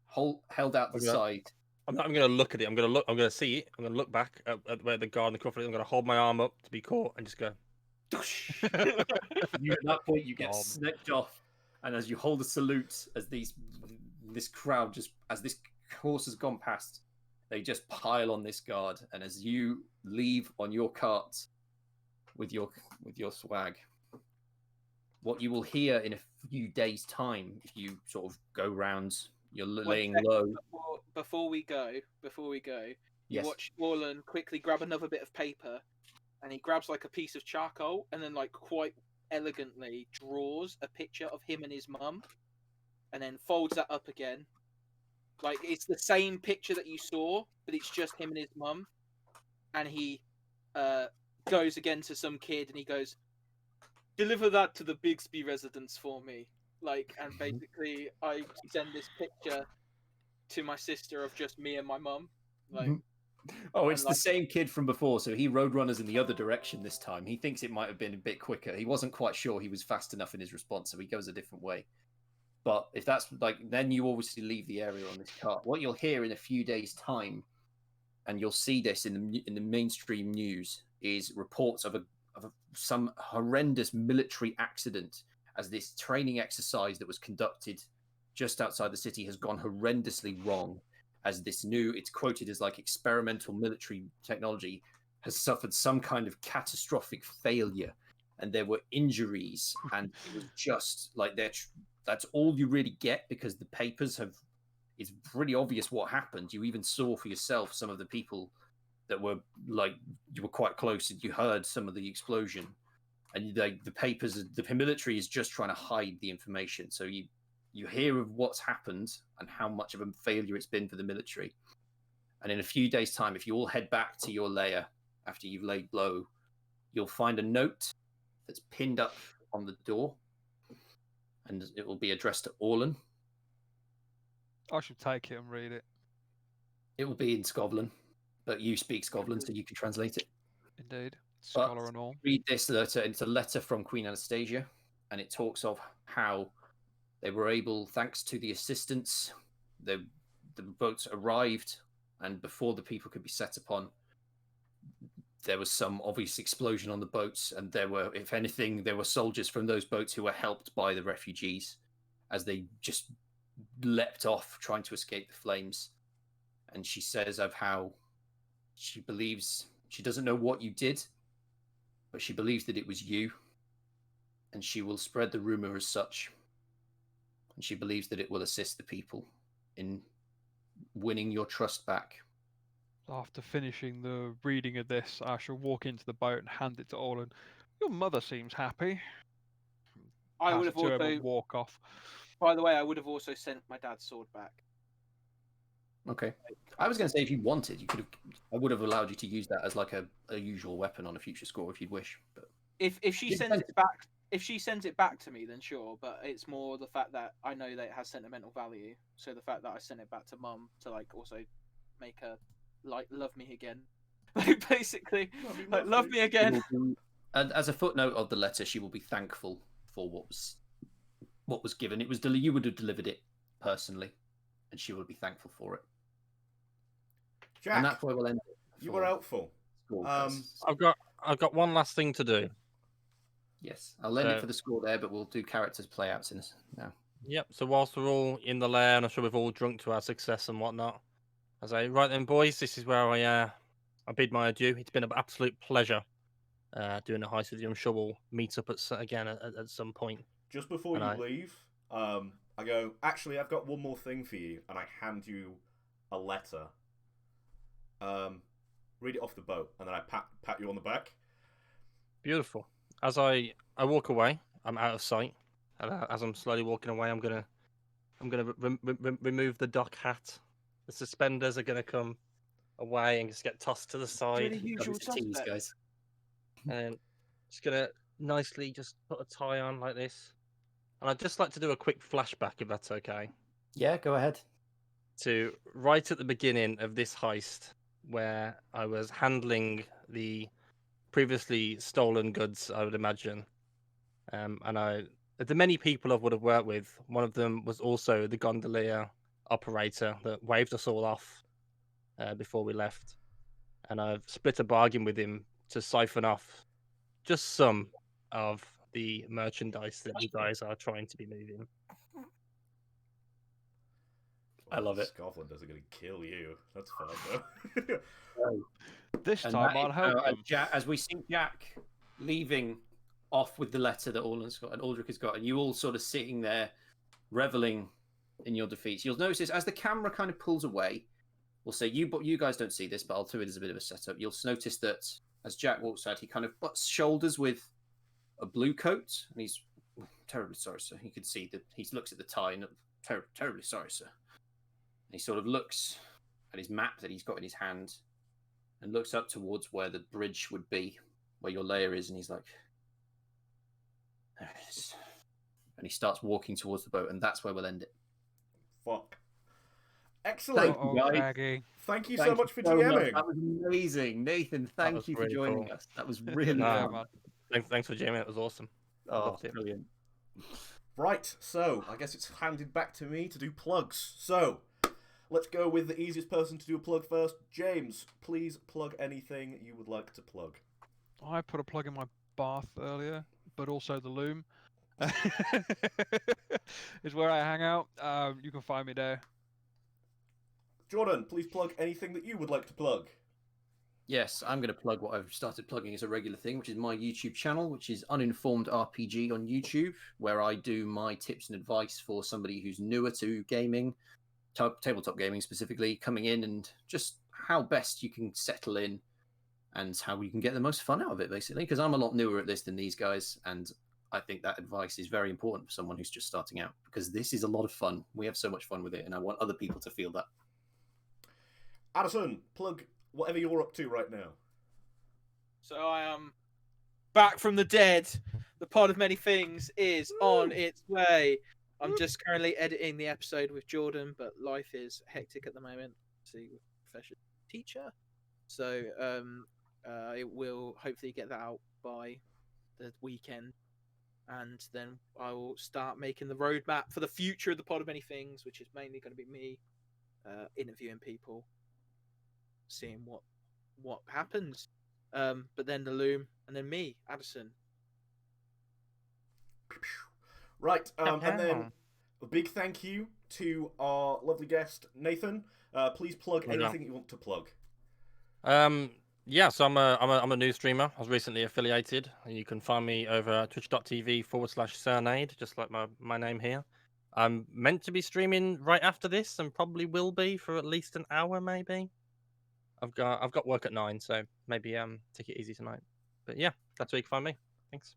held out the side. I'm going to look at it. I'm going to see it. I'm going to look back at where the guard and the cuff is. I'm going to hold my arm up to be caught and just go. At that point, you get snaked off, and as you hold a salute, as this crowd as this horse has gone past, they just pile on this guard, and as you leave on your cart with your swag, what you will hear in a few days' time, if you sort of go round, you're laying low. Before we go, you Yes. watch Orlan quickly grab another bit of paper, and he grabs like a piece of charcoal, and then like quite elegantly draws a picture of him and his mum, and then folds that up again. Like it's the same picture that you saw, but it's just him and his mum. And he goes again to some kid, and he goes, "Deliver that to the Bigsby residence for me." Like, and basically, I send this picture to my sister of just me and my mum. Like, oh, it's the same kid from before. So he road runners in the other direction this time. He thinks it might have been a bit quicker. He wasn't quite sure he was fast enough in his response, so he goes a different way. But if that's like, then you obviously leave the area on this cart. What you'll hear in a few days' time, and you'll see this in the mainstream news, is reports of some horrendous military accident, as this training exercise that was conducted just outside the city has gone horrendously wrong. As this it's quoted as like experimental military technology, has suffered some kind of catastrophic failure, and there were injuries, and it was just like that's all you really get, because the papers it's pretty obvious what happened. You even saw for yourself some of the people that were like, you were quite close and you heard some of the explosion, and the papers, the military is just trying to hide the information. So you hear of what's happened and how much of a failure it's been for the military. And in a few days' time, if you all head back to your lair after you've laid low, you'll find a note that's pinned up on the door, and it will be addressed to Orlan. I should take it and read it. It will be in Scotland, but you speak Scotland, so you can translate it. Indeed. But Scholar and all. read this letter. It's a letter from Queen Anastasia, and it talks of how they were able, thanks to the assistance, the boats arrived, and before the people could be set upon, there was some obvious explosion on the boats, and there were, if anything, there were soldiers from those boats who were helped by the refugees as they just leapt off trying to escape the flames. And she says of how she believes, she doesn't know what you did, but she believes that it was you, and she will spread the rumor as such. And she believes that it will assist the people in winning your trust back. After finishing the reading of this, I shall walk into the boat and hand it to Orlan. Your mother seems happy. I would Pass have it to him also, and walk off. by the way, I would have also sent my dad's sword back. Okay. I was going to say, if you wanted, you could have. I would have allowed you to use that as like a usual weapon on a future score if you'd wish. But If she sends it back, if she sends it back to me, then sure. But it's more the fact that I know that it has sentimental value. So the fact that I sent it back to Mum to like also make her like love me again, like basically like love me again. And as a footnote of the letter, she will be thankful for what was given. It was you would have delivered it personally, and she will be thankful for it. Jack, and that's where we'll end it. you were helpful. I've got one last thing to do. Yes, I'll end it for the score there, but we'll do characters playouts in this now. Yep. So whilst we're all in the lair, and I'm sure we've all drunk to our success and whatnot, I say, right then, boys, this is where I I bid my adieu. It's been an absolute pleasure doing the heist with you. I'm sure we'll meet up again at some point. Just before And you I- leave, I go, actually, I've got one more thing for you, and I hand you a letter. Read it off the boat, and then I pat you on the back. Beautiful. As I walk away, I'm out of sight, and as I'm slowly walking away, I'm gonna remove the dock hat. The suspenders are gonna come away and just get tossed to the side, Really usual Just tease, suspect. guys. and just gonna nicely just put a tie on like this. And I'd just like to do a quick flashback, if that's okay, Yeah, go ahead. to right at the beginning of this heist, where I was handling the previously stolen goods, I would imagine. And the many people I would have worked with, one of them was also the gondolier operator that waved us all off before we left. And I've split a bargain with him to siphon off just some of the merchandise that you guys are trying to be moving. I love it. Scotlanders are going to kill you. That's fun, though. This And time that I'll is, help them. as we see Jack leaving off with the letter that Orland's got and Aldrich has got, and you all sort of sitting there reveling in your defeats. You'll notice as the camera kind of pulls away, we'll say you guys don't see this, but I'll do it as a bit of a setup. You'll notice that as Jack walks out, he kind of butts shoulders with a blue coat, and he's terribly sorry, sir. You can see that he looks at the tie and terribly sorry, sir. And he sort of looks at his map that he's got in his hand and looks up towards where the bridge would be, where your lair is, and he's like, there it is. And he starts walking towards the boat, and that's where we'll end it. Fuck. Excellent. Thank you, guys. Craggy. Thank you Thank so much for so much. GMing. That was amazing. Nathan, thank was you for really joining cool. us. That was really Yeah, fun. man. Thanks for jamming. It was awesome. I Oh, loved it. brilliant. Right, so I guess it's handed back to me to do plugs. So let's go with the easiest person to do a plug first. James, please plug anything you would like to plug. I put a plug in my bath earlier, but also the loom is where I hang out. You can find me there. Jordan, please plug anything that you would like to plug. Yes, I'm going to plug what I've started plugging as a regular thing, which is my YouTube channel, which is Uninformed RPG on YouTube, where I do my tips and advice for somebody who's newer to gaming, tabletop gaming specifically, coming in and just how best you can settle in and how you can get the most fun out of it, basically. Because I'm a lot newer at this than these guys, and I think that advice is very important for someone who's just starting out, because this is a lot of fun. We have so much fun with it, and I want other people to feel that. Addison, plug whatever you're up to right now. So I am back from the dead. The Pod of Many Things is on its way. I'm just currently editing the episode with Jordan, but life is hectic at the moment. See, professional teacher. So I will hopefully get that out by the weekend. And then I will start making the roadmap for the future of the Pod of Many Things, which is mainly going to be me interviewing people, seeing what happens. But then the loom, and then me, Addison. Right, and then a big thank you to our lovely guest, Nathan. Please plug anything you want to plug. Yeah, so I'm a news streamer. I was recently affiliated. You can find me over twitch.tv/Cernade, just like my name here. I'm meant to be streaming right after this, and probably will be for at least an hour, maybe. I've got work at 9, so maybe take it easy tonight. But yeah, that's where you can find me. Thanks.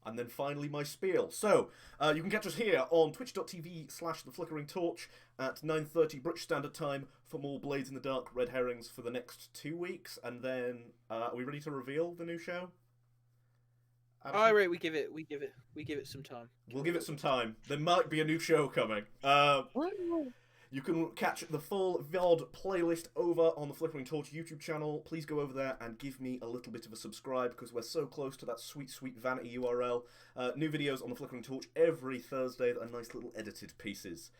And then finally, my spiel. So, you can catch us here on twitch.tv/theflickeringtorch at 9:30 British Standard Time for more Blades in the Dark, Red Herrings for the next 2 weeks. And then, are we ready to reveal the new show? All right, we give it some time. We'll give it some time. There might be a new show coming. You can catch the full VOD playlist over on the Flickering Torch YouTube channel. Please go over there and give me a little bit of a subscribe, because we're so close to that sweet, sweet vanity URL. New videos on the Flickering Torch every Thursday that are nice little edited pieces.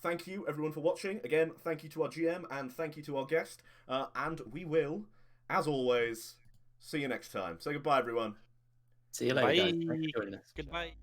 Thank you, everyone, for watching. Again, thank you to our GM, and thank you to our guest. And we will, as always, see you next time. Say goodbye, everyone. See you later, guys. Bye. Thanks for joining us. Goodbye.